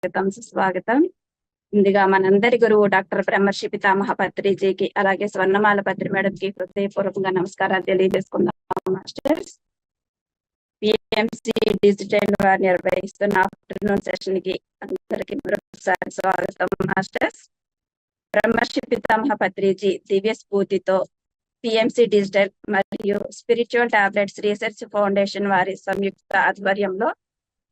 స్వాగతం సుస్వాగతం. ముందుగా మనందరి గురువు డాక్టర్ బ్రహ్మర్షి పితామహ పత్రిజీకి అలాగే స్వర్ణమాల పత్రి మేడంకి హృదయపూర్వకంగా నమస్కారాలు తెలియజేసుకుందాం. మాస్టర్స్, పిఎంసి డిజిటల్ వారు నిర్వహిస్తున్న ఆఫ్టర్నూన్ సెషన్ కి అందరికి మరొకసారి స్వాగతం. మాస్టర్స్, బ్రహ్మర్షి పితామహ పత్రిజీ దివ్య స్ఫూర్తితో పిఎంసి డిజిటల్ మరియు స్పిరిచువల్ టాబ్లెట్స్ రీసెర్చ్ ఫౌండేషన్ వారి సంయుక్త ఆధ్వర్యంలో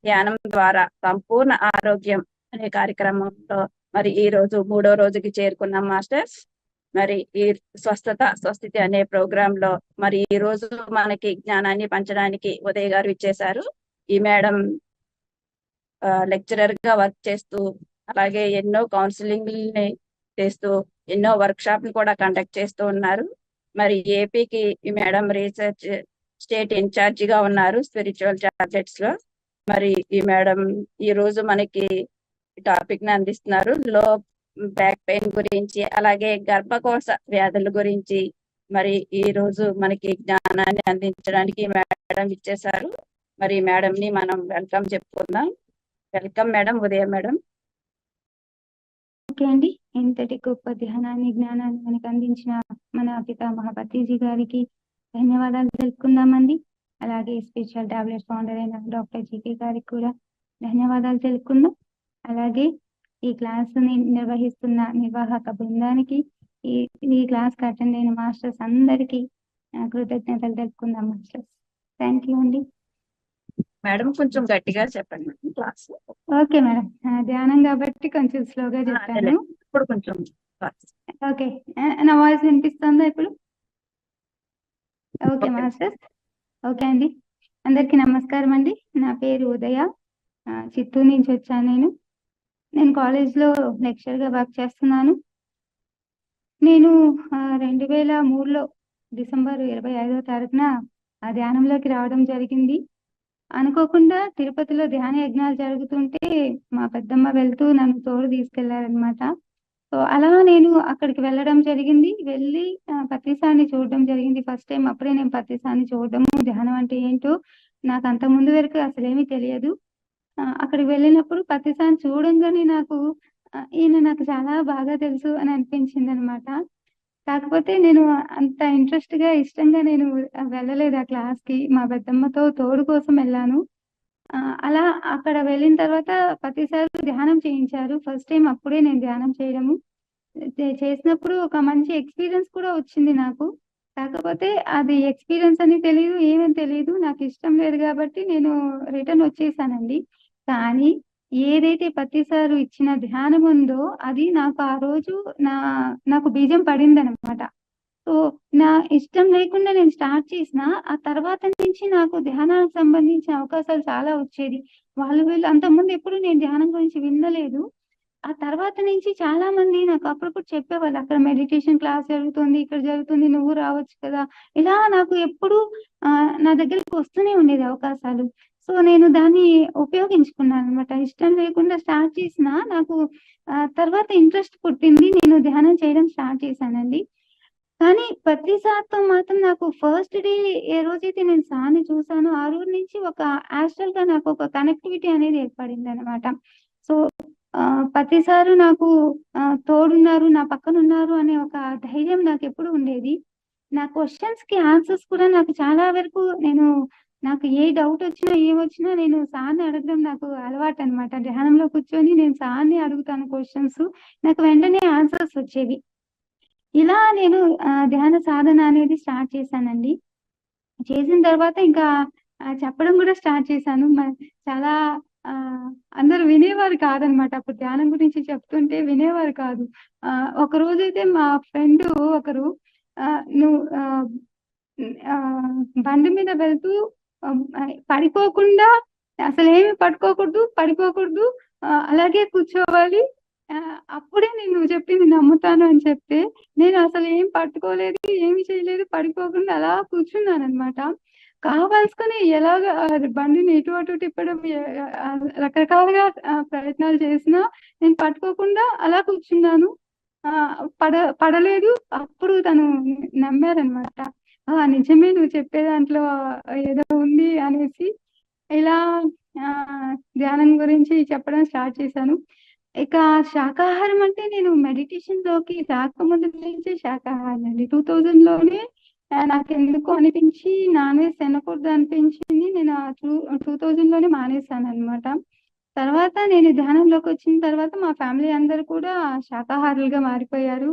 ధ్యానం ద్వారా సంపూర్ణ ఆరోగ్యం అనే కార్యక్రమంలో మరి ఈ రోజు 3వ రోజుకి చేరుకున్నాం. మాస్టర్స్, మరి ఈ స్వస్థితి అనే ప్రోగ్రామ్ లో మరి ఈ రోజు మనకి జ్ఞానాన్ని పంచడానికి ఉదయ్ గారు ఇచ్చేశారు. ఈ మేడం లెక్చరర్ గా వర్క్ చేస్తూ అలాగే ఎన్నో కౌన్సిలింగ్ చేస్తూ ఎన్నో వర్క్ షాప్ కూడా కండక్ట్ చేస్తూ ఉన్నారు. మరి ఏపీకి ఈ మేడం రీసెర్చ్ స్టేట్ ఇన్ఛార్జ్ గా ఉన్నారు స్పిరిచువల్ టాబ్లెట్స్ లో. మరి ఈ మేడం ఈ రోజు మనకి టాపిక్ ని అందిస్తున్నారు. లో బ్యాక్ పెయిన్ గురించి అలాగే గర్భకోశ వ్యాధుల గురించి మరి ఈ రోజు మనకి జ్ఞానాన్ని అందించడానికి మేడం ఇచ్చేశారు. మరి మేడం ని మనం వెల్కమ్ చెప్పుకుందాం. వెల్కమ్ మేడం, ఉదయం మేడం. ఓకే అండి, ఇంతటి గొప్ప ధ్యానాన్ని జ్ఞానాన్ని మనకు అందించిన మన పితామహ పత్రిజీ గారికి ధన్యవాదాలు తెలుపుకుందామండి. అలాగే స్పెషల్ టాబ్లెట్స్ ఫౌండర్ అయిన డాక్టర్ జీకే గారికి కూడా ధన్యవాదాలు తెలుపుకుందాం. అలాగే ఈ క్లాసుని నిర్వహిస్తున్న నిర్వాహక బృందానికి, ఈ క్లాస్ కి అటెండ్ అయిన మాస్టర్స్ అందరికీ కృతజ్ఞతలు తెలుపుకుందాం. మాస్టర్స్, థ్యాంక్ యూ అండి. మేడం కొంచెం గట్టిగా చెప్పండి మేడం క్లాస్. ఓకే మేడం, ధ్యానం కాబట్టి కొంచెం స్లోగా చెప్తాను. ఇప్పుడు కొంచెం ఓకే, నా వాయిస్ వినిపిస్తుందా ఇప్పుడు? Okay masters. ఓకే అండి, అందరికీ నమస్కారం అండి. నా పేరు ఉదయ, చిత్తూరు నుంచి వచ్చాను. నేను కాలేజ్లో లెక్చర్గా వర్క్ చేస్తున్నాను. నేను 2003లో డిసెంబర్ 25వ తారీఖున ధ్యానంలోకి రావడం జరిగింది. అనుకోకుండా తిరుపతిలో ధ్యాన యజ్ఞాలు జరుగుతుంటే మా పెద్దమ్మ వెళ్తూ నన్ను తోడు తీసుకెళ్లారనమాట. సో అలా నేను అక్కడికి వెళ్ళడం జరిగింది. వెళ్ళి పత్రిసాన్ని చూడడం జరిగింది ఫస్ట్ టైం. అప్పుడే నేను పత్రిసాన్ని చూడడము, ధ్యానం అంటే ఏంటో నాకు అంత ముందు వరకు అసలు ఏమీ తెలియదు. అక్కడికి వెళ్ళినప్పుడు పత్రిసాన్ని చూడంగానే ఈయన నాకు చాలా బాగా తెలుసు అని అనిపించింది అనమాట. కాకపోతే నేను అంత ఇంట్రెస్ట్గా ఇష్టంగా నేను వెళ్ళలేదు ఆ క్లాస్కి. మా పెద్దమ్మతో తోడు కోసం వెళ్ళాను. అలా అక్కడ వెళ్ళిన తర్వాత ప్రతిసారి ధ్యానం చేయించారు. ఫస్ట్ టైం అప్పుడే నేను ధ్యానం చేయడము చేసినప్పుడు ఒక మంచి ఎక్స్పీరియన్స్ కూడా వచ్చింది నాకు. కాకపోతే అది ఎక్స్పీరియన్స్ అని తెలియదు, ఏమని తెలియదు. నాకు ఇష్టం లేదు కాబట్టి నేను రిటర్న్ వచ్చేసానండి. కానీ ఏదైతే ప్రతిసారి ఇచ్చిన ధ్యానం ఉందో అది నాకు ఆ రోజు నాకు బీజం పడింది అనమాట. సో నా ఇష్టం లేకుండా నేను స్టార్ట్ చేసిన ఆ తర్వాత నుంచి నాకు ధ్యానానికి సంబంధించిన అవకాశాలు చాలా వచ్చేది. వీళ్ళు అంతకుముందు ఎప్పుడు నేను ధ్యానం గురించి వినలేదు. ఆ తర్వాత నుంచి చాలా మంది నాకు అప్పుడప్పుడు చెప్పేవాళ్ళు, అక్కడ మెడిటేషన్ క్లాస్ జరుగుతుంది, ఇక్కడ జరుగుతుంది, నువ్వు రావచ్చు కదా. ఇలా నాకు ఎప్పుడు నా దగ్గరికి వస్తూనే ఉండేది అవకాశాలు. సో నేను దాన్ని ఉపయోగించుకున్నాను అనమాట. ఇష్టం లేకుండా స్టార్ట్ చేసిన నాకు తర్వాత ఇంట్రెస్ట్ పుట్టింది. నేను ధ్యానం చేయడం స్టార్ట్ చేశానండి. కానీ ప్రతిసారితో మాత్రం నాకు ఫస్ట్ డే ఏ రోజైతే నేను సార్ని చూసానో ఆ రోజు నుంచి ఒక యాస్ట్రల్ గా నాకు ఒక కనెక్టివిటీ అనేది ఏర్పడింది అనమాట. సో ప్రతిసారి నాకు తోడున్నారు, నా పక్కన ఉన్నారు అనే ఒక ధైర్యం నాకు ఎప్పుడు ఉండేది. నా క్వశ్చన్స్ కి ఆన్సర్స్ కూడా నాకు చాలా వరకు నాకు ఏ డౌట్ వచ్చినా ఏమొచ్చినా నేను సార్ని అడగడం నాకు అలవాటు అనమాట. ధ్యానంలో కూర్చొని నేను సార్ని అడుగుతాను క్వశ్చన్స్, నాకు వెంటనే ఆన్సర్స్ వచ్చేవి. ఇలా నేను ధ్యాన సాధన అనేది స్టార్ట్ చేశానండి. చేసిన తర్వాత ఇంకా చెప్పడం కూడా స్టార్ట్ చేశాను. చాలా అందరూ వినేవారు కాదనమాట. అప్పుడు ధ్యానం గురించి చెప్తుంటే వినేవారు కాదు. ఒక రోజైతే మా ఫ్రెండ్ ఒకరు నువ్వు బండి మీద వెళ్తూ పడిపోకుండా, అసలు ఏమి పడిపోకూడదు, అలాగే కూర్చోవాలి, అప్పుడే నేను చెప్పింది నమ్ముతాను అని చెప్తే నేను అసలు ఏం పట్టుకోలేదు, ఏమి చేయలేదు, పడిపోకుండా అలా కూర్చున్నాను అనమాట. కావాల్సుకుని ఎలాగ బండిని ఇటు అటు తిప్పడం రకరకాలుగా ప్రయత్నాలు చేసినా నేను పట్టుకోకుండా అలా కూర్చున్నాను. పడలేదు. అప్పుడు తను నమ్మారనమాట, నిజమే నువ్వు చెప్పే దాంట్లో ఏదో ఉంది అనేసి. ఇలా ఆ, ధ్యానం గురించి చెప్పడం స్టార్ట్ చేశాను. ఇక శాకాహారం అంటే నేను మెడిటేషన్ లోకి రాకముందు నుంచి శాకాహారం అండి. 2000 లోనే నాకు ఎందుకు అనిపించి నాన్ వెజ్ తినకూడదు అనిపించింది. నేను 2000 లోనే మానేశాను అనమాట. తర్వాత నేను ధ్యానంలోకి వచ్చిన తర్వాత మా ఫ్యామిలీ అందరూ కూడా శాకాహారులుగా మారిపోయారు.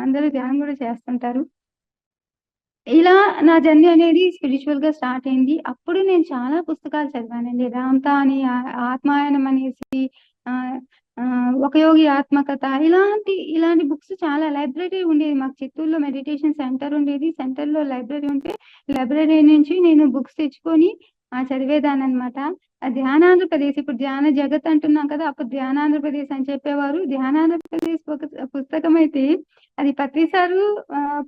అందరూ ధ్యానం కూడా చేస్తుంటారు. ఇలా నా జర్నీ అనేది స్పిరిచువల్ గా స్టార్ట్ అయింది. అప్పుడు నేను చాలా పుస్తకాలు చదివానండి. రామ్తా అని, ఆత్మాయనం అనేసి, ఆ ఆ, ఒక యోగి ఆత్మకథ, ఇలాంటి బుక్స్ చాలా. లైబ్రరీ ఉండేది మాకు చిత్తూరులో, మెడిటేషన్ సెంటర్ ఉండేది. సెంటర్ లో లైబ్రరీ ఉంటే లైబ్రరీ నుంచి నేను బుక్స్ తెచ్చుకొని చదివేదాన్ని అనమాట. ధ్యానాంధ్రప్రదేశ్, ఇప్పుడు ధ్యాన జగత్ అంటున్నాం కదా, అప్పుడు ధ్యానాంధ్రప్రదేశ్ అని చెప్పేవారు. ధ్యానాంధ్రప్రదేశ్ పుస్తకం అయితే అది ప్రతిసారు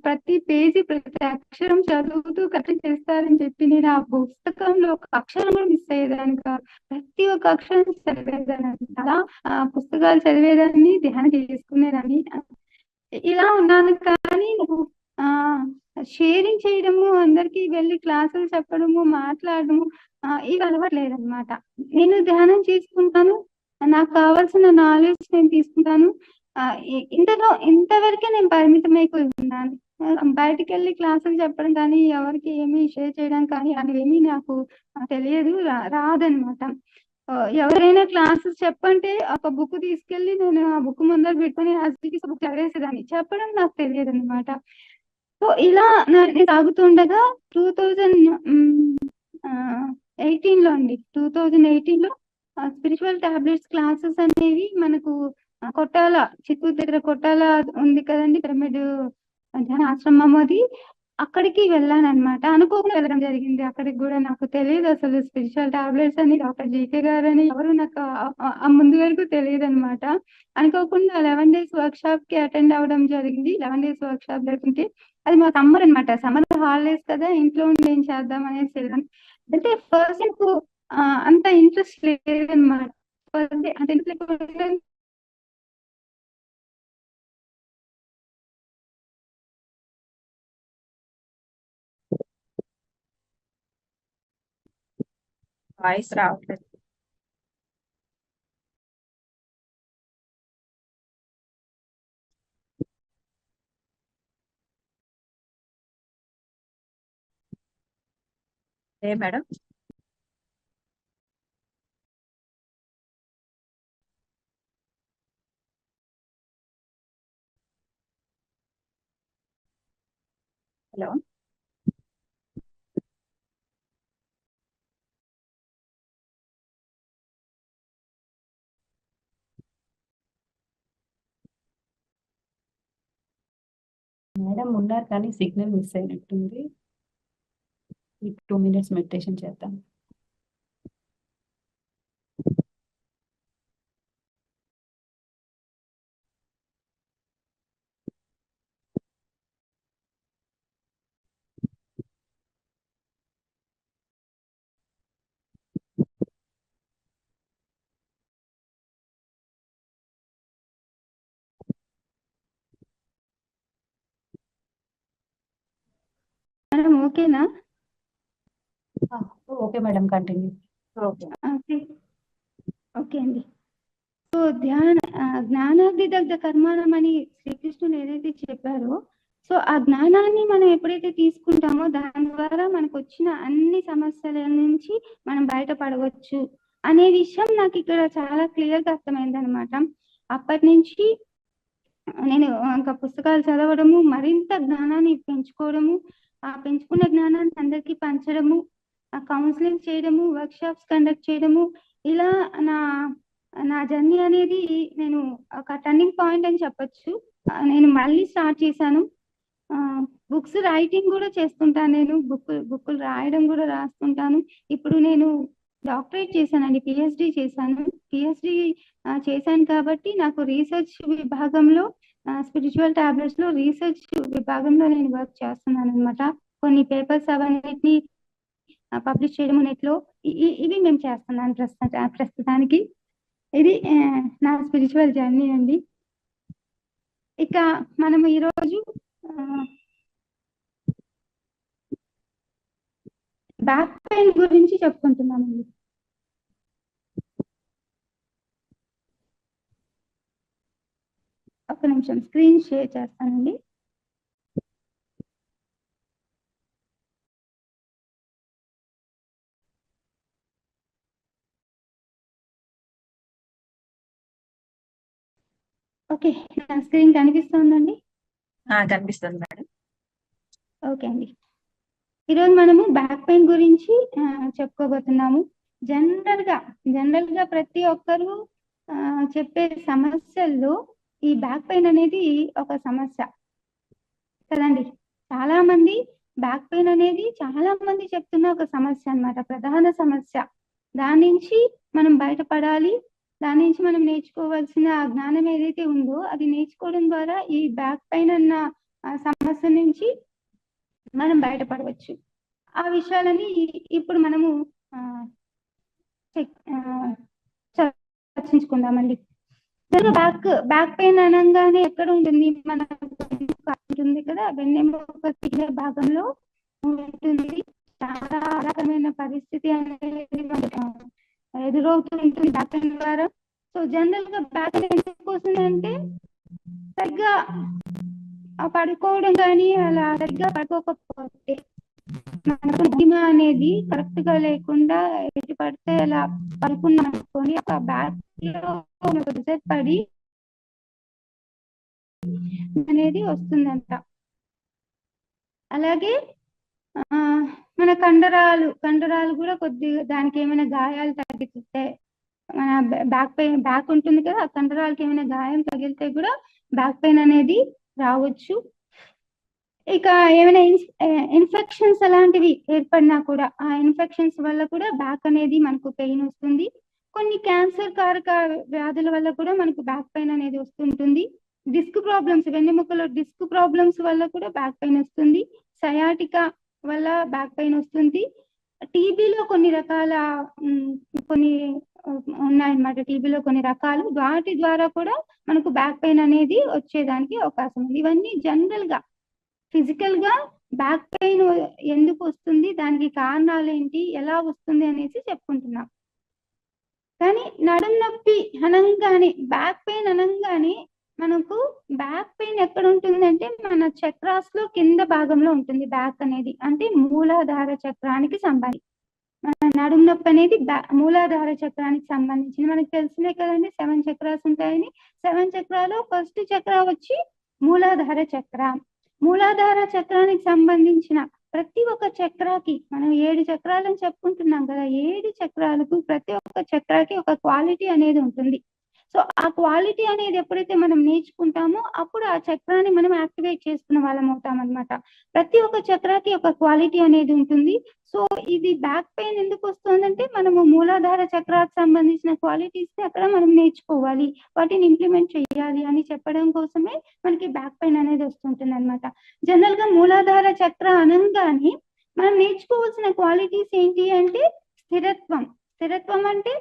ప్రతి పేజీ, ప్రతి అక్షరం చదువుతూ కరెక్ట్ చేస్తారని చెప్పి నేను ఆ పుస్తకంలో ఒక అక్షరం కూడా మిస్ అయ్యేదాన్ని కాదు. ప్రతి ఒక్క అక్షరం చదివేదాన్ని. అలా పుస్తకాలు చదివేదాన్ని, ధ్యానం చేసుకునేదాన్ని. ఇలా ఉన్నాను. కానీ నువ్వు ఆ షేరింగ్ చేయడము, అందరికి వెళ్ళి క్లాసులు చెప్పడము, మాట్లాడడము ఇవి అలవాటు లేదనమాట. నేను ధ్యానం చేసుకుంటాను, నాకు కావాల్సిన నాలెడ్జ్ నేను తీసుకుంటాను. ఇంతవరకే నేను పరిమితం అయిపోయి ఉన్నాను. బయటికి వెళ్ళి క్లాసులు చెప్పడం కానీ, ఎవరికి ఏమి షేర్ చేయడం కానీ అవేమీ నాకు తెలియదు, రాదనమాట. ఎవరైనా క్లాసెస్ చెప్పంటే ఒక బుక్ తీసుకెళ్లి నేను ఆ బుక్ ముందర పెట్టుకుని బుక్ చదివేసేదాన్ని. చెప్పడం నాకు తెలియదు అనమాట. సో ఇలా నేను సాగుతుండగా 2018 లో అండి, 2018 లో స్పిరిచువల్ టాబ్లెట్స్ క్లాసెస్ అనేవి మనకు కొట్టాల, చిత్తూరు దగ్గర కొట్టాల ఉంది కదండి, పిరమిడ్ ధ్యాన ఆశ్రమం. అది అక్కడికి వెళ్ళాను అనమాట. అనుకోకుండా వెళ్ళడం జరిగింది. అక్కడికి కూడా నాకు తెలియదు అసలు స్పిరిచువల్ టాబ్లెట్స్ అని, డాక్టర్ జీకే గారు అని ఎవరు నాకు ఆ ముందు వరకు తెలియదు అనమాట. అనుకోకుండా 11 days వర్క్ షాప్ కి అటెండ్ అవ్వడం జరిగింది. 11 days వర్క్ షాప్ జరుగుతుంటే అది మా సమ్మర్ అనమాట. సమ్మర్ హాలిడేస్ కదా, ఇంట్లో ఉండి ఏం చేద్దాం అనేసి వెళ్ళాను. అంటే ఫస్ట్ నాకు అంత ఇంట్రెస్ట్ లేదనమాట. అంటే వాయిస్ రావట్లేదు. ఏ మేడం? హలో. మేడం ఉన్నారు కానీ సిగ్నల్ మిస్ అయినట్టుంది. 2 minutes మెడిటేషన్ చేద్దాం. మేడం ఓకేనా? Okay madam, continue. Okay. Okay okay అండి. సో జ్ఞానాగ్నిదగ్ధ కర్మాణం అని శ్రీకృష్ణుడు ఏదైతే చెప్పారో, సో ఆ జ్ఞానాన్ని మనం ఎప్పుడైతే తీసుకుంటామో దాని ద్వారా మనకు వచ్చిన అన్ని సమస్యల నుంచి మనం బయటపడవచ్చు అనే విషయం నాకు ఇక్కడ చాలా క్లియర్ గా అర్థమైంది అనమాట. అప్పటి నుంచి నేను ఇంకా పుస్తకాలు చదవడము, మరింత జ్ఞానాన్ని పెంచుకోవడము, ఆ పెంచుకున్న జ్ఞానాన్ని అందరికీ పంచడము, కౌన్సిలింగ్ చేయడము, వర్క్ షాప్స్ కండక్ట్ చేయడము, ఇలా నా నా జర్నీ అనేది నేను ఒక టర్నింగ్ పాయింట్ అని చెప్పొచ్చు. నేను మళ్ళీ స్టార్ట్ చేశాను. బుక్స్ రైటింగ్ కూడా చేస్తుంటాను. నేను బుక్కులు రాయడం కూడా రాస్తుంటాను. ఇప్పుడు నేను డాక్టరేట్ చేశానండి, పిహెచ్డి చేశాను. పిహెచ్డి చేశాను కాబట్టి నాకు రీసెర్చ్ విభాగంలో, స్పిరిచువల్ టాబ్లెట్స్ లో రీసెర్చ్ విభాగంలో నేను వర్క్ చేస్తున్నాను అనమాట. కొన్ని పేపర్స్ అవన్నిటిని పబ్లిష్ చేయడం నెట్ లో, ఇవి మేము చేస్తున్నాను ప్రస్తుతానికి. ఇది నా స్పిరిచువల్ జర్నీ అండి. ఇక మనం ఈరోజు బ్యాక్ పెయిన్ గురించి చెప్పుకుంటున్నామండి. ఒక్క నిమిషం స్క్రీన్ షేర్ చేస్తానండి. ఓకే, నా స్క్రీన్ కనిపిస్తుందండి. కనిపిస్తుంది మేడం. ఓకే అండి, ఈరోజు మనము బ్యాక్ పెయిన్ గురించి చెప్పుకోబోతున్నాము. జనరల్ గా ప్రతి ఒక్కరు చెప్పే సమస్యల్లో ఈ బ్యాక్ పెయిన్ అనేది ఒక సమస్య కదండి. చాలా మంది బ్యాక్ పెయిన్ అనేది చాలా మంది చెప్తున్న ఒక సమస్య అన్నమాట, ప్రధాన సమస్య. దాని నుంచి మనం బయటపడాలి, దాని నుంచి మనం నేర్చుకోవాల్సిన జ్ఞానం ఏదైతే ఉందో అది నేర్చుకోవడం ద్వారా ఈ బ్యాక్ పెయిన్ అన్న సమస్య నుంచి మనం బయటపడవచ్చు. ఆ విషయాలని ఇప్పుడు మనము చర్చించుకుందామండి. బ్యాక్ పెయిన్ అనగానే ఎక్కడ ఉంటుంది? మన ఉంటుంది కదా, వెన్నెముక కింద భాగంలో ఉంటుంది. చాలా రకమైన పరిస్థితి అనేది ఎదురవుతూ ఉంటుంది బ్యాక్ పెయిన్ ద్వారా. సో జనరల్ గా బ్యాక్ పెయిన్ ఎందుకు వస్తుందంటే సరిగ్గా పడుకోవడం కానీ అలా సరిగ్గా పడుకోకపోతే, మనకు భీమా అనేది కరెక్ట్ గా లేకుండా ఎటు పడితే అలా పడుకున్నాం అనుకోని ఒక బ్యాక్ లో పడి అనేది వస్తుందంట. అలాగే మన కండరాలు కూడా కొద్దిగా దానికి ఏమైనా గాయాలు తగిలితే, మన బ్యాక్ ఉంటుంది కదా, ఆ కండరాలకి ఏమైనా గాయం తగిలితే కూడా బ్యాక్ పెయిన్ అనేది రావచ్చు. ఇక ఏమైనా ఇన్ఫెక్షన్స్ అలాంటివి ఏర్పడినా కూడా ఆ ఇన్ఫెక్షన్స్ వల్ల కూడా బ్యాక్ అనేది మనకు పెయిన్ వస్తుంది. కొన్ని క్యాన్సర్ కారక వ్యాధుల వల్ల కూడా మనకు బ్యాక్ పెయిన్ అనేది వస్తుంటుంది. డిస్క్ ప్రాబ్లమ్స్, వెన్నెముకలో డిస్క్ ప్రాబ్లమ్స్ వల్ల కూడా బ్యాక్ పెయిన్ వస్తుంది. సయాటికా వల్ల బ్యాక్ పెయిన్ వస్తుంది. టీబీలో కొన్ని రకాల కొన్ని ఉన్నాయన్నమాట, టీబీలో కొన్ని రకాలు, వాటి ద్వారా కూడా మనకు బ్యాక్ పెయిన్ అనేది వచ్చేదానికి అవకాశం ఉంది. ఇవన్నీ జనరల్ గా ఫిజికల్ గా బ్యాక్ పెయిన్ ఎందుకు వస్తుంది, దానికి కారణాలు ఏంటి, ఎలా వస్తుంది అనేసి చెప్పుకుంటున్నాం. కానీ నడుం నొప్పి అనంగానే, బ్యాక్ పెయిన్ అనంగానే మనకు బ్యాక్ పెయిన్ ఎక్కడ ఉంటుందంటే మన చక్రాస్ లో కింద భాగంలో ఉంటుంది బ్యాక్ అనేది, అంటే మూలాధార చక్రానికి సంబంధించి. మన నడుం నొప్పి అనేది మూలాధార చక్రానికి సంబంధించి. మనకు తెలిసినే కదండి 7 చక్రాస్ ఉంటాయని. 7 చక్రాలు ఫస్ట్ చక్ర వచ్చి మూలాధార చక్ర. మూలాధార చక్రానికి సంబంధించిన ప్రతి ఒక్క చక్రాకి, మనం 7 చక్రాలను చెప్పుకుంటున్నాం కదా, 7 చక్రాలకు ప్రతి ఒక్క చక్రాకి ఒక క్వాలిటీ అనేది ఉంటుంది. సో ఆ క్వాలిటీ అనేది ఎప్పుడైతే మనం నేర్చుకుంటామో అప్పుడు ఆ చక్రాన్ని మనం యాక్టివేట్ చేసుకున్న వాళ్ళం అవుతాం అనమాట. ప్రతి ఒక్క చక్రాకి ఒక క్వాలిటీ అనేది ఉంటుంది. సో ఇది బ్యాక్ పెయిన్ ఎందుకు వస్తుందంటే మనము మూలాధార చక్రానికి సంబంధించిన క్వాలిటీస్ ని అక్కడ మనం నేర్చుకోవాలి, వాటిని ఇంప్లిమెంట్ చేయాలి అని చెప్పడం కోసమే మనకి బ్యాక్ పెయిన్ అనేది వస్తుంటుంది అనమాట. జనరల్ గా మూలాధార చక్ర అనగానే మనం నేర్చుకోవాల్సిన క్వాలిటీస్ ఏంటి అంటే స్థిరత్వం అంటే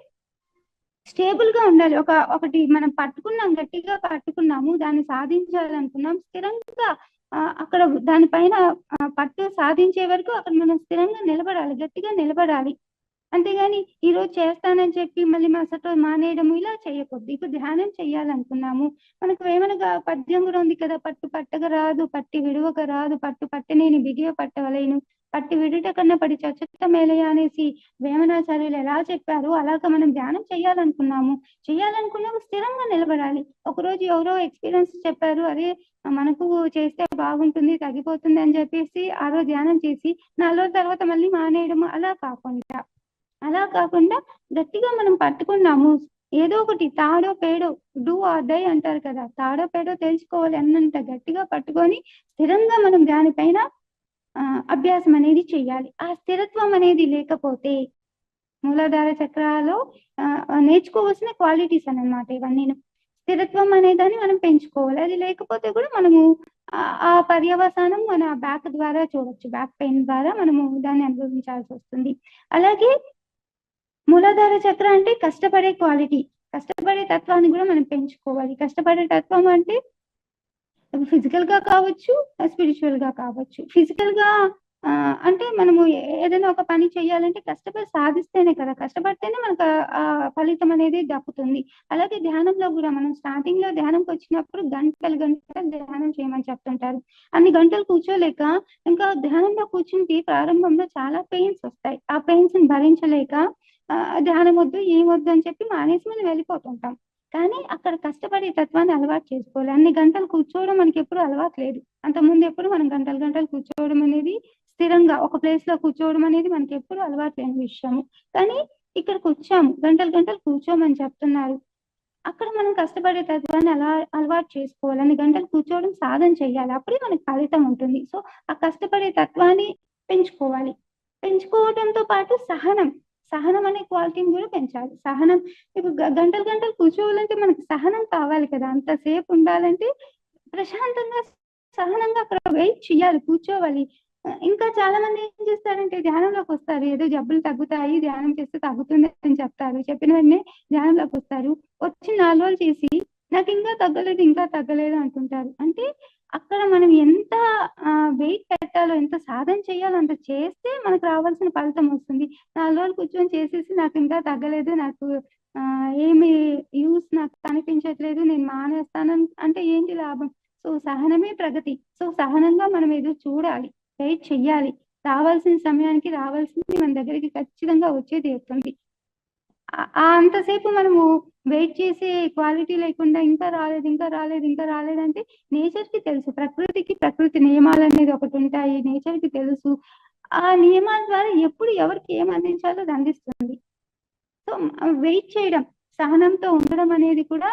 స్టేబుల్ గా ఉండాలి. ఒకటి మనం పట్టుకున్నాం, గట్టిగా పట్టుకున్నాము, దాన్ని సాధించాలనుకున్నాం, స్థిరంగా అక్కడ దానిపైన పట్టు సాధించే వరకు అక్కడ మనం స్థిరంగా నిలబడాలి, గట్టిగా నిలబడాలి. అంతేగాని ఈ రోజు చేస్తానని చెప్పి మళ్ళీ మరుసటి రోజు మానేయడం ఇలా చేయకూడదు. ఇప్పుడు ధ్యానం చేయాలనుకున్నాము, మనకు వేమనగా పద్యం కూడా ఉంది కదా, పట్టు పట్టక రాదు పట్టి విడువక రాదు, పట్టు పట్టనేని బిగియ పట్టవలేను, పట్టి విడుట కన్నా పడి చచ్చుత మేలయ అనేసి వేమనాచార్యులు ఎలా చెప్పారు, అలాగా మనం ధ్యానం చేయాలనుకున్నాము స్థిరంగా నిలబడాలి. ఒకరోజు ఎవరో ఎక్స్పీరియన్స్ చెప్పారు, అదే మనకు చేస్తే బాగుంటుంది, తగ్గిపోతుంది అని చెప్పేసి ఆ రోజు ధ్యానం చేసి 4 రోజుల తర్వాత మళ్ళీ మానేయడం అలా కాకుండా గట్టిగా మనం పట్టుకున్నాము, ఏదో ఒకటి తాడో పేడో, డూ ఆర్ డై అంటారు కదా, తాడో పేడో తెలుసుకోవాలి అన్నంత గట్టిగా పట్టుకొని స్థిరంగా మనం దానిపైన అభ్యాసం అనేది చేయాలి. ఆ స్థిరత్వం అనేది లేకపోతే మూలాధార చక్రాలో నేర్చుకోవాల్సిన క్వాలిటీస్ అన్నమాట ఇవన్నీ. స్థిరత్వం అనేదాన్ని మనం పెంచుకోవాలి, అది లేకపోతే కూడా మనము ఆ పర్యవసానం మన బ్యాక్ ద్వారా చూడొచ్చు, బ్యాక్ పెయిన్ ద్వారా మనము దాన్ని అనుభవించాల్సి వస్తుంది. అలాగే మూలాధార చక్ర అంటే కష్టపడే క్వాలిటీ, కష్టపడే తత్వాన్ని కూడా మనం పెంచుకోవాలి. కష్టపడే తత్వం అంటే ఫిజికల్ గా కావచ్చు, స్పిరిచువల్ గా కావచ్చు. ఫిజికల్ గా అంటే మనము ఏదైనా ఒక పని చేయాలంటే కష్టపడి సాధిస్తేనే కదా, కష్టపడితేనే మనకు ఆ ఫలితం అనేది దక్కుతుంది. అలాగే ధ్యానంలో కూడా మనం స్టార్టింగ్ లో ధ్యానంకి వచ్చినప్పుడు గంటలు గంటలు ధ్యానం చేయమని చెప్తుంటారు. అన్ని గంటలు కూర్చోలేక ఇంకా ధ్యానంలో కూర్చుంటే ప్రారంభంలో చాలా పెయిన్స్ వస్తాయి. ఆ పెయిన్స్ ని భరించలేక ధ్యానం వద్దు ఏమొద్దు అని చెప్పి మానేసి మనం వెళ్ళిపోతుంటాం. కానీ అక్కడ కష్టపడే తత్వాన్ని అలవాటు చేసుకోవాలి. అన్ని గంటలు కూర్చోవడం మనకి ఎప్పుడు అలవాటు లేదు. అంతకుముందు ఎప్పుడు మనం గంటలు గంటలు కూర్చోవడం అనేది, స్థిరంగా ఒక ప్లేస్ లో కూర్చోవడం అనేది మనకి ఎప్పుడు అలవాటు లేని విషయము. కానీ ఇక్కడికి వచ్చాము, గంటలు గంటలు కూర్చోమని చెప్తున్నారు. అక్కడ మనం కష్టపడే తత్వాన్ని అలవాటు చేసుకోవాలి. అన్ని గంటలు కూర్చోవడం సాధన చేయాలి, అప్పుడే మనకి ఫలితం ఉంటుంది. సో ఆ కష్టపడే తత్వాన్ని పెంచుకోవాలి. పెంచుకోవడంతో పాటు సహనం అనే క్వాలిటీని కూడా పెంచాలి. సహనం, ఇప్పుడు గంటలు గంటలు కూర్చోవాలంటే మనకి సహనం కావాలి కదా, అంతసేపు ఉండాలంటే ప్రశాంతంగా సహనంగా అక్కడ వెయిట్ చేయాలి, కూర్చోవాలి. ఇంకా చాలా మంది ఏం చేస్తారంటే ధ్యానంలోకి వస్తారు, ఏదో జబ్బులు తగ్గుతాయి, ధ్యానం చేస్తే తగ్గుతుంది అని చెప్తారు. చెప్పిన వెంటనే ధ్యానంలోకి వస్తారు, వచ్చి 4 రోజులు చేసి నాకు ఇంకా తగ్గలేదు అంటుంటారు. అంటే అక్కడ మనం ఎంత వెయిట్ పెట్టాలో, ఎంత సాధన చేయాలో అంత చేస్తే మనకు రావాల్సిన ఫలితం వస్తుంది. 4 రోజులు కూర్చొని చేసేసి నాకు ఇంకా తగ్గలేదు, నాకు ఏమి యూస్ నాకు కనిపించట్లేదు, నేను మానేస్తాను అంటే ఏంటి లాభం? సో సహనమే ప్రగతి. సో సహనంగా మనం ఎదురు చూడాలి, వెయిట్ చెయ్యాలి. రావాల్సిన సమయానికి రావాల్సింది మన దగ్గరికి ఖచ్చితంగా వచ్చే తీరుతుంది. అంతసేపు మనము వెయిట్ చేసే క్వాలిటీ లేకుండా ఇంకా రాలేదు అంటే నేచర్ కి తెలుసు, ప్రకృతి నియమాలు అనేది ఒకటి ఉంటాయి, నేచర్ కి తెలుసు. ఆ నియమాల ద్వారా ఎప్పుడు ఎవరికి ఏం అందించాలో అది అందిస్తుంది. సో వెయిట్ చేయడం, సహనంతో ఉండడం అనేది కూడా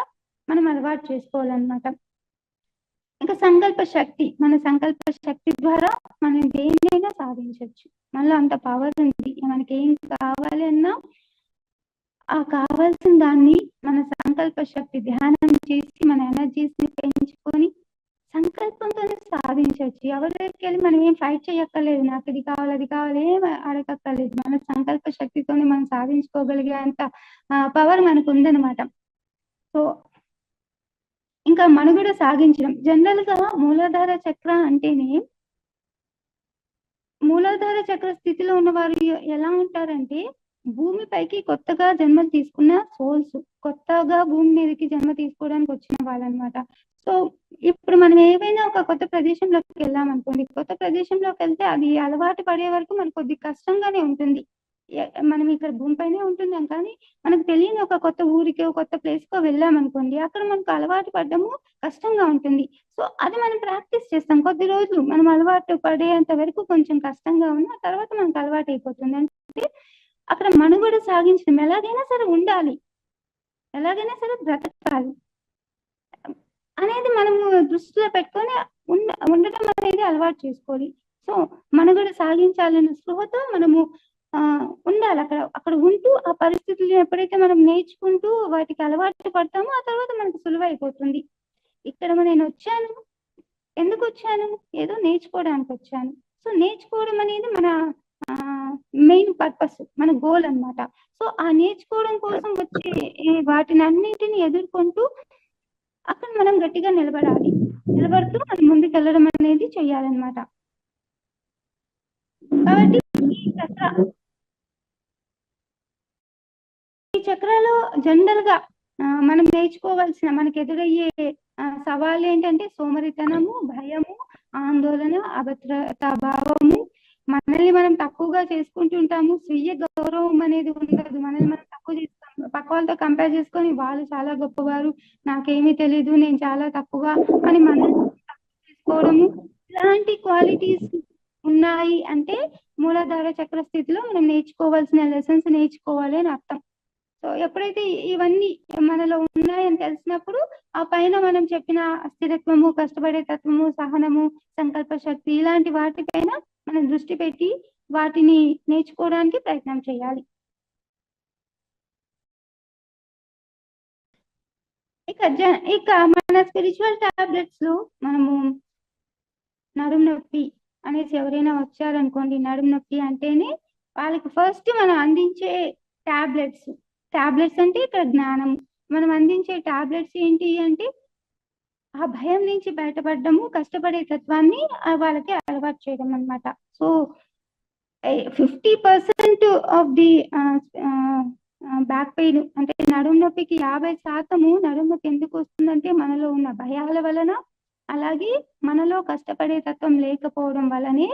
మనం అలవాటు చేసుకోవాలన్నమాట. ఇంకా మన సంకల్ప శక్తి ద్వారా మనం దేన్నైనా సాధించవచ్చు. మనలో అంత పవర్ ఉంది. మనకి ఏం కావాలి అన్నా ఆ కావాల్సిన దాన్ని మన సంకల్ప శక్తి ధ్యానం చేసి మన ఎనర్జీస్ ని పెంచుకొని సంకల్పంతోనే సాధించవచ్చు. ఎవరి దగ్గరికి వెళ్ళి మనం ఏం ఫైట్ చేయక్కర్లేదు, నాకు ఇది కావాలి అది కావాలి ఏం అడగక్కర్లేదు. మన సంకల్ప శక్తితోనే మనం సాధించుకోగలిగే అంత పవర్ మనకు ఉందన్నమాట. సో ఇంకా మనుగడ సాగించడం, జనరల్ గా మూలాధార చక్ర అంటేనే, మూలాధార చక్ర స్థితిలో ఉన్న వారు ఎలా ఉంటారంటే భూమిపైకి కొత్తగా జన్మలు తీసుకున్న సోల్స్, కొత్తగా భూమి మీదకి జన్మ తీసుకోవడానికి వచ్చిన వాళ్ళనమాట. సో ఇప్పుడు మనం ఏవైనా ఒక కొత్త ప్రదేశంలోకి వెళ్ళామనుకోండి, కొత్త ప్రదేశంలోకి వెళ్తే అది అలవాటు పడే వరకు మనకు కొద్ది కష్టంగానే ఉంటుంది. మనం ఇక్కడ భూమిపైనే ఉంటున్నాం కానీ మనకు తెలియని ఒక కొత్త ఊరికో కొత్త ప్లేస్ కో వెళ్ళామనుకోండి, అక్కడ మనకు అలవాటు పడడము కష్టంగా ఉంటుంది. సో అది మనం ప్రాక్టీస్ చేస్తాం కొద్ది రోజులు, మనం అలవాటు పడేంత వరకు కొంచెం కష్టంగా ఉన్న తర్వాత మనకు అలవాటు అయిపోతుంది. అంటే అక్కడ మనుగడ సాగించడం, ఎలాగైనా సరే ఉండాలి, ఎలాగైనా సరే బ్రతకాలి అనేది మనము దృష్టిలో పెట్టుకొని ఉండటం అనేది అలవాటు చేసుకోవాలి. సో మనుగడ సాగించాలన్న స్పృహతో మనము ఉండాలి. అక్కడ ఉంటూ ఆ పరిస్థితులు ఎప్పుడైతే మనం నేర్చుకుంటూ వాటికి అలవాటు పడతామో ఆ తర్వాత మనకు సులువైపోతుంది. ఇక్కడ నేను వచ్చాను, ఎందుకు వచ్చాను? ఏదో నేర్చుకోవడానికి వచ్చాను. సో నేర్చుకోవడం అనేది మన మెయిన్ పర్పస్, మన గోల్ అన్నమాట. సో ఆ నేర్చుకోవడం కోసం వచ్చే వాటిని అన్నింటిని ఎదుర్కొంటూ అక్కడ మనం గట్టిగా నిలబడుతూ మనం ముందుకు వెళ్ళడం అనేది చెయ్యాలన్నమాట. కాబట్టి ఈ చక్రాలు జనరల్ గా మనం నేర్చుకోవాల్సిన, మనకు ఎదురయ్యే సవాళ్ళు ఏంటంటే సోమరితనము, భయము, ఆందోళన, అభద్రతా భావము, మనల్ని మనం తక్కువగా చేసుకుంటుంటాము, స్వీయ గౌరవం అనేది ఉండదు, మనల్ని మనం తక్కువ చేస్తాము, పక్క వాళ్ళతో కంపేర్ చేసుకొని వాళ్ళు చాలా గొప్పవారు, నాకేమీ తెలీదు, నేను చాలా తక్కువ అని మనల్ని తక్కువ చేసుకోవడము, ఇలాంటి క్వాలిటీస్ ఉన్నాయి. అంటే మూలాధార చక్ర స్థితిలో మనం నేర్చుకోవాల్సిన లెసన్స్ నేర్చుకోవాలి అని అర్థం. సో ఎప్పుడైతే ఇవన్నీ మనలో ఉన్నాయని తెలిసినప్పుడు ఆ పైన మనం చెప్పిన స్థిరత్వము, కష్టపడే తత్వము, సహనము, సంకల్ప శక్తి ఇలాంటి వాటిపైన మనం దృష్టి పెట్టి వాటిని నేర్చుకోవడానికి ప్రయత్నం చేయాలి. ఇక మన స్పిరిచువల్ టాబ్లెట్స్ లో మనము నడుము నొప్పి అనేసి ఎవరైనా వచ్చారనుకోండి, నడుము నొప్పి అంటేనే వాళ్ళకి ఫస్ట్ మనం అందించే టాబ్లెట్స్ అంటే ఇక్కడ జ్ఞానం. మనం అందించే టాబ్లెట్స్ ఏంటి అంటే ఆ భయం నుంచి బయటపడము, కష్టపడే తత్వాన్ని వాళ్ళకి అలవాటు చేయడం అన్నమాట. So 50% of the back pain అంటే నడుము నొప్పికి 50% నడుము నొప్పి ఎందుకు వస్తుందంటే మనలో ఉన్న భయాల వలన, అలాగే మనలో కష్టపడే తత్వం లేకపోవడం వలనే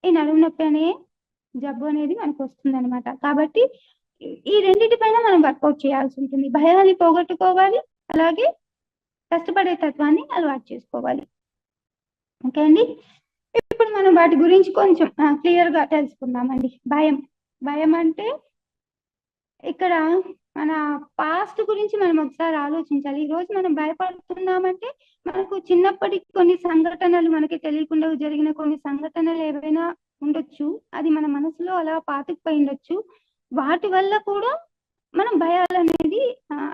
ఈ నడుము నొప్పి అనే జబ్బు అనేది మనకు వస్తుంది అనమాట. కాబట్టి ఈ రెండింటిపైన మనం వర్కౌట్ చేయాల్సి ఉంటుంది. భయాన్ని పోగొట్టుకోవాలి, అలాగే కష్టపడే తత్వాన్ని అలవాటు చేసుకోవాలి. ఓకే అండి, ఇప్పుడు మనం వాటి గురించి కొంచెం క్లియర్ గా తెలుసుకుందామండి. భయం అంటే ఇక్కడ మన పాస్ట్ గురించి మనం ఒకసారి ఆలోచించాలి. ఈ రోజు మనం భయపడుతున్నామంటే మనకు చిన్నప్పటికి కొన్ని సంఘటనలు, మనకి తెలియకుండా జరిగిన కొన్ని సంఘటనలు ఏవైనా ఉండొచ్చు, అది మన మనసులో అలా పాతుకుపోయి ఉండొచ్చు. వాటి వల్ల కూడా మనం భయాలు అనేది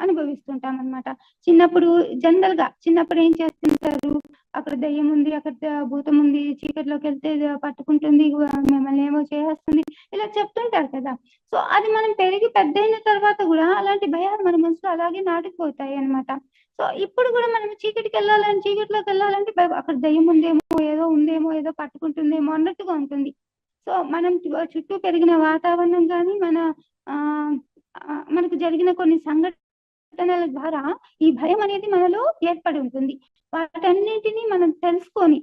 అనుభవిస్తుంటాం అనమాట. చిన్నప్పుడు జనరల్ గా చిన్నప్పుడు ఏం చేస్తుంటారు, అక్కడ దయ్యం ఉంది, అక్కడ భూతం ఉంది, చీకటిలోకి వెళ్తే పట్టుకుంటుంది, మిమ్మల్ని ఏమో చేస్తుంది, ఇలా చెప్తుంటారు కదా. సో అది మనం పెరిగి పెద్ద అయిన తర్వాత కూడా అలాంటి భయాలు మన మనసులో అలాగే నాటుకుపోతాయి అనమాట. సో ఇప్పుడు కూడా మనం చీకటిలోకి వెళ్ళాలంటే అక్కడ దయ్యం ఉందేమో, ఏదో ఉందేమో, ఏదో పట్టుకుంటుందేమో అన్నట్టుగా ఉంటుంది. సో మనం చుట్టూ పెరిగిన వాతావరణం కానీ మనకు జరిగిన కొన్ని సంఘటనల ద్వారా ఈ భయం అనేది మనలో ఏర్పడి ఉంటుంది. వాటన్నిటిని మనం తెలుసుకొని,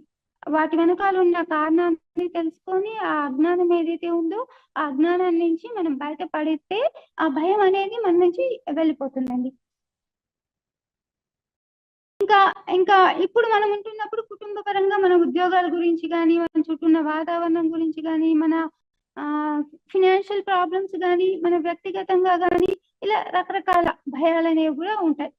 వాటి వెనకాల ఉన్న కారణాన్ని తెలుసుకొని, ఆ అజ్ఞానం ఏదైతే ఉందో ఆ అజ్ఞానం నుంచి మనం బయటపడితే ఆ భయం అనేది మన నుంచి వెళ్ళిపోతుందండి. ఇంకా ఇప్పుడు మనం ఉంటున్నప్పుడు కుటుంబ పరంగా మన ఉద్యోగాల గురించి కానీ, మన చుట్టూ ఉన్న వాతావరణం గురించి కానీ, మన ఫినాన్షియల్ ప్రాబ్లమ్స్ కానీ, మన వ్యక్తిగతంగా కానీ, ఇలా రకరకాల భయాలు అనేవి కూడా ఉంటాయి.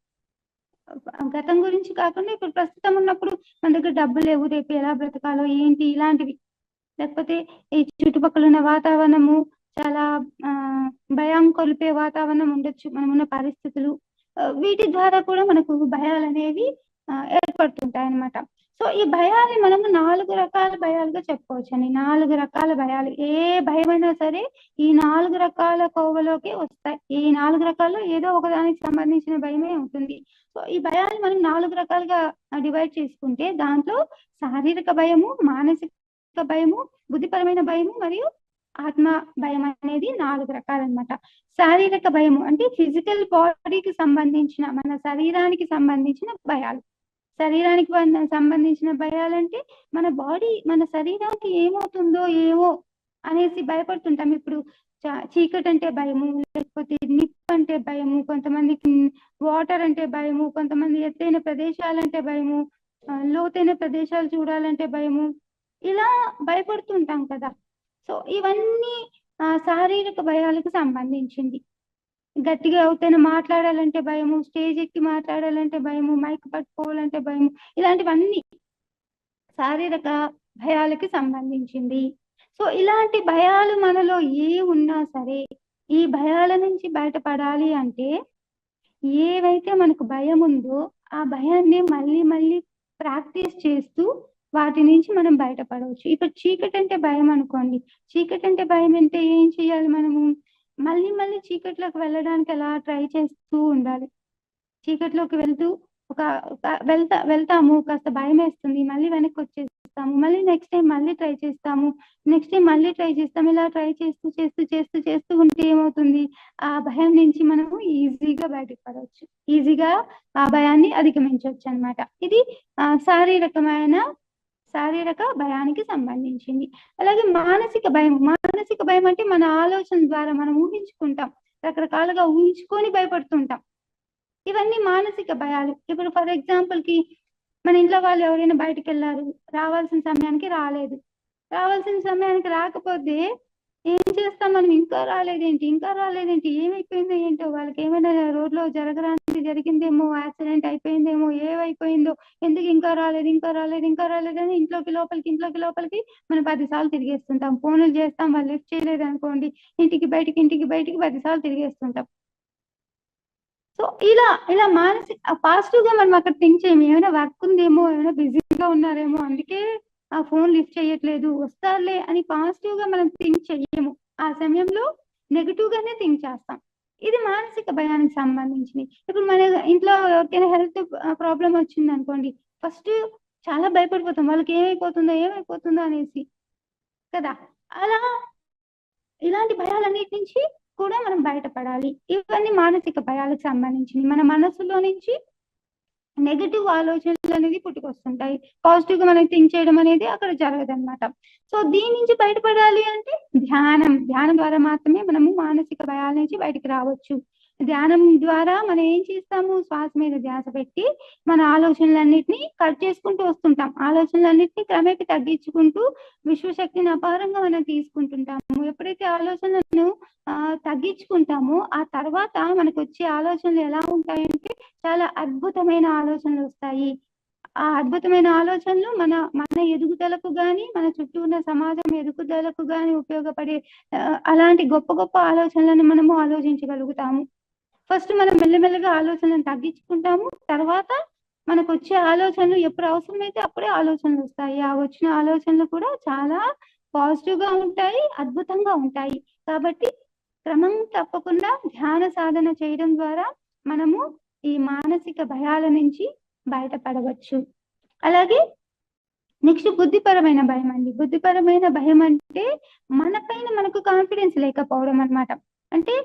గతం గురించి కాకుండా ఇప్పుడు ప్రస్తుతం ఉన్నప్పుడు మన దగ్గర డబ్బులు లేవు, రేపు ఎలా బ్రతకాలో ఏంటి, ఇలాంటివి. లేకపోతే ఈ చుట్టుపక్కల ఉన్న వాతావరణము చాలా భయం కొలిపే వాతావరణం ఉండొచ్చు, మనం ఉన్న పరిస్థితులు, వీటి ద్వారా కూడా మనకు భయాలు అనేవి ఏర్పడుతుంటాయి అన్నమాట. సో ఈ భయాన్ని మనము 4 రకాల భయాలుగా చెప్పుకోవచ్చు అండి. 4 రకాల భయాలు, ఏ భయమైనా సరే ఈ 4 రకాల కోవలోకి వస్తాయి. ఈ 4 రకాల్లో ఏదో ఒక దానికి సంబంధించిన భయమే ఉంటుంది. సో ఈ భయాన్ని మనం 4 రకాలుగా డివైడ్ చేసుకుంటే దాంట్లో శారీరక భయము, మానసిక భయము, బుద్ధిపరమైన భయము మరియు ఆత్మ భయం అనేది 4 రకాలు అనమాట. శారీరక భయము అంటే ఫిజికల్ బాడీకి సంబంధించిన, మన శరీరానికి సంబంధించిన భయాలు. శరీరానికి సంబంధించిన భయాలంటే మన బాడీ, మన శరీరానికి ఏమవుతుందో ఏమో అనేసి భయపడుతుంటాం. ఇప్పుడు చీకటి అంటే భయము, లేకపోతే నిప్పు అంటే భయము, కొంతమందికి వాటర్ అంటే భయము, కొంతమంది ఎత్తైన ప్రదేశాలంటే భయము, లోతైన ప్రదేశాలు చూడాలంటే భయము, ఇలా భయపడుతుంటాం కదా. సో ఇవన్నీ శారీరక భయాలకు సంబంధించింది. గట్టిగా ఎవరితోనే మాట్లాడాలంటే భయము, స్టేజ్ ఎక్కి మాట్లాడాలంటే భయము, మైక్ పట్టుకోవాలంటే భయము, ఇలాంటివన్నీ శారీరక భయాలకి సంబంధించింది. సో ఇలాంటి భయాలు మనలో ఏ ఉన్నా సరే, ఈ భయాల నుంచి బయటపడాలి అంటే ఏవైతే మనకు భయం ఉందో ఆ భయాన్ని మళ్ళీ మళ్ళీ ప్రాక్టీస్ చేస్తూ వాటి నుంచి మనం బయటపడవచ్చు. ఇప్పుడు చీకటి అంటే భయం అనుకోండి, చీకటి అంటే భయం అంటే ఏం చేయాలి, మనము మళ్ళీ మళ్ళీ చీకట్లోకి వెళ్ళడానికి అలా ట్రై చేస్తూ ఉండాలి. చీకట్లోకి వెళ్తాము, కాస్త భయం వేస్తుంది, మళ్ళీ వెనక్కి వచ్చేస్తాము, మళ్ళీ నెక్స్ట్ టైం మళ్ళీ ట్రై చేస్తాము, నెక్స్ట్ టైం మళ్ళీ ట్రై చేస్తాము. ఇలా ట్రై చేస్తూ చేస్తూ చేస్తూ చేస్తూ ఉంటే ఏమవుతుంది, ఆ భయం నుంచి మనము ఈజీగా బయటకు పడవచ్చు, ఈజీగా ఆ భయాన్ని అధిగమించవచ్చు అన్నమాట. ఇది శారీరక భయానికి సంబంధించింది. అలాగే మానసిక భయం అంటే మన ఆలోచన ద్వారా మనం ఊహించుకుంటాం, రకరకాలుగా ఊహించుకొని భయపడుతుంటాం. ఇవన్నీ మానసిక భయాలు. ఇప్పుడు ఫర్ ఎగ్జాంపుల్ కి మన ఇంట్లో వాళ్ళు ఎవరైనా బయటకు వెళ్ళారు, రావాల్సిన సమయానికి రాకపోతే ఏం చేస్తాం మనం, ఇంకా రాలేదేంటి, ఏమైపోయిందో ఏంటో, వాళ్ళకి ఏమైనా రోడ్లో జరిగిందేమో, యాక్సిడెంట్ అయిపోయిందేమో, ఏమైపోయిందో, ఎందుకు ఇంకా రాలేదు అని ఇంట్లోకి లోపలికి మనం 10 సార్లు తిరిగేస్తుంటాం. ఫోన్లు చేస్తాం, వాళ్ళు లిఫ్ట్ చేయలేదు అనుకోండి, ఇంటికి బయటికి 10 సార్లు తిరిగేస్తుంటాం. సో ఇలా మానసిక పాజిటివ్ గా మనం అక్కడ థింక్ చేయము, ఏమైనా వర్క్ ఉందేమో, ఏమైనా బిజీగా ఉన్నారేమో, అందుకే ఆ ఫోన్ లిఫ్ట్ చేయట్లేదు, వస్తారులే అని పాజిటివ్ గా మనం థింక్ చెయ్యము. ఆ సమయంలో నెగిటివ్ గానే థింక్ చేస్తాం. ఇది మానసిక భయానికి సంబంధించింది. ఇప్పుడు మన ఇంట్లో ఎవరికైనా హెల్త్ ప్రాబ్లం వచ్చింది అనుకోండి, ఫస్ట్ చాలా భయపడిపోతాం, వాళ్ళకి ఏమైపోతుందో అనేసి కదా. అలా ఇలాంటి భయాలన్నిటి నుంచి కూడా మనం బయటపడాలి. ఇవన్నీ మానసిక భయాలకు సంబంధించినవి. మన మనసులో నుంచి నెగటివ్ ఆలోచనలు అనేది పుట్టుకొస్తుంటాయి, పాజిటివ్ గా మనం థింక్ చేయడం అనేది అక్కడ జరగదన్నమాట. సో దీని నుంచి బయటపడాలి అంటే ధ్యానం ద్వారా మాత్రమే మనము మానసిక భయాల నుంచి బయటికి రావచ్చు. ధ్యానం ద్వారా మనం ఏం చేస్తాము, శ్వాస మీద ధ్యాస పెట్టి మన ఆలోచనలన్నిటిని కట్ చేసుకుంటూ వస్తుంటాం. ఆలోచనలన్నిటిని క్రమేపీ తగ్గించుకుంటూ విశ్వశక్తిని అపారంగా మనం తీసుకుంటుంటాము. ఎప్పుడైతే ఆలోచనలను తగ్గించుకుంటామో ఆ తర్వాత మనకు వచ్చే ఆలోచనలు ఎలా ఉంటాయంటే చాలా అద్భుతమైన ఆలోచనలు వస్తాయి. ఆ అద్భుతమైన ఆలోచనలు మన ఎదుగుదలకు గాని, మన చుట్టూ ఉన్న సమాజం ఎదుగుదలకు గాని ఉపయోగపడే అలాంటి గొప్ప గొప్ప ఆలోచనలను మనము ఆలోచించగలుగుతాము. ఫస్ట్ మనం మెల్లమెల్లగా ఆలోచనలను తగ్గించుకుంటాము. తర్వాత మనకు వచ్చే ఆలోచనలు ఎప్పుడు అవసరమైతే అప్పుడే ఆలోచనలు వస్తాయి. ఆ వచ్చిన ఆలోచనలు కూడా చాలా పాజిటివ్ గా ఉంటాయి, అద్భుతంగా ఉంటాయి. కాబట్టి క్రమం తప్పకుండా ధ్యాన సాధన చేయడం ద్వారా మనము ఈ మానసిక భయాల నుంచి బయటపడవచ్చు. అలాగే నెక్స్ట్ బుద్ధిపరమైన భయం అండి. బుద్ధిపరమైన భయం అంటే మన పైన మనకు కాన్ఫిడెన్స్ లేకపోవడం అన్నమాట. అంటే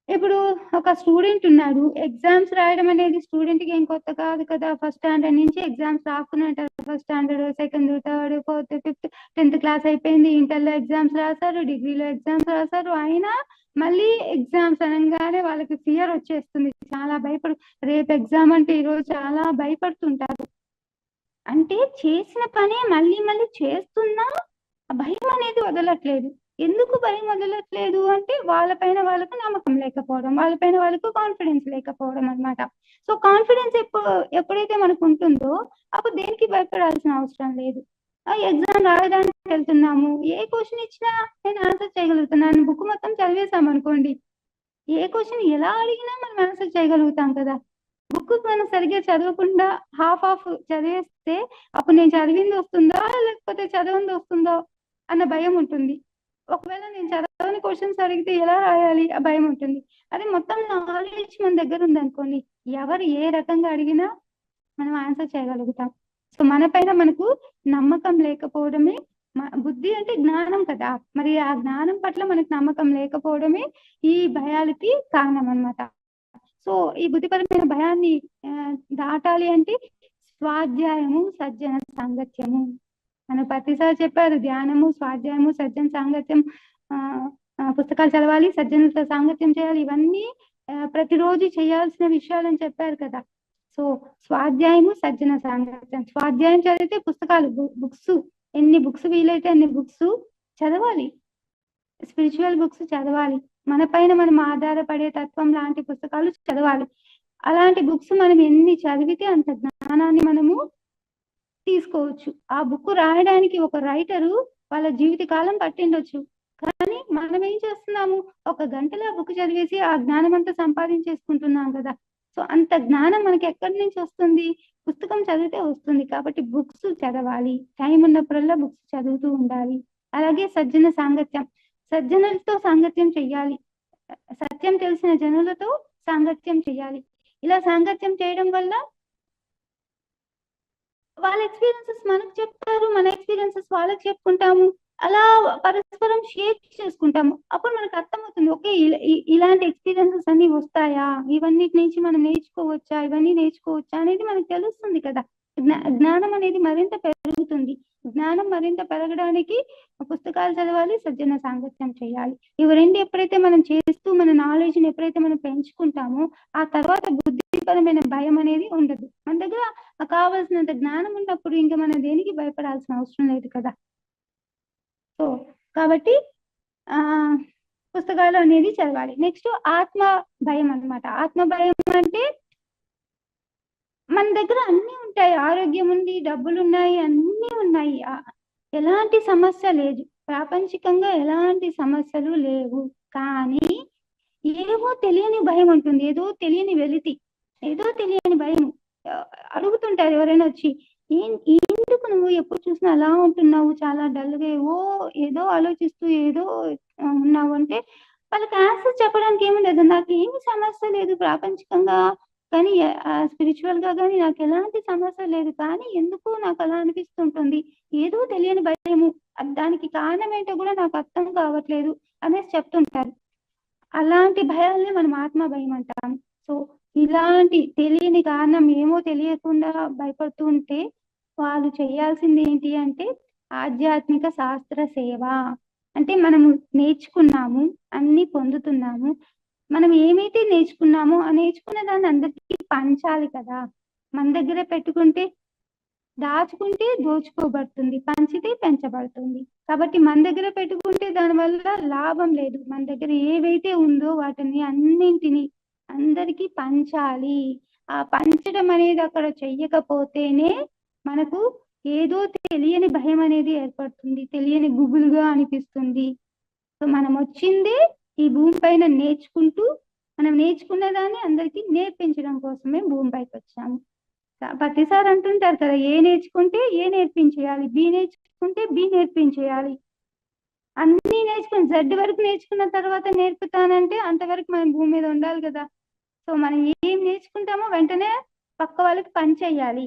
ఇప్పుడు ఒక స్టూడెంట్ ఉన్నాడు, ఎగ్జామ్స్ రాయడం అనేది స్టూడెంట్ కి ఏం కొత్త కాదు కదా. ఫస్ట్ స్టాండర్డ్ నుంచి ఎగ్జామ్స్ రాస్తున్నట్టు, first standard, second, third, fourth, fifth, 10th class అయిపోయింది, ఇంటర్లో ఎగ్జామ్స్ రాశారు, డిగ్రీలో ఎగ్జామ్స్ రాశారు. అయినా మళ్ళీ ఎగ్జామ్స్ అనగానే వాళ్ళకి ఫియర్ వచ్చేస్తుంది, చాలా రేపు ఎగ్జామ్ అంటే ఈరోజు చాలా భయపడుతుంటారు. అంటే చేసిన పనే మళ్ళీ మళ్ళీ చేస్తున్నా భయం అనేది వదలట్లేదు. ఎందుకు భయం వదలట్లేదు అంటే వాళ్ళపైన వాళ్ళకు నమ్మకం లేకపోవడం, వాళ్ళపైన వాళ్ళకు కాన్ఫిడెన్స్ లేకపోవడం అన్నమాట. సో కాన్ఫిడెన్స్ ఎప్పుడైతే మనకు ఉంటుందో అప్పుడు దేనికి భయపడాల్సిన అవసరం లేదు. ఎగ్జామ్ రాయడానికి వెళ్తున్నాము, ఏ క్వశ్చన్ ఇచ్చినా నేను ఆన్సర్ చేయగలుగుతున్నాను. బుక్ మొత్తం చదివేసాం అనుకోండి, ఏ క్వశ్చన్ ఎలా అడిగినా మనం ఆన్సర్ చేయగలుగుతాం కదా. బుక్ మనం సరిగ్గా చదవకుండా హాఫ్ చదివేస్తే అప్పుడు నేను చదివింది వస్తుందా లేకపోతే చదవంది వస్తుందో అన్న భయం ఉంటుంది. ఒకవేళ నేను చదవని క్వశ్చన్స్ అడిగితే ఎలా రాయాలి ఆ భయం ఉంటుంది. అదే మొత్తం నాలెడ్జ్ మన దగ్గర ఉందనుకోండి, ఎవరు ఏ రకంగా అడిగినా మనం ఆన్సర్ చేయగలుగుతాం. సో మన పైన మనకు నమ్మకం లేకపోవడమే బుద్ధి అంటే జ్ఞానం కదా. మరి ఆ జ్ఞానం పట్ల మనకు నమ్మకం లేకపోవడమే ఈ భయాలకి కారణం అన్నమాట. సో ఈ బుద్ధిపరమైన భయాన్ని దాటాలి అంటే స్వాధ్యాయము, సజ్జన సాంగత్యము. మనం ప్రతిసారి చెప్పారు, ధ్యానము, స్వాధ్యాయము, సజ్జన సాంగత్యం, పుస్తకాలు చదవాలి, సజ్జనులతో సాంగత్యం చేయాలి. ఇవన్నీ ప్రతిరోజు చేయాల్సిన విషయాలని చెప్పారు కదా. సో స్వాధ్యాయము, సజ్జన సాంగత్యం. స్వాధ్యాయం చదివితే పుస్తకాలు, బుక్స్, ఎన్ని బుక్స్ వీలైతే అన్ని బుక్స్ చదవాలి, స్పిరిచువల్ బుక్స్ చదవాలి. మన పైన మనం ఆధారపడే తత్వం లాంటి పుస్తకాలు చదవాలి. అలాంటి బుక్స్ మనం ఎన్ని చదివితే అంత జ్ఞానాన్ని మనము తీసుకోవచ్చు. ఆ బుక్ రాయడానికి ఒక రైటరు వాళ్ళ జీవితకాలం పట్టిండొచ్చు, కానీ మనం ఏం చేస్తున్నాము, ఒక గంటలో ఆ బుక్ చదివేసి ఆ జ్ఞానం అంతా సంపాదించేసుకుంటున్నాం కదా. సో అంత జ్ఞానం మనకి ఎక్కడి నుంచి వస్తుంది, పుస్తకం చదివితే వస్తుంది. కాబట్టి బుక్స్ చదవాలి, టైం ఉన్నప్పుడల్లా బుక్స్ చదువుతూ ఉండాలి. అలాగే సజ్జన సాంగత్యం, సజ్జనులతో సాంగత్యం చెయ్యాలి, సత్యం తెలిసిన జనులతో సాంగత్యం చెయ్యాలి. ఇలా సాంగత్యం చేయడం వల్ల వాళ్ళ ఎక్స్పీరియన్సెస్ మనకు చెప్తారు, మన ఎక్స్పీరియన్సెస్ వాళ్ళకి చెప్పుకుంటాము, అలా పరస్పరం షేర్ చేసుకుంటాము. అప్పుడు మనకు అర్థమవుతుంది, ఓకే ఇలాంటి ఎక్స్పీరియన్సెస్ అన్ని వస్తాయా, ఇవన్నిటి నుంచి మనం నేర్చుకోవచ్చా, ఇవన్నీ నేర్చుకోవచ్చా అనేది మనకు తెలుస్తుంది కదా. జ్ఞానం అనేది మరింత పెరుగుతుంది. జ్ఞానం మరింత పెరగడానికి పుస్తకాలు చదవాలి, సజ్జన సాంగత్యం చేయాలి. ఇవి రెండు ఎప్పుడైతే మనం చేస్తూ మన నాలెడ్జ్ ని ఎప్పుడైతే మనం పెంచుకుంటామో ఆ తర్వాత బుద్ధిపరమైన భయం అనేది ఉండదు. మన దగ్గర కావాల్సినంత జ్ఞానం ఉన్నప్పుడు ఇంకా మనం దేనికి భయపడాల్సిన అవసరం లేదు కదా. సో కాబట్టి పుస్తకాలు అనేది చదవాలి. నెక్స్ట్ ఆత్మ భయం అన్నమాట. ఆత్మ భయం అంటే మన దగ్గర అన్ని ఉంటాయి, ఆరోగ్యం ఉంది, డబ్బులు ఉన్నాయి, అన్ని ఉన్నాయి, ఎలాంటి సమస్య లేదు, ప్రాపంచికంగా ఎలాంటి సమస్యలు లేవు. కానీ ఏవో తెలియని భయం ఉంటుంది, ఏదో తెలియని వెలితి, ఏదో తెలియని భయం. అడుగుతుంటారు ఎవరైనా వచ్చి, ఎందుకు నువ్వు ఎప్పుడు చూసినా అలా ఉంటున్నావు, చాలా డల్గా, ఏదో ఆలోచిస్తూ ఏదో ఉన్నావు అంటే వాళ్ళకి ఆన్సర్ చెప్పడానికి ఏమి లేదు. నాకు ఏమి సమస్య లేదు, ప్రాపంచికంగా కానీ స్పిరిచువల్ గా కానీ నాకు ఎలాంటి సమస్య లేదు, కానీ ఎందుకు నాకు అలా అనిపిస్తుంటుంది, ఏదో తెలియని భయము, దానికి కారణం ఏంటో కూడా నాకు అర్థం కావట్లేదు అనేసి చెప్తుంటారు. అలాంటి భయాల్ని మనం ఆత్మ భయం అంటాం. సో ఇలాంటి తెలియని కారణం ఏమో తెలియకుండా భయపడుతూ ఉంటే వాళ్ళు చేయాల్సింది ఏంటి అంటే ఆధ్యాత్మిక శాస్త్ర సేవ. అంటే మనము నేర్చుకున్నాము, అన్ని పొందుతున్నాము, మనం ఏమైతే నేర్చుకున్నామో ఆ నేర్చుకున్న దాన్ని అందరికీ పంచాలి కదా. మన దగ్గర పెట్టుకుంటే దాచుకుంటే దోచుకోబడుతుంది, పంచితే పెంచబడుతుంది. కాబట్టి మన దగ్గర పెట్టుకుంటే దానివల్ల లాభం లేదు. మన దగ్గర ఏవైతే ఉందో వాటిని అన్నింటినీ అందరికీ పంచాలి. ఆ పంచడం అనేది అక్కడ చెయ్యకపోతేనే మనకు ఏదో తెలియని భయం అనేది ఏర్పడుతుంది, తెలియని గుబులుగా అనిపిస్తుంది. సో మనం వచ్చిందే ఈ భూమి పైన నేర్చుకుంటూ, మనం నేర్చుకున్న దాన్ని అందరికీ నేర్పించడం కోసమే భూమిపైకి వచ్చాము. ప్రతిసారి అంటుంటారు కదా, ఏ నేర్చుకుంటే ఏ నేర్పించేయాలి, బి నేర్చుకుంటే బి నేర్పించేయాలి. అన్ని నేర్చుకుని జెడ్ వరకు నేర్చుకున్న తర్వాత నేర్పుతానంటే అంతవరకు మనం భూమి మీద ఉండాలి కదా. సో మనం ఏం నేర్చుకుంటామో వెంటనే పక్క వాళ్ళకి పంచేయాలి.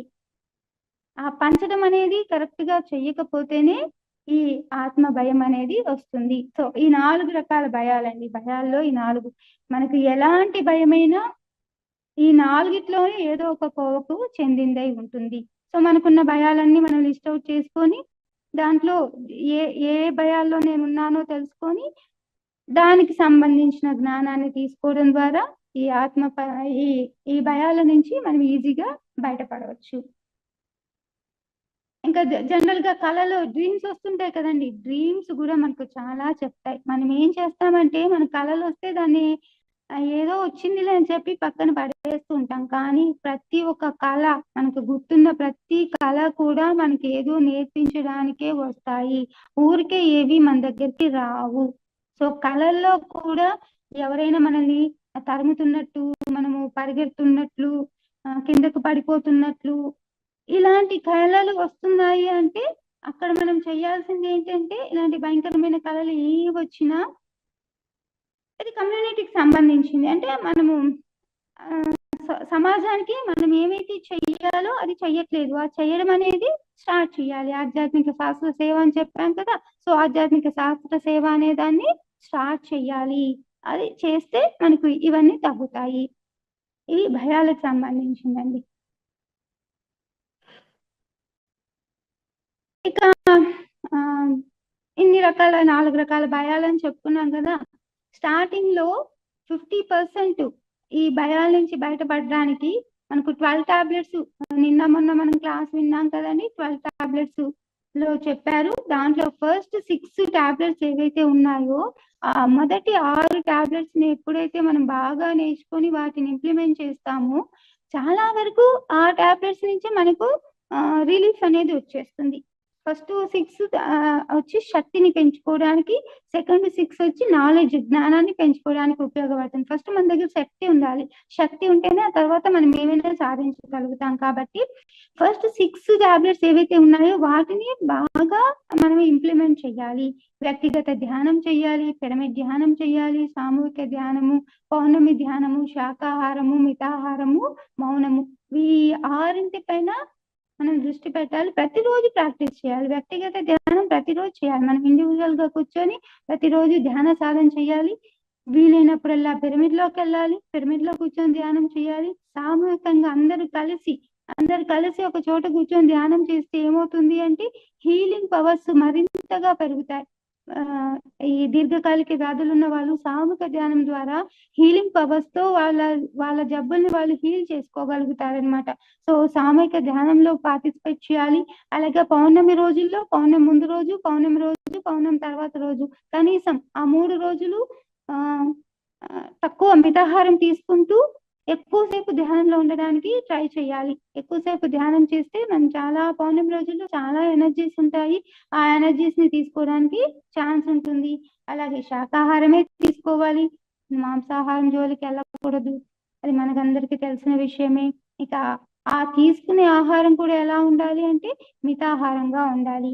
ఆ పంచడం అనేది కరెక్ట్ గా చెయ్యకపోతేనే ఈ ఆత్మ భయం అనేది వస్తుంది. సో ఈ 4 రకాల భయాలండి. భయాల్లో ఈ 4 మనకు ఎలాంటి భయమైనా ఈ 4గిట్లోనే ఏదో ఒక కోవకు చెందిందై ఉంటుంది. సో మనకున్న భయాలన్నీ మనం లిస్ట్ అవుట్ చేసుకొని దాంట్లో ఏ ఏ భయాల్లో నేను ఉన్నానో తెలుసుకొని దానికి సంబంధించిన జ్ఞానాన్ని తీసుకోవడం ద్వారా ఈ ఆత్మ ఈ భయాల నుంచి మనం ఈజీగా బయటపడవచ్చు. ఇంకా జనరల్ గా కళలో డ్రీమ్స్ వస్తుంటాయి కదండి, డ్రీమ్స్ కూడా మనకు చాలా చెప్తాయి. మనం ఏం చేస్తామంటే మన కళలు వస్తే దాన్ని ఏదో వచ్చిందిలే అని చెప్పి పక్కన పడేస్తూ ఉంటాం. కానీ ప్రతి ఒక్క కళ, మనకు గుర్తున్న ప్రతి కళ కూడా మనకి ఏదో నేర్పించడానికే వస్తాయి, ఊరికే ఏవి మన దగ్గరికి రావు. సో కళల్లో కూడా ఎవరైనా మనల్ని తరుముతున్నట్టు, మనము పరిగెడుతున్నట్లు, కిందకు పడిపోతున్నట్లు ఇలాంటి కళలు వస్తున్నాయి అంటే అక్కడ మనం చేయాల్సింది ఏంటంటే ఇలాంటి భయంకరమైన కళలు ఏ వచ్చినా ఇది కమ్యూనిటీకి సంబంధించింది. అంటే మనము సమాజానికి మనం ఏమైతే చెయ్యాలో అది చెయ్యట్లేదు, అది చేయడం అనేది స్టార్ట్ చేయాలి. ఆధ్యాత్మిక శాస్త్ర సేవ అని చెప్పాం కదా. సో ఆధ్యాత్మిక శాస్త్ర సేవ అనే దాన్ని స్టార్ట్ చేయాలి. అది చేస్తే మనకు ఇవన్నీ తగ్గుతాయి. ఇది భయాలకు సంబంధించిందండి. ఇక ఇన్ని రకాల 4 రకాల భయాలని చెప్పుకున్నాం కదా. స్టార్టింగ్ లో 50% ఈ భయాల నుంచి బయటపడడానికి మనకు 12 టాబ్లెట్స్, నిన్న మొన్న మనం క్లాస్ విన్నాం కదండి, 12 టాబ్లెట్స్ లో చెప్పారు. దాంట్లో ఫస్ట్ 6 టాబ్లెట్స్ ఏవైతే ఉన్నాయో ఆ మొదటి 6 టాబ్లెట్స్ ని ఎప్పుడైతే మనం బాగా నేర్చుకొని వాటిని ఇంప్లిమెంట్ చేస్తామో చాలా వరకు ఆ టాబ్లెట్స్ నుంచి మనకు రిలీఫ్ అనేది వచ్చేస్తుంది. ఫస్ట్ 6 వచ్చి శక్తిని పెంచుకోవడానికి, సెకండ్ 6 వచ్చి నాలెడ్జ్, జ్ఞానాన్ని పెంచుకోవడానికి ఉపయోగపడుతుంది. ఫస్ట్ మన దగ్గర శక్తి ఉండాలి, శక్తి ఉంటేనే ఆ తర్వాత మనం ఏమైనా సాధించగలుగుతాం. కాబట్టి ఫస్ట్ 6 టాబ్లెట్స్ ఏవైతే ఉన్నాయో వాటిని బాగా మనం ఇంప్లిమెంట్ చేయాలి. వ్యక్తిగత ధ్యానం చేయాలి, పిరమిడ్ ధ్యానం చేయాలి, సామూహిక ధ్యానము, పౌర్ణమి ధ్యానము, శాకాహారము, మితాహారము, మౌనము, ఈ 6 పైన మనం దృష్టి పెట్టాలి. ప్రతిరోజు ప్రాక్టీస్ చేయాలి. వ్యక్తిగత ధ్యానం ప్రతిరోజు చేయాలి. మనం ఇండివిజువల్ గా కూర్చొని ప్రతిరోజు ధ్యాన సాధన చేయాలి. వీలైనప్పుడల్లా పిరమిడ్ లోకి వెళ్ళాలి, పిరమిడ్ లో కూర్చొని ధ్యానం చేయాలి. సామూహికంగా అందరూ కలిసి ఒక చోట కూర్చొని ధ్యానం చేస్తే ఏమవుతుంది అంటే హీలింగ్ పవర్స్ మరింతగా పెరుగుతాయి. ఈ దీర్ఘకాలిక వ్యాధులు ఉన్న వాళ్ళు సామూహిక ధ్యానం ద్వారా హీలింగ్ పవర్స్ తో వాళ్ళ జబ్బుల్ని వాళ్ళు హీల్ చేసుకోగలుగుతారనమాట. సో సామూహిక ధ్యానంలో పార్టిసిపేట్ చేయాలి. అలాగే పౌర్ణమి రోజుల్లో, పౌర్ణమి ముందు రోజు, పౌర్ణమి రోజు, పౌర్ణమి తర్వాత రోజు కనీసం ఆ 3 రోజులు తక్కువ మితాహారం తీసుకుంటూ ఎక్కువసేపు ధ్యానంలో ఉండడానికి ట్రై చేయాలి. ఎక్కువసేపు ధ్యానం చేస్తే మనం చాలా పౌర్ణమి రోజుల్లో చాలా ఎనర్జీస్ ఉంటాయి, ఆ ఎనర్జీస్ ని తీసుకోవడానికి ఛాన్స్ ఉంటుంది. అలాగే శాకాహారమే తీసుకోవాలి, మాంసాహారం జోలికి వెళ్ళకూడదు, అది మనకందరికి తెలిసిన విషయమే. ఇక ఆ తీసుకునే ఆహారం కూడా ఎలా ఉండాలి అంటే మితాహారంగా ఉండాలి.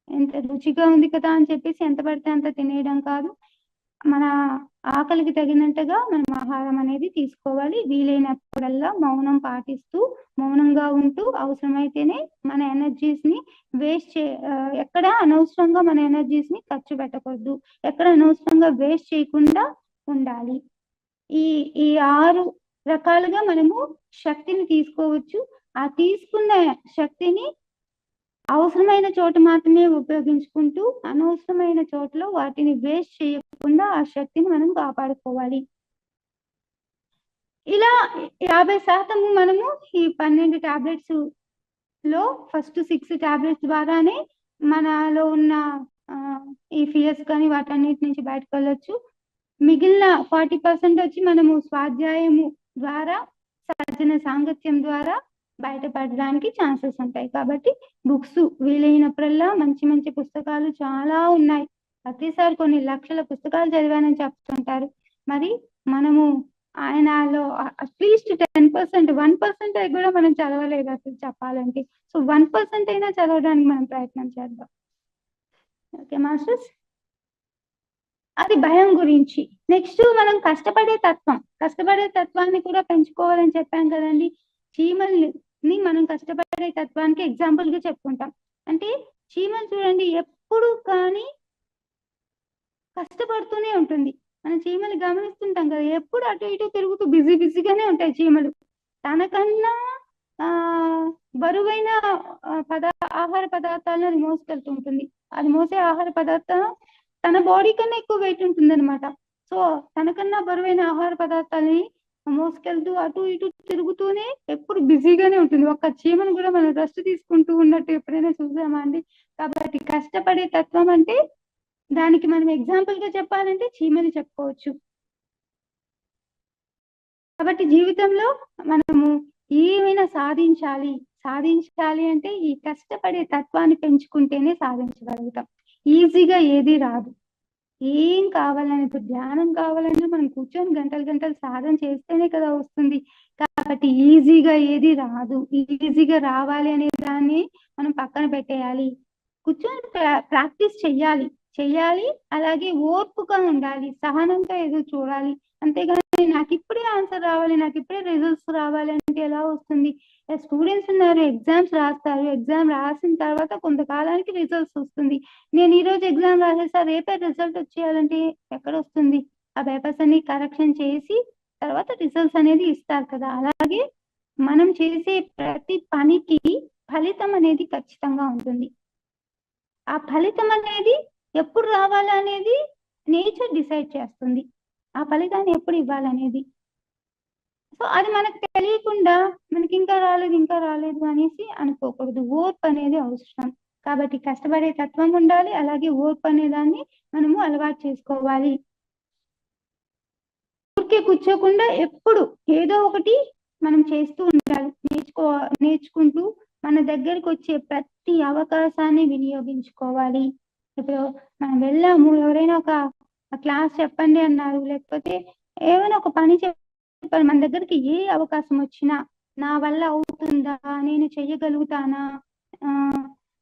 ఎంత రుచిగా ఉంది కదా అని చెప్పేసి ఎంత పడితే అంత తినేయడం కాదు. మన ఆకలికి తగినట్టుగా మనం ఆహారం అనేది తీసుకోవాలి. వీలైనప్పుడల్లా మౌనం పాటిస్తూ మౌనంగా ఉంటూ అవసరమైతేనే మన ఎనర్జీస్ ని ఎక్కడ అనవసరంగా మన ఎనర్జీస్ ని ఖర్చు పెట్టకూడదు, ఎక్కడ అనవసరంగా వేస్ట్ చేయకుండా ఉండాలి. ఈ ఈ 6 రకాలుగా మనము శక్తిని తీసుకోవచ్చు. ఆ తీసుకున్న శక్తిని అవసరమైన చోట మాత్రమే ఉపయోగించుకుంటూ అనవసరమైన చోట్ల వాటిని వేస్ట్ చేయకుండా ఆ శక్తిని మనం కాపాడుకోవాలి. ఇలా 50% మనము ఈ 12 టాబ్లెట్స్ లో ఫస్ట్ 6 టాబ్లెట్స్ ద్వారానే మనలో ఉన్న ఈ ఫియర్స్ కానీ వాటన్నిటి నుంచి బయటకు వెళ్ళొచ్చు. మిగిలిన 40% వచ్చి మనము స్వాధ్యాయము ద్వారా, సజ్జన సాంగత్యం ద్వారా బయటపడడానికి ఛాన్సెస్ ఉంటాయి. కాబట్టి బుక్స్ వీలైనప్పుడల్లా మంచి మంచి పుస్తకాలు చాలా ఉన్నాయి. ప్రతిసారి కొన్ని లక్షల పుస్తకాలు చదివానని చెప్తుంటారు. మరి మనము ఆయనలో అట్లీస్ట్ 10%, 1% కూడా మనం చదవలేదు అసలు చెప్పాలంటే. సో 1% అయినా చదవడానికి మనం ప్రయత్నం చేద్దాం. ఓకే మాస్టర్స్, అది భయం గురించి. నెక్స్ట్ మనం కష్టపడే తత్వాన్ని కూడా పెంచుకోవాలని చెప్పాం కదండి. చీమల్ని మనం కష్టపడే తత్వానికి ఎగ్జాంపుల్ గా చెప్పుకుంటాం. అంటే చీమలు చూడండి ఎప్పుడు కానీ కష్టపడుతూనే ఉంటుంది. మనం చీమలు గమనిస్తుంటాం కదా, ఎప్పుడు అటు ఇటు తిరుగుతూ బిజీగానే ఉంటాయి చీమలు. తనకన్నా బరువైన ఆహార పదార్థాలను అది మోసుకెళ్తూ ఉంటుంది. అది మోసే ఆహార పదార్థం తన బాడీ కన్నా ఎక్కువ వెయిట్ ఉంటుంది అనమాట. సో తనకన్నా బరువైన ఆహార పదార్థాలని మోసుకెళ్తూ అటు ఇటు తిరుగుతూనే ఎప్పుడు బిజీగానే ఉంటుంది. ఒక్క చీమను కూడా మనం రెస్ట్ తీసుకుంటూ ఉన్నట్టు ఎప్పుడైనా చూసామా అండి? కాబట్టి కష్టపడే తత్వం అంటే దానికి మనం ఎగ్జాంపుల్ గా చెప్పాలంటే చీమని చెప్పుకోవచ్చు. కాబట్టి జీవితంలో మనము ఏమైనా సాధించాలి అంటే ఈ కష్టపడే తత్వాన్ని పెంచుకుంటేనే సాధించగలుగుతాం. ఈజీగా ఏది రాదు. ఏం కావాలని, ఇప్పుడు ధ్యానం కావాలన్నా మనం కూర్చొని గంటలు సాధన చేస్తేనే కదా వస్తుంది. కాబట్టి ఈజీగా ఏది రాదు. ఈజీగా రావాలి అనే దాన్ని మనం పక్కన పెట్టేయాలి. కూర్చొని ప్రాక్టీస్ చెయ్యాలి. అలాగే ఓర్పుగా ఉండాలి, సహనంతో ఎదురు చూడాలి. అంతేగాని నాకు ఇప్పుడే ఆన్సర్ రావాలి, నాకు ఇప్పుడే రిజల్ట్స్ రావాలి అంటే ఎలా వస్తుంది? స్టూడెంట్స్ ఉన్నారు, ఎగ్జామ్స్ రాస్తారు. ఎగ్జామ్ రాసిన తర్వాత కొంతకాలానికి రిజల్ట్స్ వస్తుంది. నేను ఈ రోజు ఎగ్జామ్ రాసేసా, రేపే రిజల్ట్ వచ్చేయాలంటే ఎక్కడ వస్తుంది? ఆ పేపర్స్ అన్ని కరెక్షన్ చేసి తర్వాత రిజల్ట్స్ అనేది ఇస్తారు కదా. అలాగే మనం చేసే ప్రతి పనికి ఫలితం అనేది ఖచ్చితంగా ఉంటుంది. ఆ ఫలితం అనేది ఎప్పుడు రావాలనేది నేచర్ డిసైడ్ చేస్తుంది. ఆ ఫలితాన్ని ఎప్పుడు ఇవ్వాలనేది. సో అది మనకు తెలియకుండా మనకి ఇంకా రాలేదు అనేసి అనుకోకూడదు. ఓర్పు అనేది అవసరం. కాబట్టి కష్టపడే తత్వం ఉండాలి, అలాగే ఓర్పు అనే దాన్ని మనము అలవాటు చేసుకోవాలి. ఊరికే కూర్చోకుండా ఎప్పుడు ఏదో ఒకటి మనం చేస్తూ ఉండాలి. నేర్చుకుంటూ మన దగ్గరకు వచ్చే ప్రతి అవకాశాన్ని వినియోగించుకోవాలి. ఇప్పుడు మనం వెళ్ళాము, ఎవరైనా ఒక క్లాస్ చెప్పండి అన్నారు, లేకపోతే ఏమైనా ఒక పని చెప్పాలి, మన దగ్గరికి ఏ అవకాశం వచ్చినా నా వల్ల అవుతుందా, నేను చెయ్యగలుగుతానా,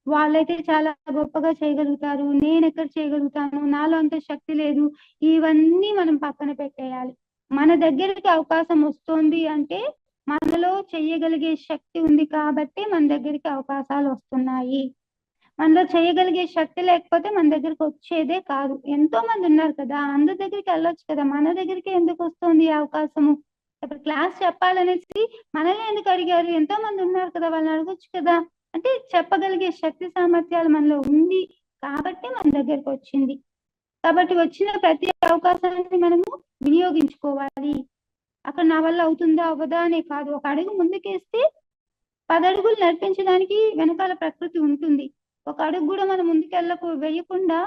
వాళ్ళైతే చాలా గొప్పగా చేయగలుగుతారు, నేను ఎక్కడ చేయగలుగుతాను, నాలో అంత శక్తి లేదు, ఇవన్నీ మనం పక్కన పెట్టేయాలి. మన దగ్గరికి అవకాశం వస్తుంది అంటే మనలో చెయ్యగలిగే శక్తి ఉంది కాబట్టి మన దగ్గరికి అవకాశాలు వస్తున్నాయి. మనలో చేయగలిగే శక్తి లేకపోతే మన దగ్గరికి వచ్చేదే కాదు. ఎంతో మంది ఉన్నారు కదా, అందరి దగ్గరికి వెళ్ళొచ్చు కదా, మన దగ్గరికి ఎందుకు వస్తుంది ఈ అవకాశము? ఇప్పుడు క్లాస్ చెప్పాలనేసి మనల్ని ఎందుకు అడిగారు? ఎంతో మంది ఉన్నారు కదా, వాళ్ళని అడగొచ్చు కదా. అంటే చెప్పగలిగే శక్తి సామర్థ్యాలు మనలో ఉంది కాబట్టి మన దగ్గరకు వచ్చింది. కాబట్టి వచ్చిన ప్రతి అవకాశాన్ని మనము వినియోగించుకోవాలి. అక్కడ నా వల్ల అవుతుందా అవ్వదా అనే కాదు, ఒక అడుగు ముందుకేస్తే 10 అడుగులు నడిపించడానికి వెనకాల ప్రకృతి ఉంటుంది. ఒక అడుగు కూడా మనం వేయకుండా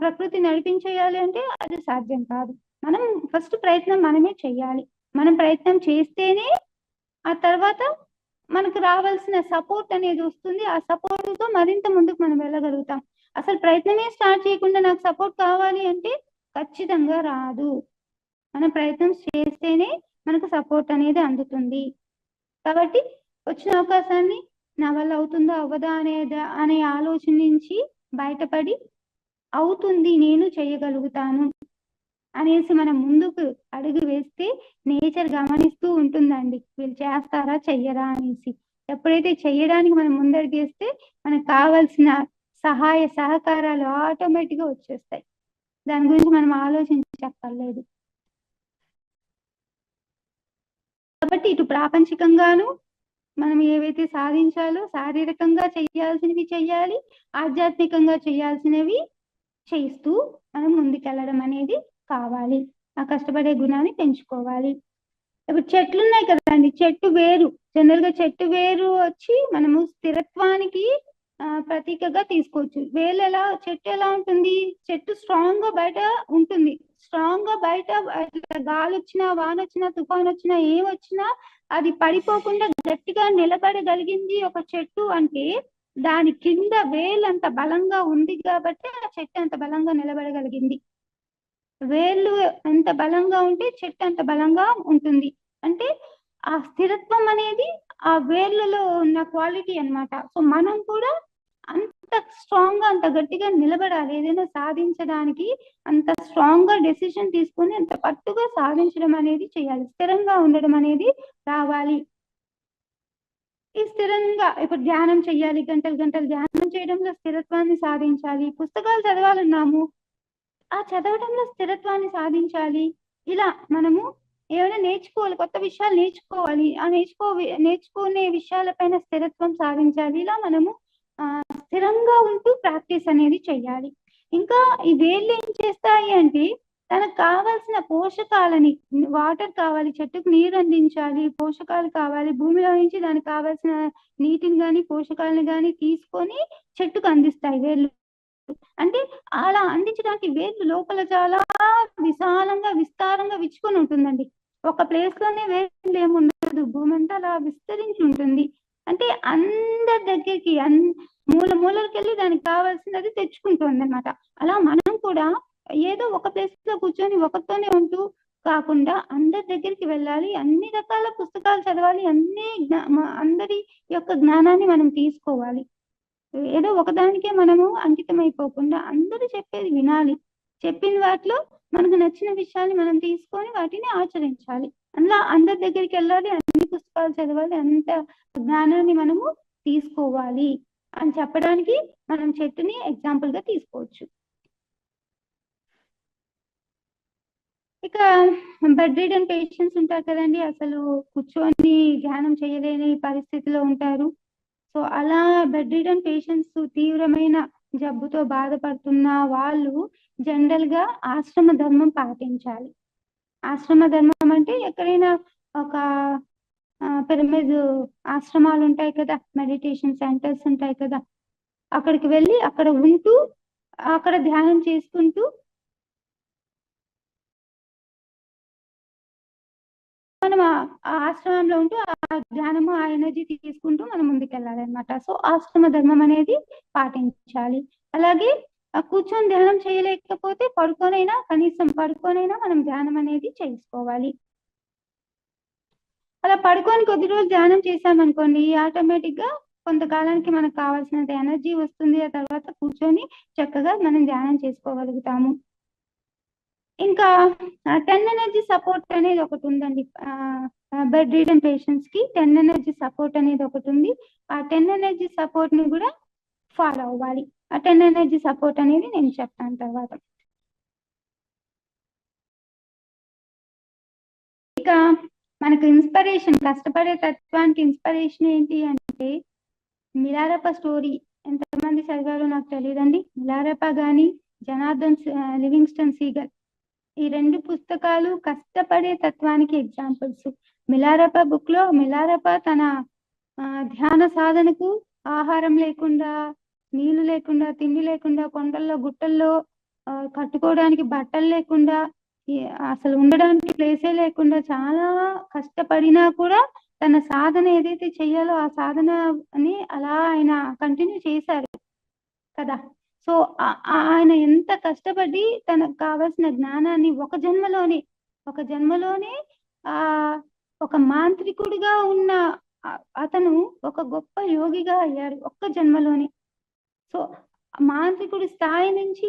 ప్రకృతి నడిపించేయాలి అంటే అది సాధ్యం కాదు. మనం ఫస్ట్ ప్రయత్నం మనమే చెయ్యాలి. మనం ప్రయత్నం చేస్తేనే ఆ తర్వాత మనకు రావాల్సిన సపోర్ట్ అనేది వస్తుంది. ఆ సపోర్ట్ తో మరింత ముందుకు మనం వెళ్ళగలుగుతాం. అసలు ప్రయత్నమే స్టార్ట్ చేయకుండా నాకు సపోర్ట్ కావాలి అంటే ఖచ్చితంగా రాదు. మనం ప్రయత్నం చేస్తేనే మనకు సపోర్ట్ అనేది అందుతుంది. కాబట్టి వచ్చిన అవకాశాన్ని నా వల్ల అవుతుందా అవ్వదా అనే ఆలోచన నుంచి బయటపడి అవుతుంది, నేను చేయగలుగుతాను, అనేసి మనం ముందుకు అడుగు వేస్తే నేచర్ గమనిస్తూ ఉంటుందండి, వీళ్ళు చేస్తారా చెయ్యరా అనేసి. ఎప్పుడైతే చెయ్యడానికి మనం ముందడుగు వేస్తే మనకు కావాల్సిన సహాయ సహకారాలు ఆటోమేటిక్గా వచ్చేస్తాయి. దాని గురించి మనం ఆలోచించక్కర్లేదు. కాబట్టి ఇటు ప్రాపంచికంగాను మనం ఏవైతే సాధించాలో శారీరకంగా చేయాల్సినవి చెయ్యాలి, ఆధ్యాత్మికంగా చేయాల్సినవి చేస్తూ మనం ముందుకెళ్ళడం అనేది కావాలి. ఆ కష్టపడే గుణాన్ని పెంచుకోవాలి. ఇప్పుడు చెట్లు ఉన్నాయి కదండి, చెట్టు వేరు, జనరల్ గా చెట్టు వేరు వచ్చి మనము స్థిరత్వానికి ప్రతీకగా తీసుకోవచ్చు. చెట్టు ఎలా ఉంటుంది, చెట్టు స్ట్రాంగ్ గా బయట ఉంటుంది, స్ట్రాంగ్ గా బయట గాలి వచ్చినా వాన వచ్చినా తుఫాన్ వచ్చినా ఏమొచ్చినా అది పడిపోకుండా గట్టిగా నిలబడగలిగింది ఒక చెట్టు అంటే దాని కింద వేలు అంత బలంగా ఉంది కాబట్టి ఆ చెట్టు అంత బలంగా నిలబడగలిగింది. వేళ్ళు ఎంత బలంగా ఉంటే చెట్టు అంత బలంగా ఉంటుంది. అంటే ఆ స్థిరత్వం అనేది ఆ వేర్లలో ఉన్న క్వాలిటీ అన్నమాట. సో మనం కూడా అంత స్ట్రాంగ్ గా అంత గట్టిగా నిలబడాలి. ఏదైనా సాధించడానికి అంత స్ట్రాంగ్ గా డెసిషన్ తీసుకొని అంత పట్టుగా సాధించడం అనేది చేయాలి. స్థిరంగా ఉండడం అనేది రావాలి. ఈ స్థిరంగా ఇప్పుడు ధ్యానం చేయాలి, గంటలు గంటలు ధ్యానం చేయడంలో స్థిరత్వాన్ని సాధించాలి. పుస్తకాలు చదవాలన్నాము, ఆ చదవడంలో స్థిరత్వాన్ని సాధించాలి. ఇలా మనము ఏమైనా నేర్చుకోవాలి, కొత్త విషయాలు నేర్చుకోవాలి, ఆ నేర్చుకునే విషయాలపైన స్థిరత్వం సాధించాలి. ఇలా మనము స్థిరంగా ఉంటూ ప్రాక్టీస్ అనేది చేయాలి. ఇంకా ఈ వేళ్ళు ఏం చేస్తాయి అంటే తనకు కావాల్సిన పోషకాలని, వాటర్ కావాలి, చెట్టుకు నీరు అందించాలి, పోషకాలు కావాలి, భూమిలో నుంచి దానికి కావాల్సిన నీటిని కానీ పోషకాలను కానీ తీసుకొని చెట్టుకు అందిస్తాయి వేళ్ళు. అంటే అలా అందించడానికి వేర్లు లోపల చాలా విశాలంగా విస్తారంగా విచ్చుకొని ఉంటుందండి. ఒక ప్లేస్ లోనే వేర్లు ఏముండదు, భూమి అంతా అలా విస్తరించి ఉంటుంది. అంటే అందరి దగ్గరికి మూల మూలకి వెళ్ళి దానికి కావాల్సినది తెచ్చుకుంటుంది అన్నమాట. అలా మనం కూడా ఏదో ఒక ప్లేస్ లో కూర్చొని ఒకరితోనే ఉంటూ కాకుండా అందరి దగ్గరికి వెళ్ళాలి, అన్ని రకాల పుస్తకాలు చదవాలి, అందరి యొక్క జ్ఞానాన్ని మనం తీసుకోవాలి. ఏదో ఒకదానికే మనము అంకితం అయిపోకుండా అందరూ చెప్పేది వినాలి, చెప్పిన వాటిలో మనకు నచ్చిన విషయాన్ని మనం తీసుకొని వాటిని ఆచరించాలి. అందులో అందరి దగ్గరికి వెళ్ళాలి, అన్ని పుస్తకాలు చదవాలి, అంత జ్ఞానాన్ని మనము తీసుకోవాలి అని చెప్పడానికి మనం చెట్టుని ఎగ్జాంపుల్ గా తీసుకోవచ్చు. ఇక బెడ్ రిడన్ పేషెంట్స్ ఉంటారు కదండి, అసలు కూర్చొని ధ్యానం చేయలేని పరిస్థితిలో ఉంటారు. సో అలా బెడ్ రిడన్ పేషెంట్స్, తీవ్రమైన జబ్బుతో బాధపడుతున్న వాళ్ళు జనరల్ గా ఆశ్రమ ధర్మం పాటించాలి. ఆశ్రమ ధర్మం అంటే ఎక్కడైనా ఒక పిరమిడ్ ఆశ్రమాలు ఉంటాయి కదా, మెడిటేషన్ సెంటర్స్ ఉంటాయి కదా, అక్కడికి వెళ్ళి అక్కడ ఉంటూ అక్కడ ధ్యానం చేసుకుంటూ మనం ఆ ఆశ్రమంలో ఉంటూ ఆ ధ్యానము ఆ ఎనర్జీ తీసుకుంటూ మనం ముందుకెళ్ళాలి అనమాట. సో ఆశ్రమ ధర్మం అనేది పాటించాలి. అలాగే కూర్చొని ధ్యానం చేయలేకపోతే కనీసం పడుకోనైనా మనం ధ్యానం అనేది చేసుకోవాలి. అలా పడుకొని కొద్ది రోజులు ధ్యానం చేసామనుకోండి, ఆటోమేటిక్ గా కొంతకాలానికి మనకు కావాల్సినంత ఎనర్జీ వస్తుంది. ఆ తర్వాత కూర్చొని చక్కగా మనం ధ్యానం చేసుకోగలుగుతాము. ఇంకా 10 ఎనర్జీ సపోర్ట్ అనేది ఒకటి ఉందండి. బెడ్ రిడన్ పేషెంట్స్ కి 10 ఎనర్జీ సపోర్ట్ అనేది ఒకటి ఉంది. ఆ 10 ఎనర్జీ సపోర్ట్ ని కూడా ఫాలో అవ్వాలి. ఆ 10 ఎనర్జీ సపోర్ట్ అనేది నేను చెప్తాను తర్వాత. ఇక మనకు ఇన్స్పిరేషన్, కష్టపడే తత్వానికి ఇన్స్పిరేషన్ ఏంటి అంటే మిలారప్ప స్టోరీ ఎంతమంది చదివారో నాకు తెలియదండి. మిలారప్ప గాని జనార్దన్ లివింగ్స్టన్ సీగల్, ఈ 2 పుస్తకాలు కష్టపడే తత్వానికి ఎగ్జాంపుల్స్. మిలారప్ప బుక్ లో మిలారప్ప తన ధ్యాన సాధనకు ఆహారం లేకుండా, నీళ్లు లేకుండా, తిండి లేకుండా, కొండల్లో గుట్టల్లో కట్టుకోవడానికి బట్టలు లేకుండా, అసలు ఉండడానికి ప్లేసే లేకుండా చాలా కష్టపడినా కూడా తన సాధన ఏదైతే చెయ్యాలో ఆ సాధనని అలా ఆయన కంటిన్యూ చేశారు కదా. సో ఆయన ఎంత కష్టపడి తనకు కావాల్సిన జ్ఞానాన్ని ఒక జన్మలోనే ఒక మాంత్రికుడిగా ఉన్న అతను ఒక గొప్ప యోగిగా అయ్యాడు ఒక్క జన్మలోనే. సో మాంత్రికుడి స్థాయి నుంచి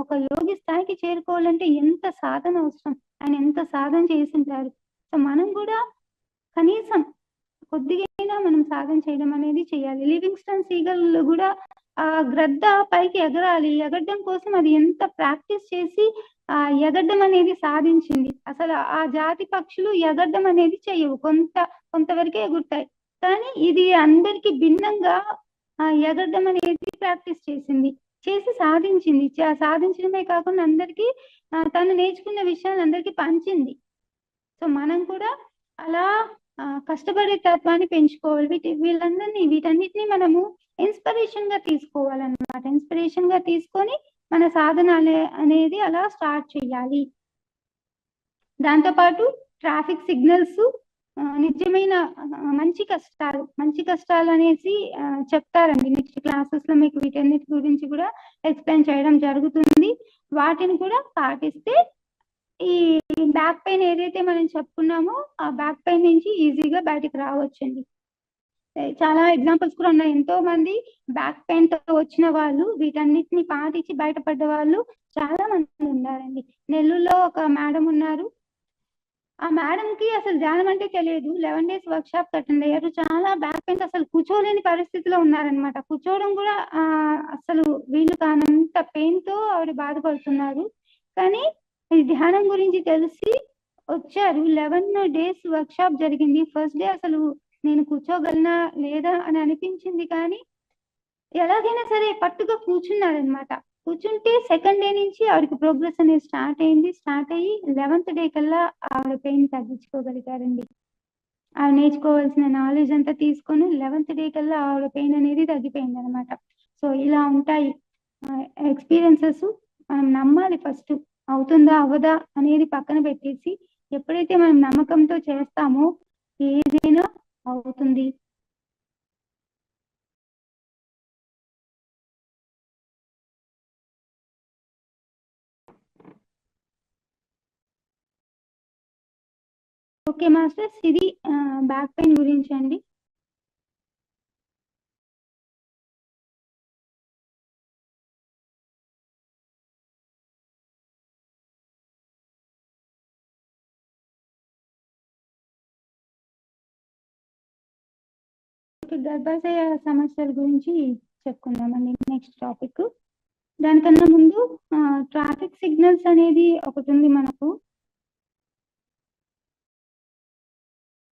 ఒక యోగి స్థాయికి చేరుకోవాలంటే ఎంత సాధన అవసరం, ఆయన ఎంత సాధన చేసింటారు. సో మనం కూడా కనీసం కొద్దిగైనా మనం సాధన చేయడం అనేది చేయాలి. లివింగ్స్టన్ సీగల్ కూడా ఆ గ్రద్ద పైకి ఎగరాలి, ఎగరడం కోసం అది ఎంత ప్రాక్టీస్ చేసి ఆ ఎగరడం అనేది సాధించింది. అసలు ఆ జాతి పక్షులు ఎగరడం అనేది చేయవు, కొంతవరకే ఎగురుతాయి. కానీ ఇది అందరికి భిన్నంగా ఎగరడం అనేది ప్రాక్టీస్ చేసి సాధించింది. సాధించడమే కాకుండా అందరికీ తను నేర్చుకున్న విషయాలు అందరికీ పంచింది. సో మనం కూడా అలా కష్టపడే తత్వాన్ని పెంచుకోవాలి. వీటన్నిటిని మనము ఇన్స్పిరేషన్ గా తీసుకోవాలన్నమాట. ఇన్స్పిరేషన్ గా తీసుకొని మన సాధన అనేది అలా స్టార్ట్ చేయాలి. దాంతోపాటు ట్రాఫిక్ సిగ్నల్స్ నిజమైన మంచి కష్టాలు అనేసి చెప్తారండి. నెక్స్ట్ క్లాసెస్ లో మీకు వీటన్నిటి గురించి కూడా ఎక్స్ప్లెయిన్ చేయడం జరుగుతుంది. వాటిని కూడా పాటిస్తే ఈ బ్యాక్ పెయిన్ ఏదైతే మనం చెప్పుకున్నామో ఆ బ్యాక్ పెయిన్ నుంచి ఈజీగా బయటకు రావచ్చండి. చాలా ఎగ్జాంపుల్స్ కూడా ఉన్నాయి. ఎంతో మంది బ్యాక్ పెయిన్ తో వచ్చిన వాళ్ళు వీటన్నిటిని పాటించి బయటపడ్డ వాళ్ళు చాలా మంది ఉన్నారండి. నెల్లూరులో ఒక మేడం ఉన్నారు. ఆ మేడం కి అసలు ధ్యానం అంటే తెలియదు. 11 days వర్క్ షాప్ అటెండ్ అయ్యారు. చాలా బ్యాక్ పెయిన్ అసలు కూర్చోలేని పరిస్థితిలో ఉన్నారనమాట. కూర్చోవడం కూడా అసలు వీళ్ళు కానంత పెయిన్ తో ఆవిడ బాధపడుతున్నారు. కానీ ఈ ధ్యానం గురించి తెలిసి వచ్చారు. 11 days వర్క్ షాప్ జరిగింది. ఫస్ట్ డే అసలు నేను కూర్చోగలనా లేదా అని అనిపించింది, కానీ ఎలాగైనా సరే పట్టుగా కూర్చున్నారనమాట. కూర్చుంటే సెకండ్ డే నుంచి ఆవిడకి ప్రోగ్రెస్ అనేది స్టార్ట్ అయ్యి 11th day కల్లా ఆవిడ పెయిన్ తగ్గించుకోగలిగారండి. ఆవిడ నేర్చుకోవాల్సిన నాలెడ్జ్ అంతా తీసుకొని 11th day కల్లా ఆవిడ పెయిన్ అనేది తగ్గిపోయింది అనమాట. సో ఇలా ఉంటాయి ఎక్స్పీరియన్సెస్. మనం నమ్మాలి ఫస్ట్. అవుతుందా అవ్వదా అనేది పక్కన పెట్టేసి ఎప్పుడైతే మనం నమ్మకంతో చేస్తామో ఏదైనా అవుతుంది. ఓకే మాస్టర్స్, ఇది బ్యాక్ పెయిన్ గురించి అండి. గర్భాశయ సమస్యల గురించి చెప్పుకుందామండి నెక్స్ట్ టాపిక్. దానికన్నా ముందు ట్రాఫిక్ సిగ్నల్స్ అనేది ఒకటి ఉంది మనకు.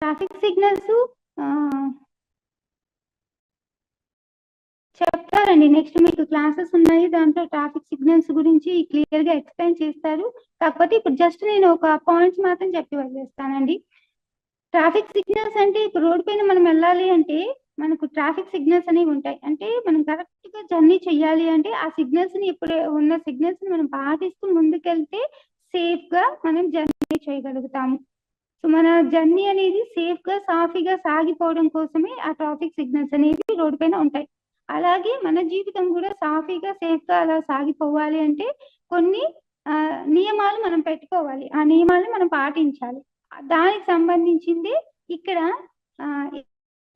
ట్రాఫిక్ సిగ్నల్స్ చెప్తారండి. నెక్స్ట్ మీకు క్లాసెస్ ఉన్నాయి, దాంట్లో ట్రాఫిక్ సిగ్నల్స్ గురించి క్లియర్ గా ఎక్స్ప్లెయిన్ చేస్తారు. కాకపోతే ఇప్పుడు జస్ట్ నేను ఒక పాయింట్స్ మాత్రం చెప్పి వదిలేస్తానండి. ట్రాఫిక్ సిగ్నల్స్ అంటే ఇప్పుడు రోడ్ పైన మనం వెళ్ళాలి అంటే మనకు ట్రాఫిక్ సిగ్నల్స్ అనేవి ఉంటాయి. అంటే మనం కరెక్ట్ గా జర్నీ చెయ్యాలి అంటే ఆ సిగ్నల్స్ ని ఇప్పుడు ఉన్న సిగ్నల్స్ ని మనం పాటిస్తూ ముందుకెళ్తే సేఫ్ గా మనం జర్నీ చేయగలుగుతాము. సో మన జర్నీ అనేది సేఫ్ గా సాఫీగా సాగిపోవడం కోసమే ఆ ట్రాఫిక్ సిగ్నల్స్ అనేవి రోడ్ పైన ఉంటాయి. అలాగే మన జీవితం కూడా సాఫీగా సేఫ్ గా అలా సాగిపోవాలి అంటే కొన్ని నియమాలు మనం పెట్టుకోవాలి. ఆ నియమాలను మనం పాటించాలి. దానికి సంబంధించింది ఇక్కడ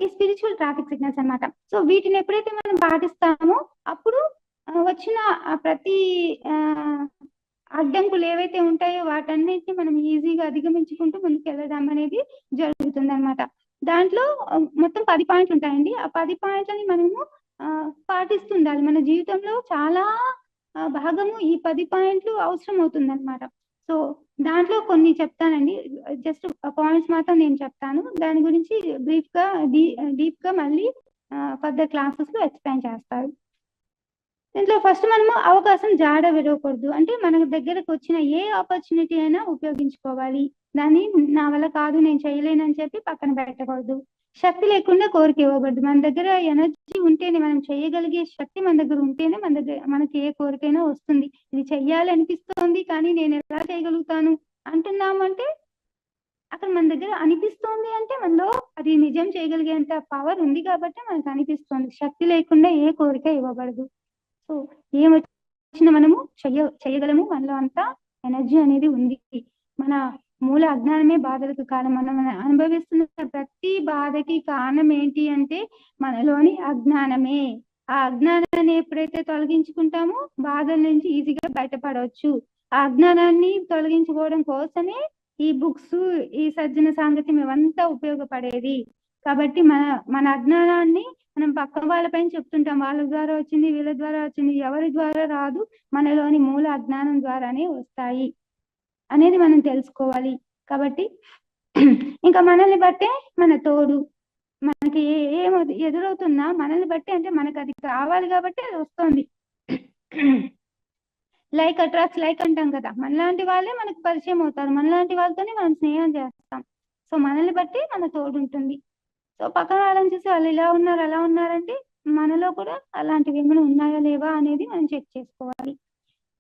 ఈ స్పిరిచువల్ ట్రాఫిక్ సిగ్నల్స్ అన్నమాట. సో వీటిని ఎప్పుడైతే మనం పాటిస్తామో అప్పుడు వచ్చిన ప్రతి అడ్డంకులు ఏవైతే ఉంటాయో వాటన్నిటిని మనం ఈజీగా అధిగమించుకుంటూ ముందుకు వెళ్ళడం అనేది జరుగుతుంది అనమాట. దాంట్లో మొత్తం 10 పాయింట్లు ఉంటాయండి. ఆ 10 పాయింట్లని మనము పాటిస్తుండాలి. మన జీవితంలో చాలా భాగము ఈ 10 పాయింట్లు అవసరం అవుతుంది అనమాట. సో దాంట్లో కొన్ని చెప్తానండి. జస్ట్ పాయింట్స్ మాత్రం నేను చెప్తాను. దాని గురించి డీప్ గా మళ్ళీ ఫర్దర్ క్లాసెస్ లో ఎక్స్ప్లెయిన్ చేస్తారు. దీంట్లో ఫస్ట్ మనము అవకాశం జాడ విడవకూడదు. అంటే మన దగ్గరకు వచ్చిన ఏ ఆపర్చునిటీ అయినా ఉపయోగించుకోవాలి. దాన్ని నా వల్ల కాదు, నేను చేయలేనని చెప్పి పక్కన పెట్టకూడదు. శక్తి లేకుండా కోరిక ఇవ్వకూడదు. మన దగ్గర ఎనర్జీ ఉంటేనే, మనం చేయగలిగే శక్తి మన దగ్గర ఉంటేనే మనకి ఏ కోరికైనా వస్తుంది. ఇది చెయ్యాలి అనిపిస్తోంది కానీ నేను ఎలా చేయగలుగుతాను అంటున్నామంటే అక్కడ మన దగ్గర అనిపిస్తోంది అంటే మనలో అది నిజం చేయగలిగేంత పవర్ ఉంది కాబట్టి మనకు అనిపిస్తోంది. శక్తి లేకుండా ఏ కోరిక ఇవ్వబడదు. సో ఏమొచ్చినా మనము చేయగలము. మనలో అంతా ఎనర్జీ అనేది ఉంది. మన మూల అజ్ఞానమే బాధలకు కారణం. మనం అనుభవిస్తున్న ప్రతి బాధకి కారణం ఏంటి అంటే మనలోని అజ్ఞానమే. ఆ అజ్ఞానాన్ని ఎప్పుడైతే తొలగించుకుంటామో బాధల నుంచి ఈజీగా బయటపడవచ్చు. ఆ అజ్ఞానాన్ని తొలగించుకోవడం కోసమే ఈ బుక్స్, ఈ సజ్జన సాంగత్యం ఇవంతా ఉపయోగపడేది. కాబట్టి మన అజ్ఞానాన్ని మనం పక్క వాళ్ళపైన చెప్తుంటాం, వాళ్ళ ద్వారా వచ్చింది, వీళ్ళ ద్వారా వచ్చింది. ఎవరి ద్వారా రాదు, మనలోని మూల అజ్ఞానం ద్వారానే వస్తాయి అనేది మనం తెలుసుకోవాలి. కాబట్టి ఇంకా మనల్ని బట్టే మన తోడు, మనకి ఏం ఎదురవుతున్నా మనల్ని బట్టి, అంటే మనకు అది కావాలి కాబట్టి అది వస్తుంది. లైక్ అట్రాక్ట్స్ లైక్ అంటాం కదా, మనలాంటి వాళ్ళే మనకు పరిచయం అవుతారు, మనలాంటి వాళ్ళతోనే మనం స్నేహం చేస్తాం. సో మనల్ని బట్టి మన తోడు ఉంటుంది. సో పక్కన వాళ్ళని చూసి వాళ్ళు ఇలా ఉన్నారు అలా ఉన్నారంటే మనలో కూడా అలాంటివి ఏమైనా ఉన్నాయా లేవా అనేది మనం చెక్ చేసుకోవాలి.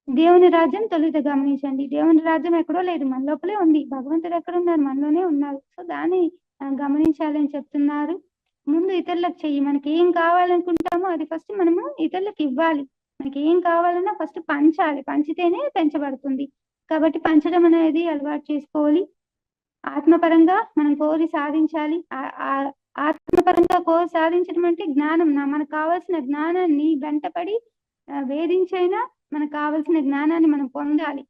దేవుని రాజ్యం తొలుత గమనించండి. దేవుని రాజ్యం ఎక్కడో లేదు, మన లోపలే ఉంది. భగవంతుడు ఎక్కడ ఉన్నారు? మనలోనే ఉన్నారు. సో దాన్ని గమనించాలని చెప్తున్నారు. ముందు ఇతరులకు చెయ్యి. మనకి ఏం కావాలనుకుంటామో అది ఫస్ట్ మనము ఇతరులకు ఇవ్వాలి. మనకి ఏం కావాలన్నా ఫస్ట్ పంచాలి, పంచితేనే పెంచబడుతుంది. కాబట్టి పంచడం అనేది అలవాటు చేసుకోవాలి. ఆత్మపరంగా మనం కోరి సాధించాలి. ఆత్మపరంగా కోరి సాధించడం అంటే జ్ఞానం. మనకు కావాల్సిన జ్ఞానాన్ని వెంటపడి వేధించైనా మనకు కావాల్సిన జ్ఞానాన్ని మనం పొందాలి.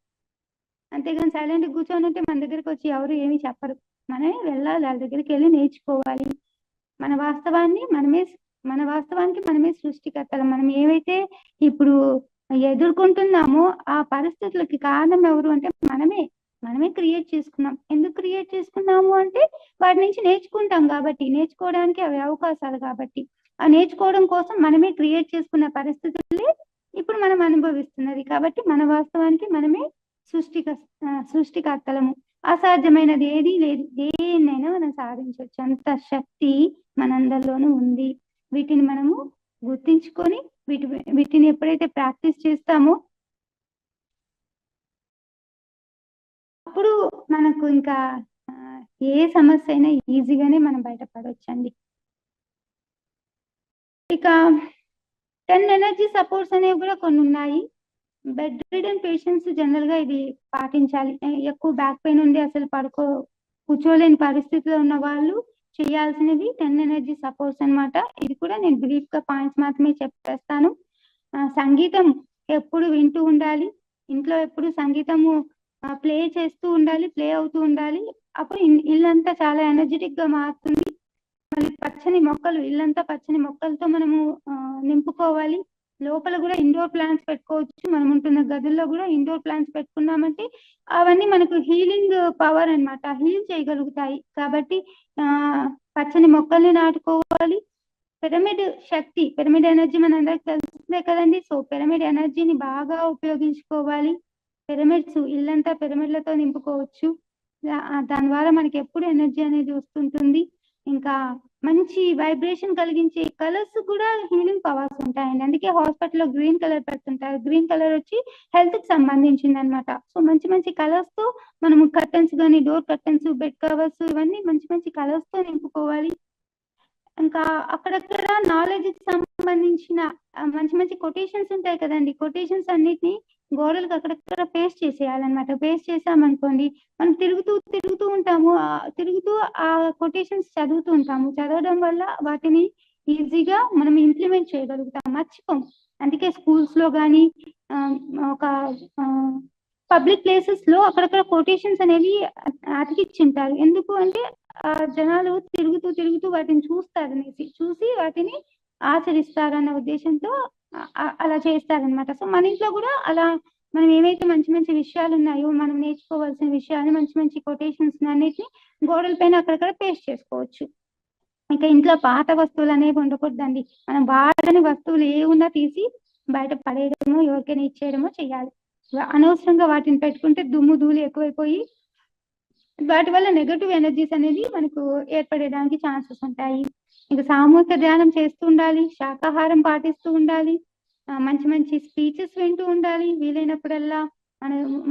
అంతేగాని సైలెంట్ కూర్చొని ఉంటే మన దగ్గరికి వచ్చి ఎవరు ఏమీ చెప్పరు. మనమే వెళ్ళాలి, వాళ్ళ దగ్గరికి వెళ్ళి నేర్చుకోవాలి. మన వాస్తవానికి మనమే సృష్టికర్తలు. మనం ఏవైతే ఇప్పుడు ఎదుర్కొంటున్నామో ఆ పరిస్థితులకి కారణం ఎవరు అంటే మనమే క్రియేట్ చేసుకున్నాం. ఎందుకు క్రియేట్ చేసుకున్నాము అంటే వాటి నుంచి నేర్చుకుంటాం కాబట్టి, నేర్చుకోవడానికి అవి అవకాశాలు కాబట్టి. ఆ నేర్చుకోవడం కోసం మనమే క్రియేట్ చేసుకున్న పరిస్థితులే ఇప్పుడు మనం అనుభవిస్తున్నది. కాబట్టి మన వాస్తవానికి మనమే సృష్టికర్తలము. అసాధ్యమైనది ఏదీ లేదు. దేన్నైనా మనం సాధించవచ్చు. అంత శక్తి మనందరిలోనూ ఉంది. వీటిని మనము గుర్తించుకొని వీటిని ఎప్పుడైతే ప్రాక్టీస్ చేస్తామో అప్పుడు మనకు ఇంకా ఏ సమస్య అయినా ఈజీగానే మనం బయటపడవచ్చండి. ఇక 10 ఎనర్జీ సపోర్ట్స్ అనేవి కూడా కొన్ని ఉన్నాయి. బెడ్ రిడన్ పేషెంట్స్ జనరల్ గా ఇది పాటించాలి. ఎక్కువ బ్యాక్ పెయిన్ ఉండి అసలు కూర్చోలేని పరిస్థితిలో ఉన్న వాళ్ళు చేయాల్సినవి 10 ఎనర్జీ సపోర్ట్స్ అన్నమాట. ఇది కూడా నేను బ్రీఫ్ గా పాయింట్స్ మాత్రమే చెప్పేస్తాను. సంగీతం ఎప్పుడు వింటూ ఉండాలి. ఇంట్లో ఎప్పుడు సంగీతము ప్లే చేస్తూ ఉండాలి, ప్లే అవుతూ ఉండాలి. అప్పుడు ఇల్లంతా చాలా ఎనర్జెటిక్ గా మారుతుంది. మళ్ళీ పచ్చని మొక్కలు, ఇల్లంతా పచ్చని మొక్కలతో మనము నింపుకోవాలి. లోపల కూడా ఇండోర్ ప్లాంట్స్ పెట్టుకోవచ్చు. మనం ఉంటున్న గదుల్లో కూడా ఇండోర్ ప్లాంట్స్ పెట్టుకున్నామంటే అవన్నీ మనకు హీలింగ్ పవర్ అన్నమాట, హీల్ చేయగలుగుతాయి. కాబట్టి పచ్చని మొక్కల్ని నాటుకోవాలి. పిరమిడ్ ఎనర్జీ మనందరికి తెలిసిందే కదండి. సో పిరమిడ్ ఎనర్జీని బాగా ఉపయోగించుకోవాలి. పిరమిడ్స్, ఇల్లంతా పిరమిడ్లతో నింపుకోవచ్చు. దాని ద్వారా మనకి ఎప్పుడు ఎనర్జీ అనేది వస్తుంటుంది. ఇంకా మంచి వైబ్రేషన్ కలిగించే కలర్స్ కూడా హీలింగ్ పవర్స్ ఉంటాయండి. అందుకే హాస్పిటల్లో గ్రీన్ కలర్ పెడుతుంటారు. గ్రీన్ కలర్ వచ్చి హెల్త్ కి సంబంధించింది అనమాట. సో మంచి మంచి కలర్స్ తో మనము కర్టన్స్ కానీ, డోర్ కర్టన్స్, బెడ్ కవర్స్ ఇవన్నీ మంచి మంచి కలర్స్ తో నింపుకోవాలి. ఇంకా అక్కడక్కడ నాలెడ్జ్ కి సంబంధించిన మంచి మంచి కొటేషన్స్ ఉంటాయి కదండి. కొటేషన్స్ అన్నిటిని గోడలకు అక్కడక్కడ పేస్ట్ చేసేయాలన్నమాట. పేస్ట్ చేసామనుకోండి, మనం తిరుగుతూ ఉంటాము. తిరుగుతూ ఆ కొటేషన్స్ చదువుతూ ఉంటాము. చదవడం వల్ల వాటిని ఈజీగా మనం ఇంప్లిమెంట్ చేయగలుగుతాం, మర్చిపోం. అందుకే స్కూల్స్ లో కానీ ఒక పబ్లిక్ ప్లేసెస్ లో అక్కడక్కడ కొటేషన్స్ అనేవి అతికిచ్చింటారు. ఎందుకు అంటే జనాలు తిరుగుతూ వాటిని చూసి వాటిని ఆచరిస్తారన్న ఉద్దేశంతో అలా చేస్తారనమాట. సో మన ఇంట్లో కూడా అలా మనం ఏవైతే మంచి మంచి విషయాలు ఉన్నాయో, మనం నేర్చుకోవాల్సిన విషయాలు, మంచి మంచి కొటేషన్స్ అన్నిటిని గోడల పైన అక్కడక్కడ పేస్ట్ చేసుకోవచ్చు. ఇంకా ఇంట్లో పాత వస్తువులు అనేవి ఉండకూడదండి. మనం వాడని వస్తువులు ఏ ఉన్నా తీసి బయట పడేయడమో, ఎవరికైనా ఇచ్చేయడమో చేయాలి. అనవసరంగా వాటిని పెట్టుకుంటే దుమ్ము ధూళి ఎక్కువైపోయి వాటి వల్ల నెగటివ్ ఎనర్జీస్ అనేది మనకు ఏర్పడడానికి ఛాన్సెస్ ఉంటాయి. ఇంకా సామూహిక ధ్యానం చేస్తూ ఉండాలి, శాకాహారం పాటిస్తూ ఉండాలి, మంచి మంచి స్పీచెస్ వింటూ ఉండాలి. వీలైనప్పుడల్లా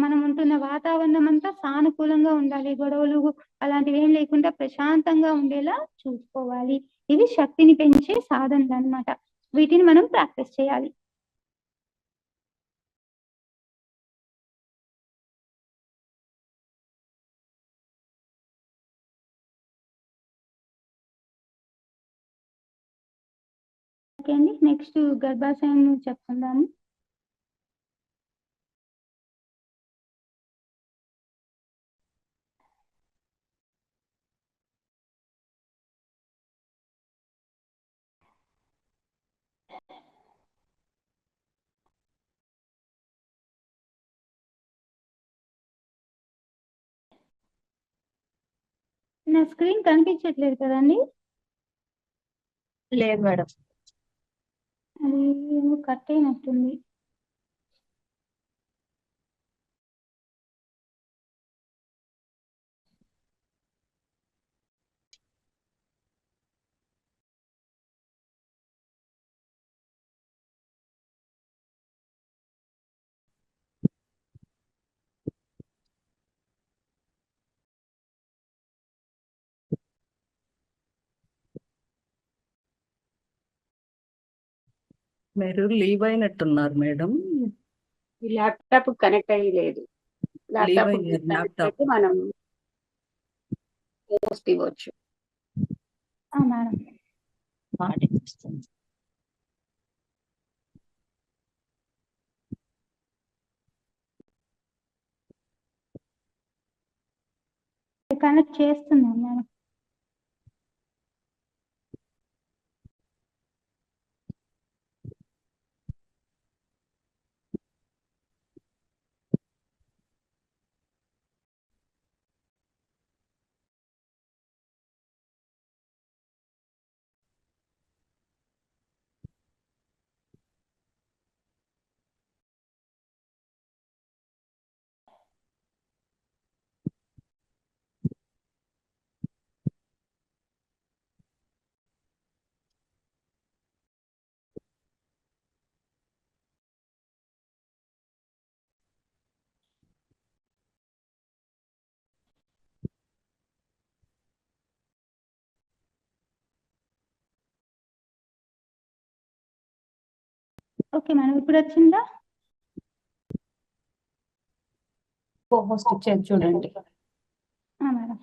మనం ఉంటున్న వాతావరణం అంతా సానుకూలంగా ఉండాలి. గొడవలు అలాంటివి ఏం లేకుండా ప్రశాంతంగా ఉండేలా చూసుకోవాలి. ఇవి శక్తిని పెంచే సాధనలు అన్నమాట. వీటిని మనం ప్రాక్టీస్ చేయాలి. ఓకే అండి, నెక్స్ట్ గర్భాశయం చెప్పుకుందాము. నా స్క్రీన్ కనిపించట్లేదు కదండి, లేదు మేడం. అది ఏమో కట్ అయినట్టుంది. మీరు లీవ్ అయినట్టున్నారు మేడం. ఈ ల్యాప్టాప్ కనెక్ట్ అయ్యి లేదు. లీవ్ ల్యాప్టాప్ అయ్యారు కనెక్ట్ ల్యాప్టాప్. అయితే మనం పోస్ట్ ఇవ్వచ్చు. మేడం కనెక్ట్ చేస్తున్నాం మేడం. ఓకే మేడం, ఇప్పుడు వచ్చిందా? హోస్ట్ ఇచ్చేది చూడండి. మేడం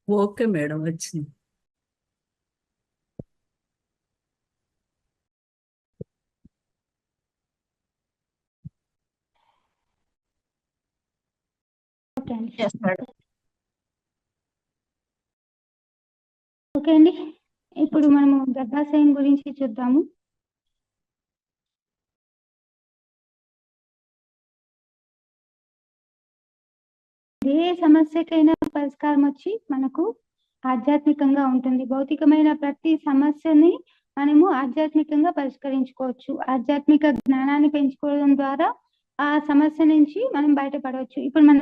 ఓకే మేడం, వచ్చింది. ఓకే అండి. Yes madam. ఓకే అండి, ఇప్పుడు మనము గర్భాశయం గురించి చూద్దాము. ఏ సమస్యకైనా పరిష్కారం వచ్చి మనకు ఆధ్యాత్మికంగా ఉంటుంది. భౌతికమైన ప్రతి సమస్యని మనము ఆధ్యాత్మికంగా పరిష్కరించుకోవచ్చు. ఆధ్యాత్మిక జ్ఞానాన్ని పెంచుకోవడం ద్వారా ఆ సమస్య నుంచి మనం బయటపడవచ్చు. ఇప్పుడు మన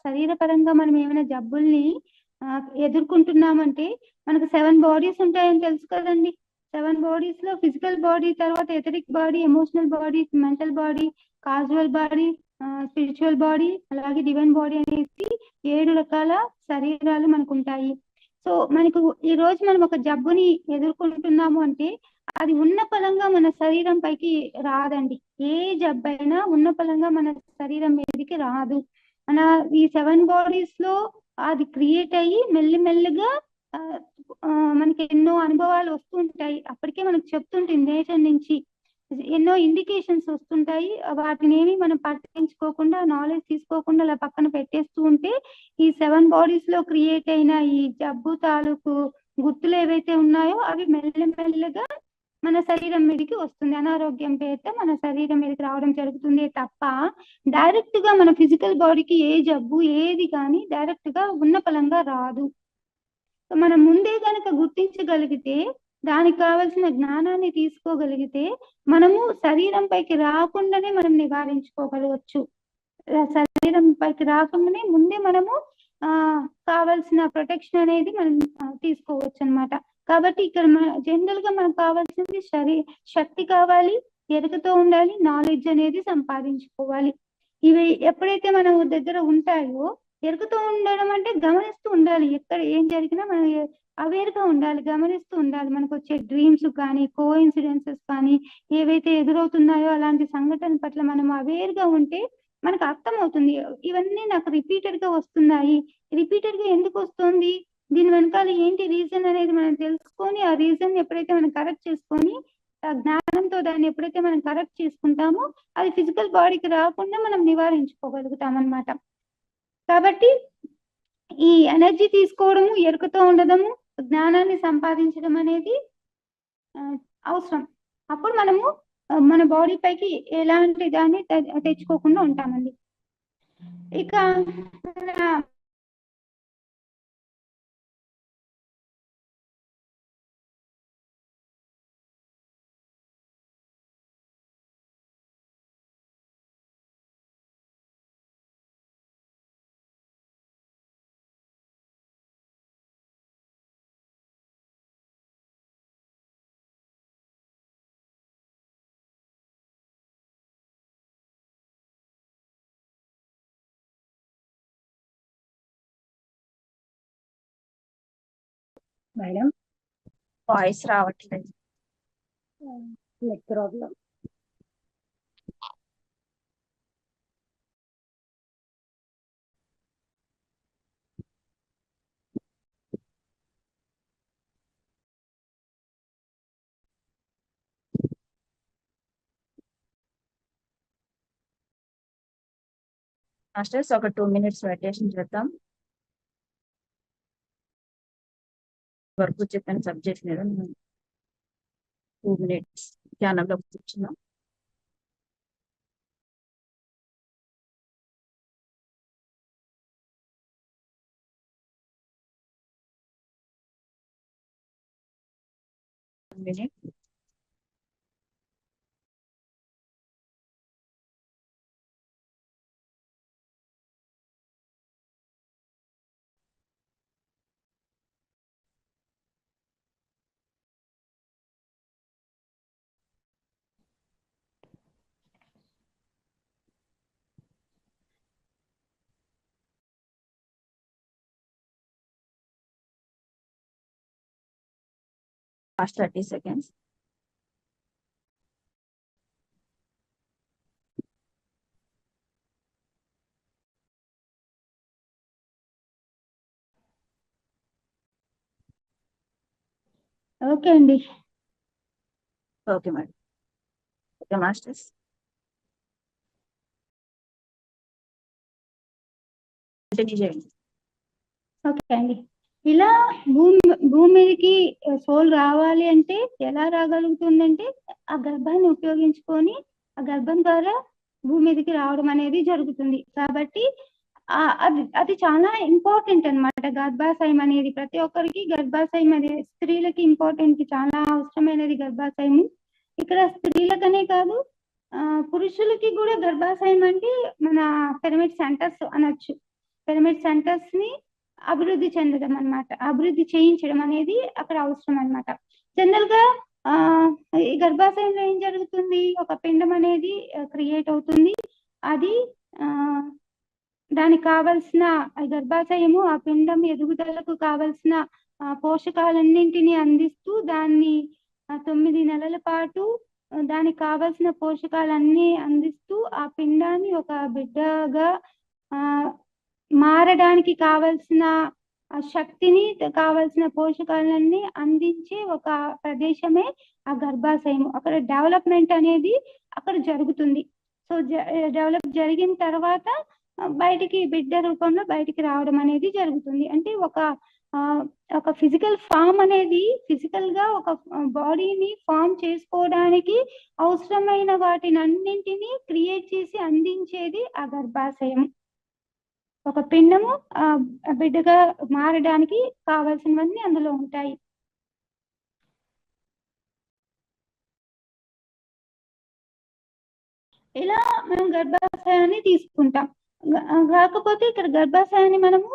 శరీరపరంగా మనం ఏమైనా జబ్బుల్ని ఎదుర్కొంటున్నామంటే మనకు 7 బాడీస్ ఉంటాయని తెలుసు కదండి. 7 బాడీస్ లో ఫిజికల్ బాడీ, తర్వాత etheric body, emotional body, mental body, casual body, spiritual body, అలాగే డివైన్ బాడీ అనేసి 7 రకాల శరీరాలు మనకు ఉంటాయి. సో మనకు ఈ రోజు మనం ఒక జబ్బుని ఎదుర్కొంటున్నాము అంటే అది ఉన్న పలంగా మన శరీరం పైకి రాదండి. ఏ జబ్బైనా ఉన్న పలంగా మన శరీరం మీదకి రాదు. మన ఈ 7 బాడీస్ లో అది క్రియేట్ అయ్యి మెల్లిమెల్లిగా మనకి ఎన్నో అనుభవాలు వస్తుంటాయి. అప్పటికే మనకు చెప్తుంటుంది నేచర్ నుంచి ఎన్నో ఇండికేషన్స్ వస్తుంటాయి. వాటిని ఏమి మనం పట్టించుకోకుండా, నాలెడ్జ్ తీసుకోకుండా అలా పక్కన పెట్టేస్తూ ఉంటే ఈ 7 బాడీస్ లో క్రియేట్ అయిన ఈ జబ్బు తాలూకు గుర్తులు ఏవైతే ఉన్నాయో అవి మెల్లమెల్లగా మన శరీరం మీదకి వస్తుంది. అనారోగ్యం పేరుతో మన శరీరం మీదకి రావడం జరుగుతుంది తప్ప డైరెక్ట్ గా మన ఫిజికల్ బాడీకి ఏ జబ్బు ఏది కానీ డైరెక్ట్ గా ఉన్న పలంగా రాదు. మనం ముందే కనుక గుర్తించగలిగితే, దానికి కావాల్సిన జ్ఞానాన్ని తీసుకోగలిగితే మనము శరీరం పైకి రాకుండానే మనం నివారించుకోగలవచ్చు. శరీరం పైకి రాకుండానే ముందే మనము కావాల్సిన ప్రొటెక్షన్ అనేది మనం తీసుకోవచ్చు అన్నమాట. కాబట్టి ఇక్కడ జనరల్ గా మనకు కావాల్సింది శక్తి కావాలి, ఎరుకతో ఉండాలి, నాలెడ్జ్ అనేది సంపాదించుకోవాలి. ఇవి ఎప్పుడైతే మన దగ్గర ఉంటాయో, ఎరుకతో ఉండడం అంటే గమనిస్తూ ఉండాలి. ఎక్కడ ఏం జరిగినా మనం అవేర్ గా ఉండాలి, గమనిస్తూ ఉండాలి. మనకు వచ్చే డ్రీమ్స్ కానీ, కోఇన్సిడెన్సెస్ కానీ ఏవైతే ఎదురవుతున్నాయో అలాంటి సంఘటన పట్ల మనం అవేర్ గా ఉంటే మనకు అర్థమవుతుంది. ఇవన్నీ నాకు రిపీటెడ్ గా వస్తున్నాయి. రిపీటెడ్ గా ఎందుకు వస్తుంది? దీని వెనకాల ఏంటి రీజన్ అనేది మనం తెలుసుకొని ఆ రీజన్ ఎప్పుడైతే మనం కరెక్ట్ చేసుకొని ఆ జ్ఞానంతో దాన్ని ఎప్పుడైతే మనం కరెక్ట్ చేసుకుంటామో అది ఫిజికల్ బాడీకి రాకుండా మనం నివారించుకోగలుగుతాం అన్నమాట. కాబట్టి ఈ ఎనర్జీ తీసుకోవడము, ఎరుకతో ఉండడము, జ్ఞానాన్ని సంపాదించడం అనేది అవసరం. అప్పుడు మనము మన బాడీ పైకి ఎలాంటి దాన్ని తెచ్చుకోకుండా ఉంటామండి. ఇక మేడం వాయిస్ రావట్లేదు. Net problem. మాస్టర్స్ ఒక 2 minutes మెడిటేషన్ చేద్దాం. వరకు చెప్పిన సబ్జెక్ట్ మీద 2 minutes ధ్యానంలో కూర్చున్నాం. minute. Last 30 seconds. ఓకే అండి. Okay madam. Okay masters. Continue చేయండి. ఓకే అండి. ఇలా భూమి మీదకి సోల్ రావాలి అంటే ఎలా రాగలుగుతుందంటే ఆ గర్భాన్ని ఉపయోగించుకొని ఆ గర్భం ద్వారా భూమి మీదకి రావడం అనేది జరుగుతుంది. కాబట్టి అది చాలా ఇంపార్టెంట్ అన్నమాట. గర్భాశయం అనేది ప్రతి ఒక్కరికి గర్భాశయం అనేది స్త్రీలకి ఇంపార్టెంట్, చాలా అవసరమైనది గర్భాశయం. ఇక్కడ స్త్రీలకనే కాదు పురుషులకి కూడా గర్భాశయం అంటే మన పిరమిడ్ సెంటర్స్ అనొచ్చు. పిరమిడ్ సెంటర్స్ ని అభివృద్ధి చెందడం అన్నమాట, అభివృద్ధి చేయించడం అనేది అక్కడ అవసరం అన్నమాట. జనరల్ గా ఈ గర్భాశయంలో ఏం జరుగుతుంది, ఒక పిండం అనేది క్రియేట్ అవుతుంది. అది దానికి కావలసిన గర్భాశయము ఆ పిండం ఎదుగుదలకు కావలసిన పోషకాలన్నింటినీ అందిస్తూ దాన్ని 9 నెలల పాటు దానికి కావలసిన పోషకాలన్నీ అందిస్తూ ఆ పిండాన్ని ఒక బిడ్డగా మారడానికి కావలసిన శక్తిని, కావలసిన పోషకాలన్నీ అందించే ఒక ప్రదేశమే ఆ గర్భాశయం. అక్కడ డెవలప్మెంట్ అనేది అక్కడ జరుగుతుంది. సో డెవలప్ జరిగిన తర్వాత బయటికి బిడ్డ రూపంలో బయటికి రావడం అనేది జరుగుతుంది. అంటే ఒక ఫిజికల్ ఫామ్ అనేది ఫిజికల్ గా ఒక బాడీని ఫామ్ చేసుకోవడానికి అవసరమైన వాటిని అన్నింటినీ క్రియేట్ చేసి అందించేది ఆ గర్భాశయం. ఒక పిండము బిడ్డగా మారడానికి కావాల్సినవన్నీ అందులో ఉంటాయి. ఇలా మనం గర్భాశయాన్ని తీసుకుంటాం. కాకపోతే ఇక్కడ గర్భాశయాన్ని మనము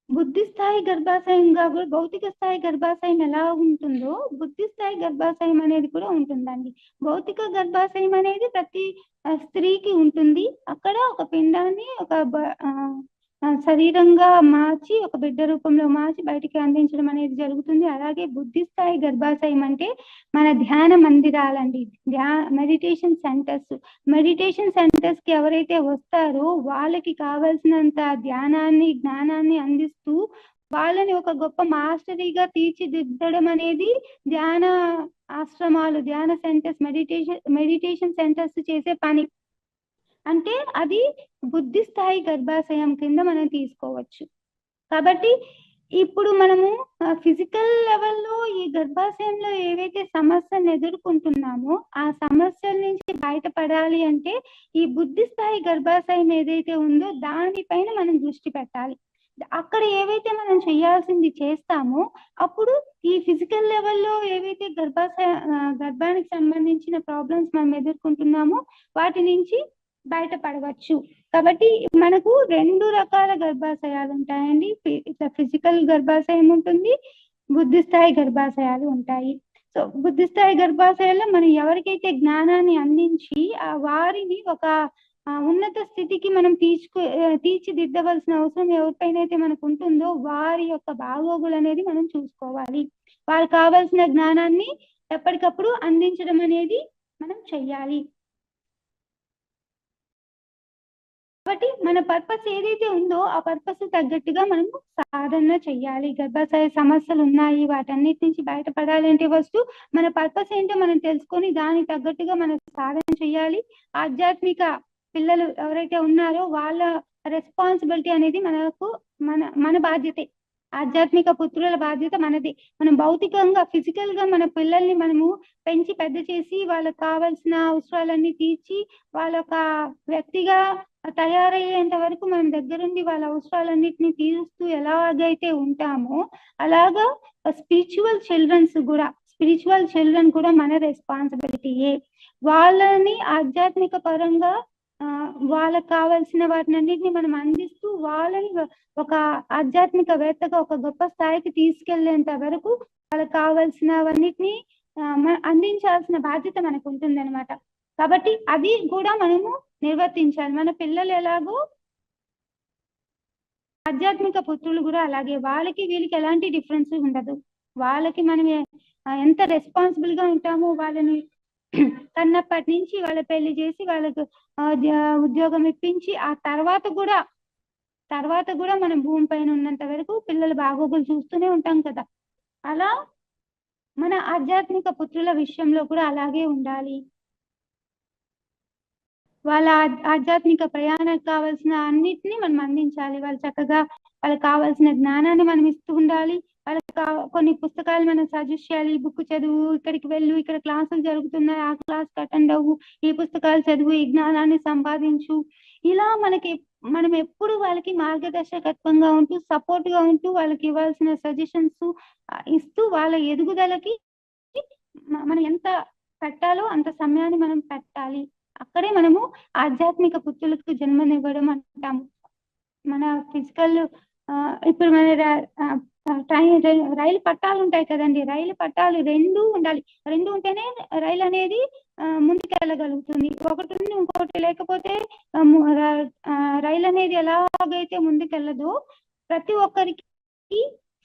బుద్ధి స్థాయి గర్భాశయం కాకుండా భౌతిక స్థాయి గర్భాశయం ఎలా ఉంటుందో బుద్ధి స్థాయి గర్భాశయం అనేది కూడా ఉంటుందండి. భౌతిక గర్భాశయం అనేది ప్రతి స్త్రీకి ఉంటుంది. అక్కడ ఒక పిండాన్ని ఒక శరీరంగా మార్చి ఒక బిడ్డ రూపంలో మార్చి బయటికి అందించడం అనేది జరుగుతుంది. అలాగే బుద్ధి స్థాయి గర్భాశయం అంటే మన ధ్యాన మందిరాలండి, మెడిటేషన్ సెంటర్స్. మెడిటేషన్ సెంటర్స్ కి ఎవరైతే వస్తారో వాళ్ళకి కావాల్సినంత ధ్యానాన్ని, జ్ఞానాన్ని అందిస్తూ వాళ్ళని ఒక గొప్ప మాస్టరీగా తీర్చిదిద్దడం అనేది ధ్యాన ఆశ్రమాలు, ధ్యాన సెంటర్స్, మెడిటేషన్ సెంటర్స్ చేసే పని. అంటే అది బుద్ధి స్థాయి గర్భాశయం కింద మనం తీసుకోవచ్చు. కాబట్టి ఇప్పుడు మనము ఫిజికల్ లెవెల్లో ఈ గర్భాశయంలో ఏవైతే సమస్యలను ఎదుర్కొంటున్నామో ఆ సమస్యల నుంచి బయటపడాలి అంటే ఈ బుద్ధి స్థాయి గర్భాశయం ఏదైతే ఉందో దానిపైన మనం దృష్టి పెట్టాలి. అక్కడ ఏవైతే మనం చేయాల్సింది చేస్తామో అప్పుడు ఈ ఫిజికల్ లెవెల్లో ఏవైతే గర్భానికి సంబంధించిన ప్రాబ్లమ్స్ మనం ఎదుర్కొంటున్నామో వాటి నుంచి బయటపడవచ్చు. కాబట్టి మనకు 2 రకాల గర్భాశయాలు ఉంటాయండి. ఇట్లా ఫిజికల్ గర్భాశయం ఉంటుంది, బుద్ధి స్థాయి గర్భాశయాలు ఉంటాయి. సో బుద్ధి స్థాయి గర్భాశయాల్లో మనం ఎవరికైతే జ్ఞానాన్ని అందించి వారిని ఒక ఉన్నత స్థితికి మనం తీర్చిదిద్దవలసిన అవసరం ఎవరిపైన అయితే మనకు ఉంటుందో వారి యొక్క బాగోగులు అనేది మనం చూసుకోవాలి. వారికి కావాల్సిన జ్ఞానాన్ని ఎప్పటికప్పుడు అందించడం అనేది మనం చెయ్యాలి. కాబట్టి మన పర్పస్ ఏదైతే ఉందో ఆ పర్పస్ తగ్గట్టుగా మనము సాధన చెయ్యాలి. గర్భాశయ సమస్యలు ఉన్నాయి, వాటన్నిటి నుంచి బయటపడాలి అంటే ఫస్ట్ మన పర్పస్ ఏంటో మనం తెలుసుకొని దానికి తగ్గట్టుగా మనం సాధన చెయ్యాలి. ఆధ్యాత్మిక పిల్లలు ఎవరైతే ఉన్నారో వాళ్ళ రెస్పాన్సిబిలిటీ అనేది మన బాధ్యతే. ఆధ్యాత్మిక పుత్రుల బాధ్యత మనది. మనం భౌతికంగా ఫిజికల్ గా మన పిల్లల్ని మనము పెంచి పెద్ద చేసి వాళ్ళకి కావాల్సిన అవసరాలన్నీ తీర్చి వాళ్ళ ఒక వ్యక్తిగా తయారయ్యేంత వరకు మనం దగ్గరుండి వాళ్ళ అవసరాలన్నిటిని తీరుస్తూ ఎలాగైతే ఉంటామో అలాగా స్పిరిచువల్ చిల్డ్రన్ కూడా మన రెస్పాన్సిబిలిటీయే. వాళ్ళని ఆధ్యాత్మిక పరంగా వాళ్ళకి కావాల్సిన వాటినన్నిటిని మనం అందిస్తూ వాళ్ళని ఒక ఆధ్యాత్మికవేత్తగా ఒక గొప్ప స్థాయికి తీసుకెళ్లేంత వరకు వాళ్ళకి కావాల్సినవన్నిటిని అందించాల్సిన బాధ్యత మనకు ఉంటుంది అనమాట. కాబట్టి అది కూడా మనము నిర్వర్తించాలి. మన పిల్లలు ఎలాగో ఆధ్యాత్మిక పుత్రులు కూడా అలాగే, వాళ్ళకి వీళ్ళకి ఎలాంటి డిఫరెన్స్ ఉండదు. వాళ్ళకి మనం ఎంత రెస్పాన్సిబుల్ గా ఉంటామో వాళ్ళని కన్నప్పటి నుంచి వాళ్ళ పెళ్లి చేసి వాళ్ళకు ఉద్యోగం ఇప్పించి ఆ తర్వాత కూడా మనం భూమి పైన ఉన్నంత వరకు పిల్లల బాగోగులు చూస్తూనే ఉంటాం కదా. అలా మన ఆధ్యాత్మిక పుత్రుల విషయంలో కూడా అలాగే ఉండాలి. వాళ్ళ ఆధ్యాత్మిక ప్రయాణానికి కావాల్సిన అన్నిటినీ మనం అందించాలి. వాళ్ళు చక్కగా వాళ్ళకి కావాల్సిన జ్ఞానాన్ని మనం ఇస్తూ ఉండాలి. వాళ్ళకి కొన్ని పుస్తకాలు మనం సజెస్ట్ చేయాలి. ఈ బుక్ చదువు, ఇక్కడికి వెళ్ళు, ఇక్కడ క్లాసులు జరుగుతున్నాయి, ఆ క్లాస్ అటెండ్ అవ్వు, ఈ పుస్తకాలు చదువు, ఈ జ్ఞానాన్ని సంపాదించు. ఇలా మనం ఎప్పుడు వాళ్ళకి మార్గదర్శకత్వంగా ఉంటూ సపోర్ట్ గా ఉంటూ వాళ్ళకి ఇవ్వాల్సిన సజెషన్స్ ఇస్తూ వాళ్ళ ఎదుగుదలకి మనం ఎంత పెట్టాలో అంత సమయాన్ని మనం పెట్టాలి. అక్కడే మనము ఆధ్యాత్మిక పుత్రులకు జన్మనివ్వడం అంటాము. మన ఫిజికల్ ఇప్పుడు మన రైలు పట్టాలు ఉంటాయి కదండి, రైలు పట్టాలు 2 ఉండాలి. 2 ఉంటేనే రైలు అనేది ముందుకు వెళ్ళగలుగుతుంది. ఒకటి ఉంది ఇంకోటి లేకపోతే రైలు అనేది ఎలాగైతే ముందుకెళ్ళదో ప్రతి ఒక్కరికి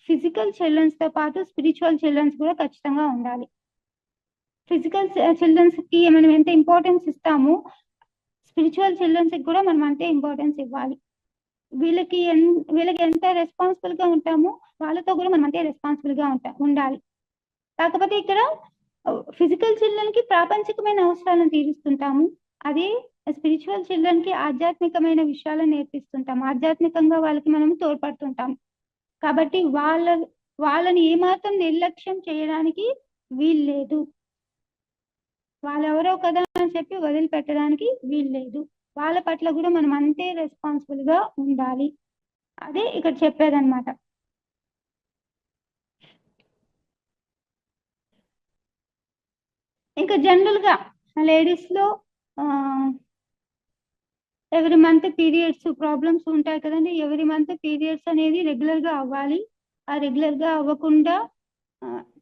ఫిజికల్ చిల్డ్రన్స్ తో పాటు స్పిరిచువల్ చిల్డ్రన్స్ కూడా ఖచ్చితంగా ఉండాలి. ఫిజికల్ చిల్డ్రన్స్ కి మనం ఎంత ఇంపార్టెన్స్ ఇస్తామో స్పిరిచువల్ చిల్డ్రన్స్ కి కూడా మనం అంతే ఇంపార్టెన్స్ ఇవ్వాలి. వీళ్ళకి ఎంత రెస్పాన్సిబుల్ గా ఉంటామో వాళ్ళతో కూడా మనం అంతే రెస్పాన్సిబుల్ గా ఉండాలి. కాకపోతే ఇక్కడ ఫిజికల్ చిల్డ్రన్ కి ప్రాపంచికమైన అవసరాలను తీరుస్తుంటాము, అదే స్పిరిచువల్ చిల్డ్రన్ కి ఆధ్యాత్మికమైన విషయాలను నేర్పిస్తుంటాము, ఆధ్యాత్మికంగా వాళ్ళకి మనం తోడ్పడుతుంటాం. కాబట్టి వాళ్ళని ఏమాత్రం నిర్లక్ష్యం చేయడానికి వీల్లేదు. వాళ్ళెవరో కదా అని చెప్పి వదిలిపెట్టడానికి వీల్లేదు. వాళ్ళ పట్ల కూడా మనం అంతే రెస్పాన్సిబుల్ గా ఉండాలి. అదే ఇక్కడ చెప్పేదన్నమాట. ఇంకా జనరల్ గా లేడీస్ లో ఎవ్రీ మంత్ పీరియడ్స్ ప్రాబ్లమ్స్ ఉంటాయి కదండి. ఎవ్రీ మంత్ పీరియడ్స్ అనేది రెగ్యులర్ గా అవ్వాలి. ఆ రెగ్యులర్ గా అవ్వకుండా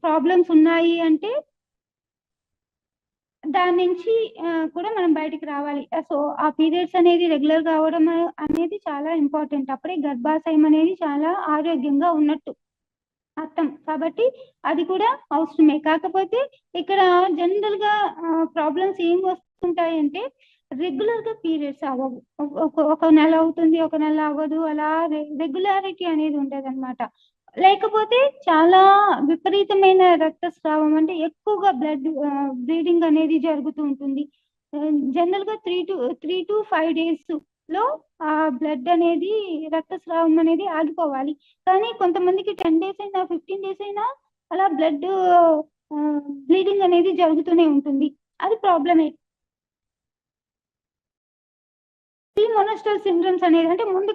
ప్రాబ్లమ్స్ ఉన్నాయి అంటే దాని నుంచి కూడా మనం బయటికి రావాలి. సో ఆ పీరియడ్స్ అనేది రెగ్యులర్ గా అవడం అనేది చాలా ఇంపార్టెంట్. అప్పుడే గర్భాశయం అనేది చాలా ఆరోగ్యంగా ఉన్నట్టు అర్థం. కాబట్టి అది కూడా అవసరమే. కాకపోతే ఇక్కడ జనరల్ గా ప్రాబ్లమ్స్ ఏం వస్తుంటాయి అంటే రెగ్యులర్ గా పీరియడ్స్ అవ్వవు. ఒక నెల అవుతుంది, ఒక నెల అవ్వదు, అలా రెగ్యులారిటీ అనేది ఉండదు అనమాట. లేకపోతే చాలా విపరీతమైన రక్తస్రావం, అంటే ఎక్కువగా బ్లీడింగ్ అనేది జరుగుతూ ఉంటుంది. జనరల్ గా 3 to 5 days లో ఆ బ్లడ్ అనేది, రక్తస్రావం అనేది ఆగిపోవాలి. కానీ కొంతమందికి 10 days అయినా 15 days అయినా అలా బ్లీడింగ్ అనేది జరుగుతూనే ఉంటుంది. అది ప్రాబ్లమే. ప్రీమోనస్ట్రల్ సిండ్రోమ్స్ అనేది అంటే ముందే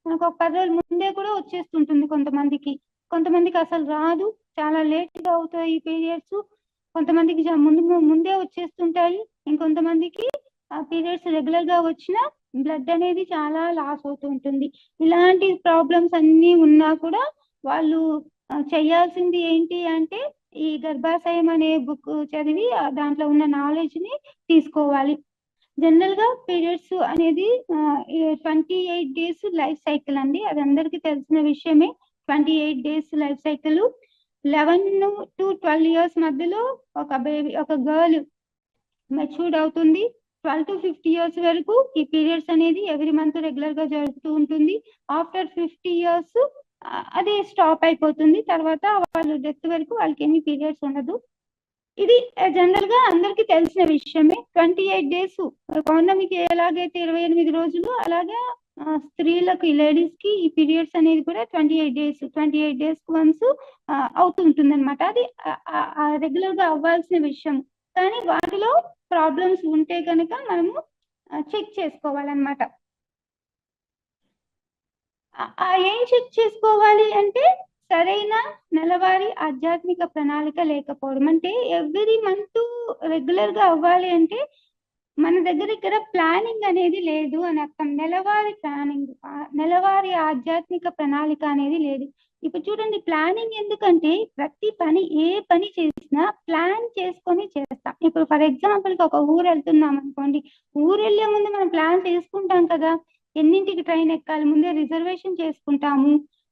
మనకు ఒక 10 రోజుల ముందే కూడా వచ్చేస్తుంటుంది కొంతమందికి అసలు రాదు, చాలా లేట్ గా అవుతాయి పీరియడ్స్. కొంతమందికి ముందే వచ్చేస్తుంటాయి. ఇంకొంతమందికి ఆ పీరియడ్స్ రెగ్యులర్ గా వచ్చినా బ్లడ్ అనేది చాలా లాస్ అవుతూ ఉంటుంది. ఇలాంటి ప్రాబ్లమ్స్ అన్ని ఉన్నా కూడా వాళ్ళు చేయాల్సింది ఏంటి అంటే ఈ గర్భాశయం అనే బుక్ చదివి దాంట్లో ఉన్న నాలెడ్జ్ ని తీసుకోవాలి. జనరల్ గా పీరియడ్స్ అనేది 28 days లైఫ్ సైకిల్ అండి. అది అందరికీ తెలిసిన విషయమే. 28 days life cycle. 11 to 12 years మధ్యలో ఒక గర్ల్ మెచ్యూర్డ్ అవుతుంది. 12 to 50 years వరకు ఈ పీరియడ్స్ అనేది ఎవ్రీ మంత్ రెగ్యులర్ గా జరుగుతూ ఉంటుంది. ఆఫ్టర్ 50 years అది స్టాప్ అయిపోతుంది. తర్వాత వాళ్ళు డెత్ వరకు వాళ్ళకి ఏమి పీరియడ్స్ ఉండదు. ఇది జనరల్ గా అందరికి తెలిసిన విషయమే. 28 days పౌర్ణమికి ఎలాగైతే 28 రోజులు, అలాగే స్త్రీలకు, లేడీస్ కి ఈ పీరియడ్స్ అనేది కూడా 28 days వన్స్ అవుతుంటుంది అనమాట. అది రెగ్యులర్ గా అవ్వాల్సిన విషయం. కానీ వాటిలో ప్రాబ్లమ్స్ ఉంటే కనుక మనము చెక్ చేసుకోవాలన్నమాట. ఏం చెక్ చేసుకోవాలి అంటే సరైన నెలవారీ ఆధ్యాత్మిక ప్రణాళిక లేకపోవడం. అంటే ఎవ్రీ మంత్ రెగ్యులర్ గా అవ్వాలి అంటే మన దగ్గర ఇక్కడ ప్లానింగ్ అనేది లేదు అని అర్థం. నెలవారీ ఆధ్యాత్మిక ప్రణాళిక అనేది లేదు. ఇప్పుడు చూడండి, ప్లానింగ్ ఎందుకంటే ప్రతి పని, ఏ పని చేసినా ప్లాన్ చేసుకొని చేస్తాం. ఇప్పుడు ఫర్ ఎగ్జాంపుల్ ఒక ఊరు వెళ్తున్నాం అనుకోండి, ఊరు వెళ్ళే ముందు మనం ప్లాన్ చేసుకుంటాం కదా. ఎన్నింటికి ట్రైన్ ఎక్కాలి ముందే రిజర్వేషన్ చేసుకుంటాము,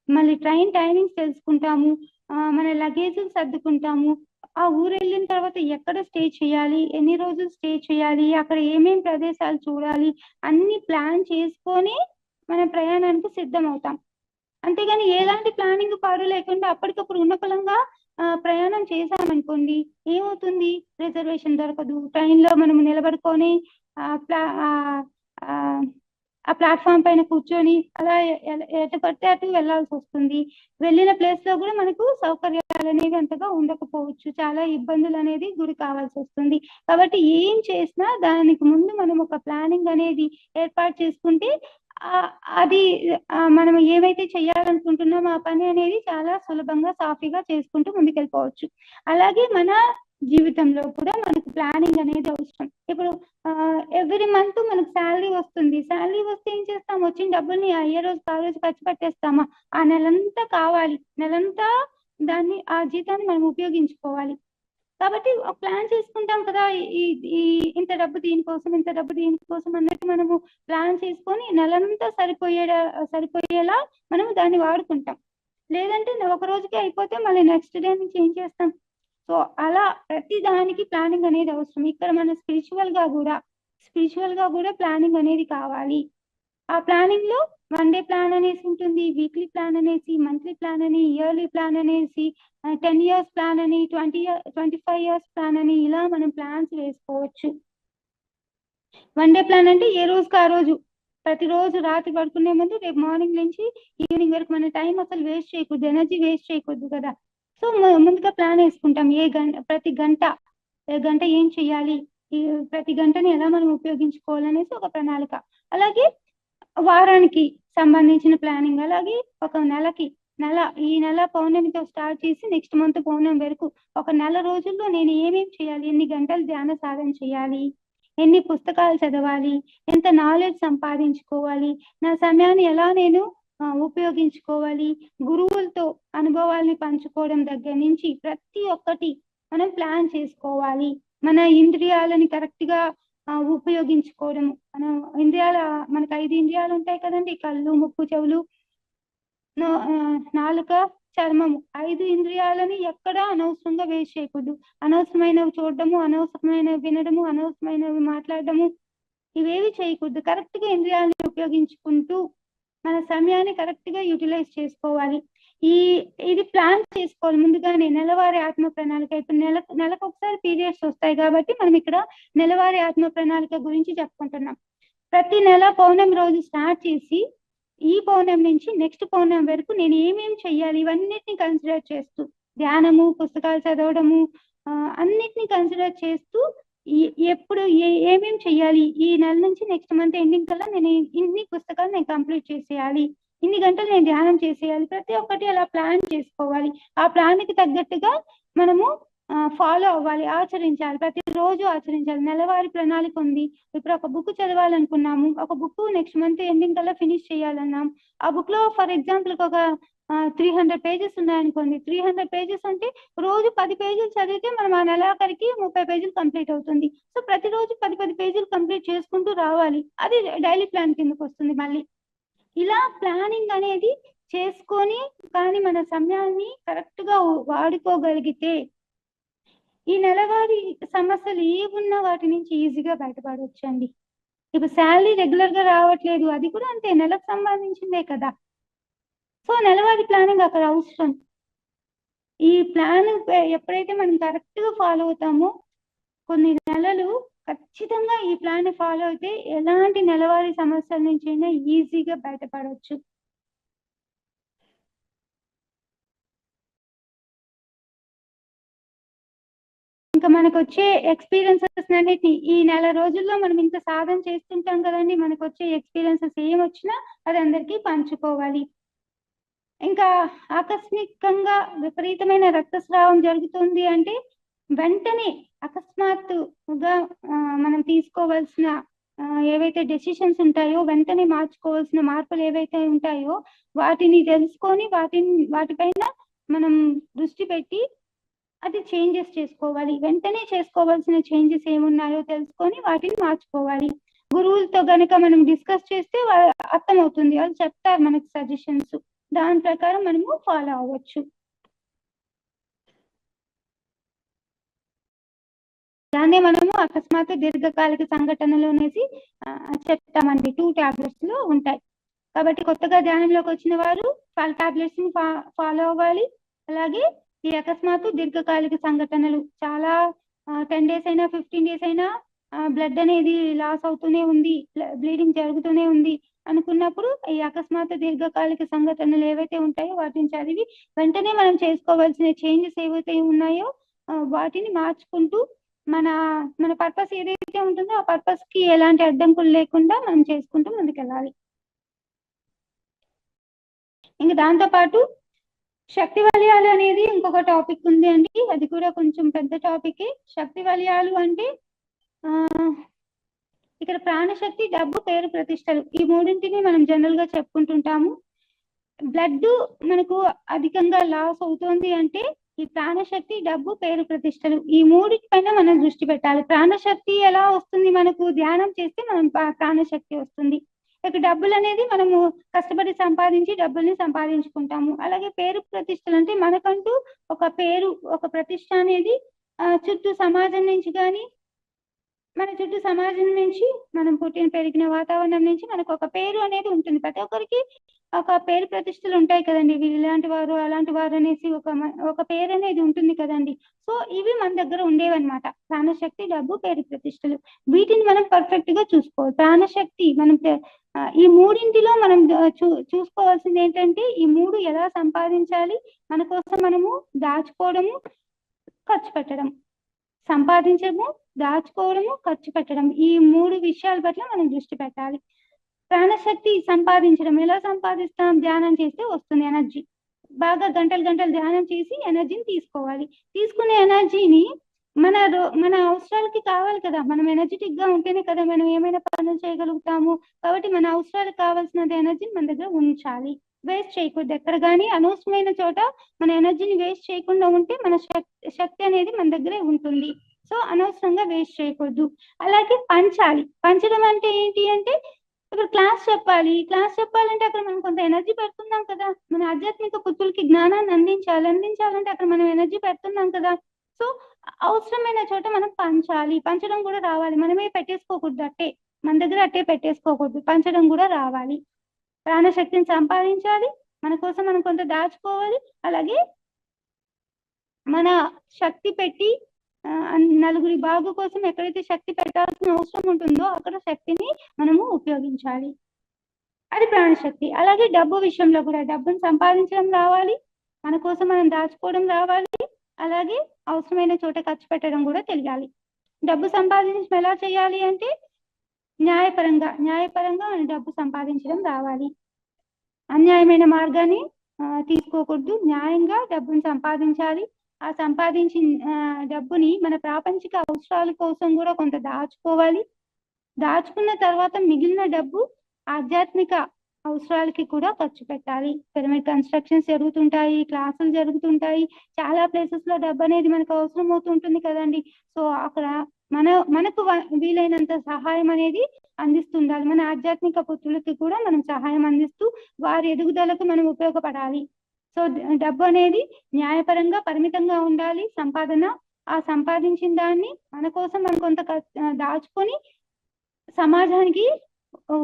మళ్ళీ ట్రైన్ టైమింగ్స్ తెలుసుకుంటాము, మన లగేజ్ సర్దుకుంటాము. ఆ ఊరు వెళ్ళిన తర్వాత ఎక్కడ స్టే చేయాలి, ఎన్ని రోజులు స్టే చేయాలి, అక్కడ ఏమేం ప్రదేశాలు చూడాలి, అన్ని ప్లాన్ చేసుకొని మన ప్రయాణానికి సిద్ధం అవుతాం. అంతేగాని ఎలాంటి ప్లానింగ్ పాడు లేకుండా అప్పటికప్పుడు ఉన్నపలంగా ప్రయాణం చేసామనుకోండి, ఏమవుతుంది, రిజర్వేషన్ దొరకదు. ట్రైన్ లో మనం నిలబడుకొని ఆ ప్లాట్ఫామ్ పైన కూర్చొని అలా ఎటు పడితే అటు వెళ్లాల్సి వస్తుంది. వెళ్ళిన ప్లేస్ లో కూడా మనకు సౌకర్యాలు అనేవి అంతగా ఉండకపోవచ్చు. చాలా ఇబ్బందులు అనేది గురి కావాల్సి వస్తుంది. కాబట్టి ఏం చేసినా దానికి ముందు మనం ఒక ప్లానింగ్ అనేది ఏర్పాటు చేసుకుంటే అది మనం ఏవైతే చేయాలనుకుంటున్నామో ఆ పని అనేది చాలా సులభంగా, సాఫీగా చేసుకుంటూ ముందుకెళ్ళిపోవచ్చు. అలాగే మన జీవితంలో కూడా మనకు ప్లానింగ్ అనేది అవసరం. ఇప్పుడు ఎవ్రీ మంత్ మనకు శాలరీ వస్తుంది. శాలరీ వస్తే ఏం చేస్తాం, వచ్చిన డబ్బుల్ని అయ్యే రోజు ఆ రోజు ఖర్చు పెట్టేస్తామా? ఆ నెలంతా కావాలి, నెలంతా దాన్ని, ఆ జీతాన్ని మనం ఉపయోగించుకోవాలి. కాబట్టి ప్లాన్ చేసుకుంటాం కదా, ఇంత డబ్బు దీనికోసం, ఇంత డబ్బు దీనికోసం అన్నట్టు మనము ప్లాన్ చేసుకొని నెలంతా సరిపోయేలా మనం దాన్ని వాడుకుంటాం. లేదంటే ఒక రోజుకి అయిపోతే మళ్ళీ నెక్స్ట్ డే నుంచి ఏం చేస్తాం? సో అలా ప్రతి దానికి ప్లానింగ్ అనేది అవసరం. ఇక్కడ మన స్పిరిచువల్ గా కూడా ప్లానింగ్ అనేది కావాలి. ఆ ప్లానింగ్ లో 1 day ప్లాన్ అనేసి ఉంటుంది, వీక్లీ ప్లాన్ అనేసి, మంత్లీ ప్లాన్ అని, ఇయర్లీ ప్లాన్ అనేసి, 10 years ప్లాన్ అని, 25 years ప్లాన్ అని, ఇలా మనం ప్లాన్స్ వేసుకోవచ్చు. 1 day ప్లాన్ అంటే ఏ రోజుకి ఆ రోజు, ప్రతిరోజు రాత్రి పడుకునే ముందు రేపు మార్నింగ్ నుంచి ఈవినింగ్ వరకు మన టైం అసలు వేస్ట్ చేయకూడదు, ఎనర్జీ వేస్ట్ చేయకూడదు కదా. సో ముందుగా ప్లాన్ వేసుకుంటాం. ప్రతి గంట ఏం చెయ్యాలి, ప్రతి గంటని ఎలా మనం ఉపయోగించుకోవాలనేసి ఒక ప్రణాళిక. అలాగే వారానికి సంబంధించిన ప్లానింగ్, అలాగే ఒక ఈ నెల పౌర్ణమితో స్టార్ట్ చేసి నెక్స్ట్ మంత్ పౌర్ణమి వరకు ఒక నెల రోజుల్లో నేను ఏమేం చేయాలి, ఎన్ని గంటలు ధ్యాన సాధన చేయాలి, ఎన్ని పుస్తకాలు చదవాలి, ఎంత నాలెడ్జ్ సంపాదించుకోవాలి, నా సమయాన్ని ఎలా నేను ఉపయోగించుకోవాలి, గురువులతో అనుభవాల్ని పంచుకోవడం దగ్గర నుంచి ప్రతి ఒక్కటి మనం ప్లాన్ చేసుకోవాలి. మన ఇంద్రియాలని కరెక్ట్ గా ఉపయోగించుకోవడం. మనకు 5 ఇంద్రియాలు ఉంటాయి కదండి, కళ్ళు, ముక్కు, చెవులు, నాలుక, చర్మము. 5 ఇంద్రియాలని ఎక్కడా అనవసరంగా వేస్ట్ చేయకూడదు. అనవసరమైనవి చూడడము, అనవసరమైనవి వినడము, అనవసరమైనవి మాట్లాడడము, ఇవేవి చేయకూడదు. కరెక్ట్ గా ఇంద్రియాలను ఉపయోగించుకుంటూ మన సమయాన్ని కరెక్ట్ గా యూటిలైజ్ చేసుకోవాలి. ఇది ప్లాన్ చేసుకోవాలి ముందుగానే. నెలవారీ ఆత్మ ప్రణాళిక, ఇప్పుడు నెలకు ఒకసారి పీరియడ్స్ వస్తాయి కాబట్టి మనం ఇక్కడ నెలవారీ ఆత్మ ప్రణాళిక గురించి చెప్పుకుంటున్నాం. ప్రతి నెల పౌర్ణమి రోజు స్టార్ట్ చేసి ఈ పౌర్ణమి నుంచి నెక్స్ట్ పౌర్ణమి వరకు నేను ఏమేమి చెయ్యాలి ఇవన్నిటిని కన్సిడర్ చేస్తూ, ధ్యానము, పుస్తకాలు చదవడము, అన్నిటిని కన్సిడర్ చేస్తూ ఎప్పుడు ఏమేమి చెయ్యాలి, ఈ నెల నుంచి నెక్స్ట్ మంత్ ఎండింగ్ కల్లా నేను ఇన్ని పుస్తకాలు నేను కంప్లీట్ చేసేయాలి, ఇన్ని గంటలు నేను ధ్యానం చేసేయాలి, ప్రతి ఒక్కటి అలా ప్లాన్ చేసుకోవాలి. ఆ ప్లాన్ కి తగ్గట్టుగా మనము ఫాలో అవ్వాలి, ఆచరించాలి, ప్రతిరోజు ఆచరించాలి. నెలవారీ ప్రణాళిక ఉంది. ఇప్పుడు ఒక బుక్ చదవాలనుకున్నాము, ఒక బుక్ నెక్స్ట్ మంత్ ఎండింగ్ కల్లా ఫినిష్ చేయాలన్నాం. ఆ బుక్ లో ఫర్ ఎగ్జాంపుల్ ఒక 300 పేజెస్ ఉన్నాయనుకోండి. 300 పేజెస్ అంటే రోజు 10 పేజీలు చదివితే మనం ఆ నెలాఖరికి 30 పేజీలు కంప్లీట్ అవుతుంది. సో ప్రతిరోజు 10 పేజీలు కంప్లీట్ చేసుకుంటూ రావాలి. అది డైలీ ప్లాన్ కిందకు వస్తుంది. మళ్ళీ ఇలా ప్లానింగ్ అనేది చేసుకొని కానీ మన సమయాన్ని కరెక్ట్ గా వాడుకోగలిగితే ఈ నెలవారీ సమస్యలు ఏమున్నా వాటి నుంచి ఈజీగా బయటపడవచ్చు అండి. ఇప్పుడు శాలరీ రెగ్యులర్ గా రావట్లేదు, అది కూడా అంతే, నెలకు సంబంధించిందే కదా. సో నెలవారీ ప్లానింగ్ అక్కడ అవసరం. ఈ ప్లాన్ ఎప్పుడైతే మనం కరెక్ట్ గా ఫాలో అవుతామో కొన్ని నెలలు ఖచ్చితంగా ఈ ప్లాన్ ఫాలో అయితే ఎలాంటి నెలవారీ సమస్యల నుంచి అయినా ఈజీగా బయటపడవచ్చు. ఇంకా మనకు వచ్చే ఎక్స్పీరియన్సెస్ అన్నిటిని ఈ నెల రోజుల్లో మనం ఇంత సాధన చేస్తుంటాం కదండి, మనకు వచ్చే ఎక్స్పీరియన్సెస్ ఏం వచ్చినా అది అందరికీ పంచుకోవాలి. ఇంకా ఆకస్మికంగా విపరీతమైన రక్తస్రావం జరుగుతుంది అంటే వెంటనే అకస్మాత్తుగా మనం తీసుకోవాల్సిన ఏవైతే డెసిషన్స్ ఉంటాయో, వెంటనే మార్చుకోవాల్సిన మార్పులు ఏవైతే ఉంటాయో వాటిని తెలుసుకొని వాటిపైన మనం దృష్టి పెట్టి అది చేంజెస్ చేసుకోవాలి. వెంటనే చేసుకోవాల్సిన చేంజెస్ ఏమున్నాయో తెలుసుకొని వాటిని మార్చుకోవాలి. గురువులతో గనక మనం డిస్కస్ చేస్తే అర్థమవుతుంది, వాళ్ళు చెప్తారు మనకి సజెషన్స్, దాని ప్రకారం మనము ఫాలో అవ్వచ్చు. దాన్నే మనము అకస్మాత్తు దీర్ఘకాలిక సంఘటనలు అనేసి చెప్తామండి. 2 టాబ్లెట్స్ లో ఉంటాయి. కాబట్టి కొత్తగా ధ్యానంలోకి వచ్చిన వారు 12 టాబ్లెట్స్ ని ఫాలో అవ్వాలి. అలాగే ఈ అకస్మాత్తు దీర్ఘకాలిక సంఘటనలు చాలా 10 days అయినా 15 days అయినా బ్లడ్ అనేది లాస్ అవుతూనే ఉంది, బ్లీడింగ్ జరుగుతూనే ఉంది అనుకున్నప్పుడు ఈ అకస్మాత్తు దీర్ఘకాలిక సంఘటనలు ఏవైతే ఉంటాయో వాటిని చదివి వెంటనే మనం చేసుకోవాల్సిన చేంజెస్ ఏవైతే ఉన్నాయో వాటిని మార్చుకుంటూ మన పర్పస్ ఏదైతే ఉంటుందో ఆ పర్పస్ కి ఎలాంటి అడ్డంకులు లేకుండా మనం చేసుకుంటూ ముందుకెళ్ళాలి. ఇంకా దాంతో పాటు శక్తి వలయాలు అనేది ఇంకొక టాపిక్ ఉంది అండి. అది కూడా కొంచెం పెద్ద టాపిక్. శక్తి వలయాలు అంటే ఇక్కడ ప్రాణశక్తి, డబ్బు, పేరు, ప్రతిష్టలు, ఈ మూడింటిని మనం జనరల్ గా చెప్పుకుంటుంటాము. బ్లడ్ మనకు అధికంగా లాస్ అవుతుంది అంటే ఈ ప్రాణశక్తి, డబ్బు, పేరు, ప్రతిష్టలు, ఈ మూడింటి పైన మనం దృష్టి పెట్టాలి. ప్రాణశక్తి ఎలా వస్తుంది? మనకు ధ్యానం చేస్తే మనం ప్రాణశక్తి వస్తుంది. ఇక డబ్బులు అనేది మనము కష్టపడి సంపాదించి డబ్బుల్ని సంపాదించుకుంటాము. అలాగే పేరు, ప్రతిష్టలు అంటే మనకంటూ ఒక పేరు, ఒక ప్రతిష్ట అనేది చుట్టూ సమాజం నుంచి కానీ మన చుట్టూ సమాజం నుంచి మనం పుట్టిన పెరిగిన వాతావరణం నుంచి మనకు ఒక పేరు అనేది ఉంటుంది. ప్రతి ఒక్కరికి ఒక పేరు ప్రతిష్టలు ఉంటాయి కదండి. వీళ్ళు ఇలాంటి వారు అలాంటి వారు అనేసి ఒక పేరు అనేది ఉంటుంది కదండి. సో ఇవి మన దగ్గర ఉండేవన్నమాట. ప్రాణశక్తి, డబ్బు, పేరు, ప్రతిష్టలు, వీటిని మనం పర్ఫెక్ట్ గా చూసుకోవాలి. ప్రాణశక్తి మనం ఈ మూడింటిలో మనం చూసుకోవాల్సింది ఏంటంటే ఈ మూడు ఎలా సంపాదించాలి, మన కోసం మనము దాచుకోవడము, ఖర్చు పెట్టడం. సంపాదించడము, దాచుకోవడము, ఖర్చు పెట్టడం, ఈ మూడు విషయాల పట్ల మనం దృష్టి పెట్టాలి. ప్రాణశక్తి సంపాదించడం ఎలా సంపాదిస్తాం? ధ్యానం చేస్తే వస్తుంది ఎనర్జీ. బాగా గంటలు ధ్యానం చేసి ఎనర్జీని తీసుకోవాలి. తీసుకునే ఎనర్జీని మన అవసరాలకి కావాలి కదా. మనం ఎనర్జెటిక్ గా ఉంటేనే కదా మనం ఏమైనా పనులు చేయగలుగుతాము. కాబట్టి మన అవసరాలకు కావాల్సిన ఎనర్జీని మన దగ్గర ఉంచాలి. వేస్ట్ చేయకూడదు ఎక్కడ కానీ. అనవసరమైన చోట మన ఎనర్జీని వేస్ట్ చేయకుండా ఉంటే మన శక్తి అనేది మన దగ్గరే ఉంటుంది. సో అనవసరంగా వేస్ట్ చేయకూడదు. అలాగే పంచడం అంటే ఏంటి అంటే ఇప్పుడు క్లాస్ చెప్పాలంటే అక్కడ మనం కొంత ఎనర్జీ పెడుతున్నాం కదా. మన ఆధ్యాత్మిక పుత్రులకి జ్ఞానాన్ని అందించాలంటే అక్కడ మనం ఎనర్జీ పెడుతున్నాం కదా. సో అవసరమైన చోట మనం పంచడం కూడా రావాలి. మనమే పెట్టేసుకోకూడదు అట్టే. మన దగ్గర అట్టే పెట్టేసుకోకూడదు, పంచడం కూడా రావాలి. ప్రాణశక్తిని సంపాదించాలి, మన కోసం మనం కొంత దాచుకోవాలి. అలాగే మన శక్తి పెట్టి నలుగురి బాగు కోసం ఎక్కడైతే శక్తి పెట్టాల్సిన అవసరం ఉంటుందో అక్కడ శక్తిని మనము ఉపయోగించాలి. అది ప్రాణశక్తి. అలాగే డబ్బు విషయంలో కూడా డబ్బును సంపాదించడం రావాలి, మన కోసం మనం దాచుకోవడం రావాలి, అలాగే అవసరమైన చోట ఖర్చు పెట్టడం కూడా తెలియాలి. డబ్బు సంపాదించడం ఎలా చేయాలి అంటే న్యాయపరంగా మనం డబ్బు సంపాదించడం రావాలి. అన్యాయమైన మార్గాన్ని తీసుకోకూడదు, న్యాయంగా డబ్బును సంపాదించాలి. ఆ సంపాదించిన డబ్బుని మన ప్రాపంచిక అవసరాల కోసం కూడా కొంత దాచుకోవాలి. దాచుకున్న తర్వాత మిగిలిన డబ్బు ఆధ్యాత్మిక అవసరాలకి కూడా ఖర్చు పెట్టాలి. పిరమిడ్ కన్స్ట్రక్షన్స్ జరుగుతుంటాయి, క్లాసులు జరుగుతుంటాయి, చాలా ప్లేసెస్ లో డబ్బు అనేది మనకు అవసరం అవుతుంటుంది కదండి. సో అక్కడ మనకు వీలైనంత సహాయం అనేది అందిస్తుండాలి. మన ఆధ్యాత్మిక పుత్రులకి కూడా మనం సహాయం అందిస్తూ వారి ఎదుగుదలకు మనం ఉపయోగపడాలి. సో డబ్బు అనేది న్యాయపరంగా పరిమితంగా ఉండాలి సంపాదన. ఆ సంపాదించిన దాన్ని మన కోసం మనం కొంత దాచుకొని సమాజానికి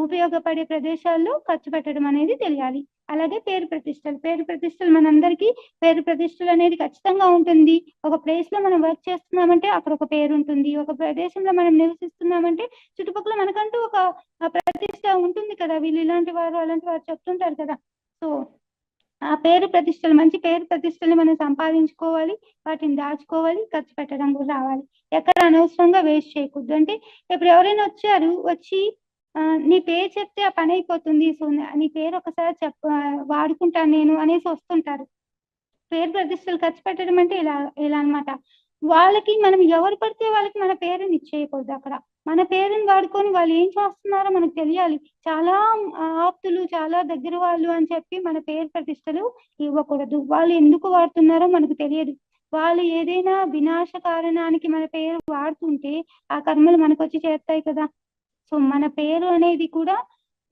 ఉపయోగపడే ప్రదేశాల్లో ఖర్చు పెట్టడం అనేది తెలియాలి. అలాగే పేరు ప్రతిష్టలు మనందరికీ పేరు ప్రతిష్టలు అనేది ఖచ్చితంగా ఉంటుంది. ఒక ప్లేస్ లో మనం వర్క్ చేస్తున్నామంటే అక్కడ ఒక పేరు ఉంటుంది, ఒక ప్రదేశంలో మనం నివసిస్తున్నామంటే చుట్టుపక్కల మనకంటూ ఒక ప్రతిష్ట ఉంటుంది కదా. వీళ్ళు ఇలాంటి వారు అలాంటి వారు చెప్తుంటారు కదా. సో ఆ మంచి పేరు ప్రతిష్టలు మనం సంపాదించుకోవాలి, వాటిని దాచుకోవాలి, ఖర్చు పెట్టడం కూడా రావాలి. ఎక్కడ అనవసరంగా వేస్ట్ చేయకూడదు. అంటే ఇప్పుడు ఎవరైనా వచ్చి నీ పేరు చెప్తే ఆ పని అయిపోతుంది, సో నీ పేరు ఒకసారి వాడుకుంటాను నేను అనేసి వస్తుంటారు. పేరు ప్రతిష్టలు ఖర్చు పెట్టడం అంటే ఇలా అన్నమాట. వాళ్ళకి మనం ఎవరు పడితే వాళ్ళకి మన పేరుని ఇచ్చేయకూడదు. అక్కడ మన పేరుని వాడుకొని వాళ్ళు ఏం చేస్తున్నారో మనకు తెలియాలి. చాలా ఆప్తులు, చాలా దగ్గర వాళ్ళు అని చెప్పి మన పేరు ప్రతిష్టలు ఇవ్వకూడదు. వాళ్ళు ఎందుకు వాడుతున్నారో మనకు తెలియదు. వాళ్ళు ఏదైనా వినాశ కారణానికి మన పేరు వాడుతుంటే ఆ కర్మలు మనకు వచ్చి చేస్తాయి కదా. సో మన పేరు అనేది కూడా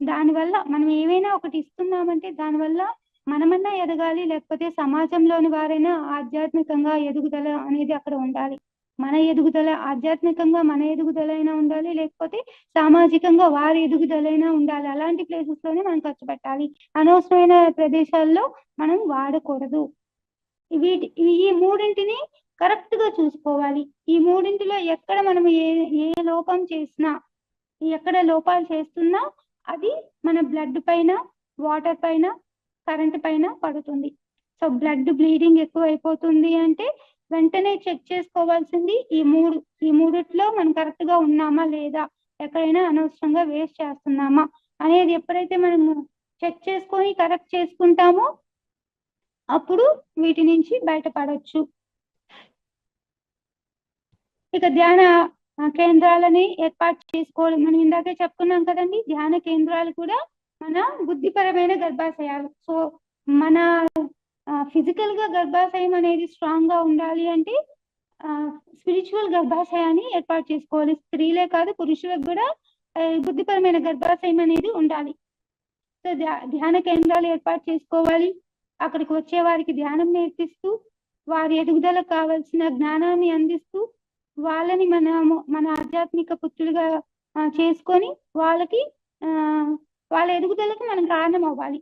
దానివల్ల మనం ఏమైనా ఒకటి ఇస్తున్నామంటే దానివల్ల మనమన్నా ఎదగాలి, లేకపోతే సమాజంలోని వారైనా ఆధ్యాత్మికంగా ఎదుగుదల అనేది అక్కడ ఉండాలి. మన ఎదుగుదల ఆధ్యాత్మికంగా మన ఎదుగుదలైనా ఉండాలి, లేకపోతే సామాజికంగా వారి ఎదుగుదలైనా ఉండాలి. అలాంటి ప్లేసెస్ లోనే మనం ఖర్చు పెట్టాలి. అనవసరమైన ప్రదేశాల్లో మనం వాడకూడదు. ఈ మూడింటిని కరెక్ట్ గా చూసుకోవాలి. ఈ మూడింటిలో ఎక్కడ మనం ఏ లోపం చేసినా, ఎక్కడ లోపాలు చేస్తున్నా అది మన బ్లడ్ పైన, వాటర్ పైన, కరెంట్ పైన పడుతుంది. సో బ్లడ్ బ్లీడింగ్ ఎక్కువ అయిపోతుంది అంటే వెంటనే చెక్ చేసుకోవాల్సింది ఈ మూడిట్లో మనం కరెక్ట్ గా ఉన్నామా లేదా, ఎక్కడైనా అనవసరంగా వేస్ట్ చేస్తున్నామా అనేది ఎప్పుడైతే మనము చెక్ చేసుకొని కరెక్ట్ చేసుకుంటామో అప్పుడు వీటి నుంచి బయటపడవచ్చు. ఇక ధ్యాన కేంద్రాలని ఏర్పాటు చేసుకోవాలి. మనం ఇందాకే చెప్పుకున్నాం కదండి, ధ్యాన కేంద్రాలు కూడా మన బుద్ధిపరమైన గర్భాశయాలు. సో మన ఫిజికల్ గా గర్భాశయం అనేది స్ట్రాంగ్ గా ఉండాలి అంటే స్పిరిచువల్ గర్భాశయాన్ని ఏర్పాటు చేసుకోవాలి. స్త్రీలే కాదు పురుషులకు కూడా బుద్ధిపరమైన గర్భాశయం అనేది ఉండాలి. సో ధ్యాన కేంద్రాలు ఏర్పాటు చేసుకోవాలి. అక్కడికి వచ్చే వారికి ధ్యానం నేర్పిస్తూ వారి ఎదుగుదలకు కావలసిన జ్ఞానాన్ని అందిస్తూ వాళ్ళని మన ఆధ్యాత్మిక పుత్రులుగా చేసుకొని వాళ్ళ ఎదుగుదలకు మనం కారణం అవ్వాలి.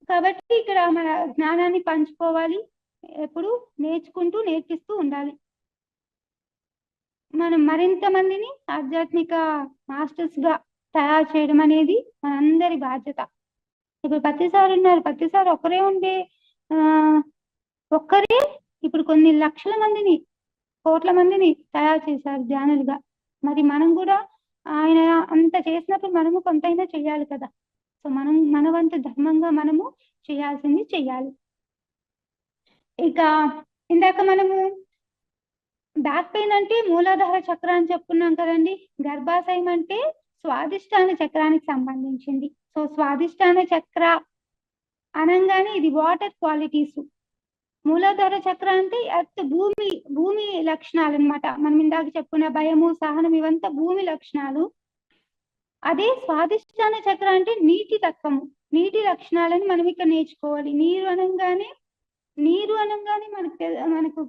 కాబట్టి ఇక్కడ మన జ్ఞానాన్ని పంచుకోవాలి, ఎప్పుడు నేర్పిస్తూ ఉండాలి. మనం మరింత మందిని ఆధ్యాత్మిక మాస్టర్స్ గా తయారు చేయడం అనేది మనందరి బాధ్యత. ఇప్పుడు పత్తిసారి ఉన్నారు, పత్తిసారి ఒక్కరే ఒక్కరే ఇప్పుడు కొన్ని లక్షల మందిని, కోట్ల మందిని తయారు చేశారు ధ్యానులుగా. మరి మనం కూడా ఆయన అంత చేసినప్పుడు మనము కొంతైనా చెయ్యాలి కదా. సో మన వంతు ధర్మంగా మనము చేయాల్సింది చెయ్యాలి. ఇక ఇందాక మనము బ్యాక్ పెయిన్ అంటే మూలాధార చక్ర అని చెప్పుకున్నాం కదండి. గర్భాశయం అంటే స్వాదిష్టాన చక్రానికి సంబంధించింది. సో స్వాదిష్టాన చక్ర అనగానే ఇది వాటర్ క్వాలిటీస్. మూలాధార చక్ర అంటే ఎర్త్ భూమి లక్షణాలు అన్నమాట. మనం ఇందాక చెప్పుకున్న భయము, సహనం ఇవంతా భూమి లక్షణాలు. అదే స్వాదిష్టాన చక్ర అంటే నీటి తత్వము, నీటి లక్షణాలని మనం ఇక్కడ నేర్చుకోవాలి. నీరు అనగానే నీరు అనగానే మనకు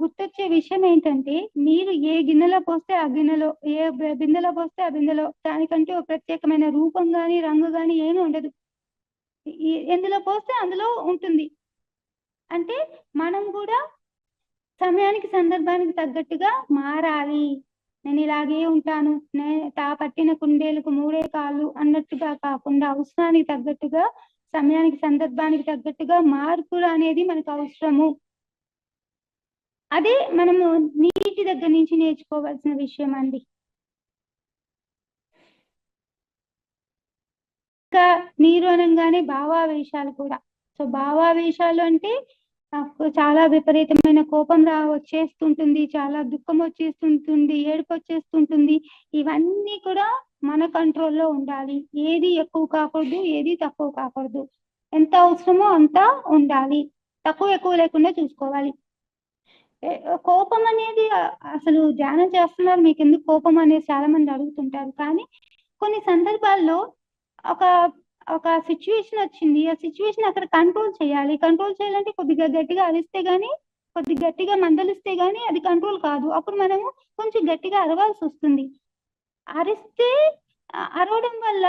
గుర్తొచ్చే విషయం ఏంటంటే, నీరు ఏ గిన్నెలో పోస్తే ఆ గిన్నెలో, ఏ బిందెలో పోస్తే ఆ బిందెలో, దానికంటే ఒక ప్రత్యేకమైన రూపం గాని రంగు గాని ఏమీ ఉండదు. ఎందులో పోస్తే అందులో ఉంటుంది. అంటే మనం కూడా సమయానికి సందర్భానికి తగ్గట్టుగా మారాలి. నేను ఇలాగే ఉంటాను, పట్టిన కుందేలకు మూడే కాళ్ళు అన్నట్టుగా కాకుండా అవసరానికి తగ్గట్టుగా, సమయానికి సందర్భానికి తగ్గట్టుగా మార్పులు అనేది మనకు అవసరము. అదే మనము నీటి దగ్గర నుంచి నేర్చుకోవాల్సిన విషయం అండి. ఇంకా నీరు అనగానే భావావేశాలు కూడా. సో భావావేశాలు అంటే నాకు చాలా విపరీతమైన కోపం వచ్చేస్తుంటుంది, చాలా దుఃఖం వచ్చేస్తుంటుంది, ఏడుపు వచ్చేస్తుంటుంది. ఇవన్నీ కూడా మన కంట్రోల్లో ఉండాలి. ఏది ఎక్కువ కాకూడదు, ఏది తక్కువ కాకూడదు. ఎంత అవసరమో అంత ఉండాలి, తక్కువ ఎక్కువ లేకుండా చూసుకోవాలి. కోపం అనేది అసలు ధ్యానం చేస్తున్నారు, మీకు ఎందుకు కోపం అనేది చాలా మంది అడుగుతుంటారు. కానీ కొన్ని సందర్భాల్లో ఒక సిచ్యువేషన్ వచ్చింది, ఆ సిచ్యువేషన్ అక్కడ కంట్రోల్ చేయాలి. కంట్రోల్ చేయాలంటే కొద్దిగా గట్టిగా అరిస్తే గానీ, కొద్దిగా గట్టిగా మందలిస్తే గానీ అది కంట్రోల్ కాదు. అప్పుడు మనము కొంచెం గట్టిగా అరవాల్సి వస్తుంది. అరిస్తే అరవడం వల్ల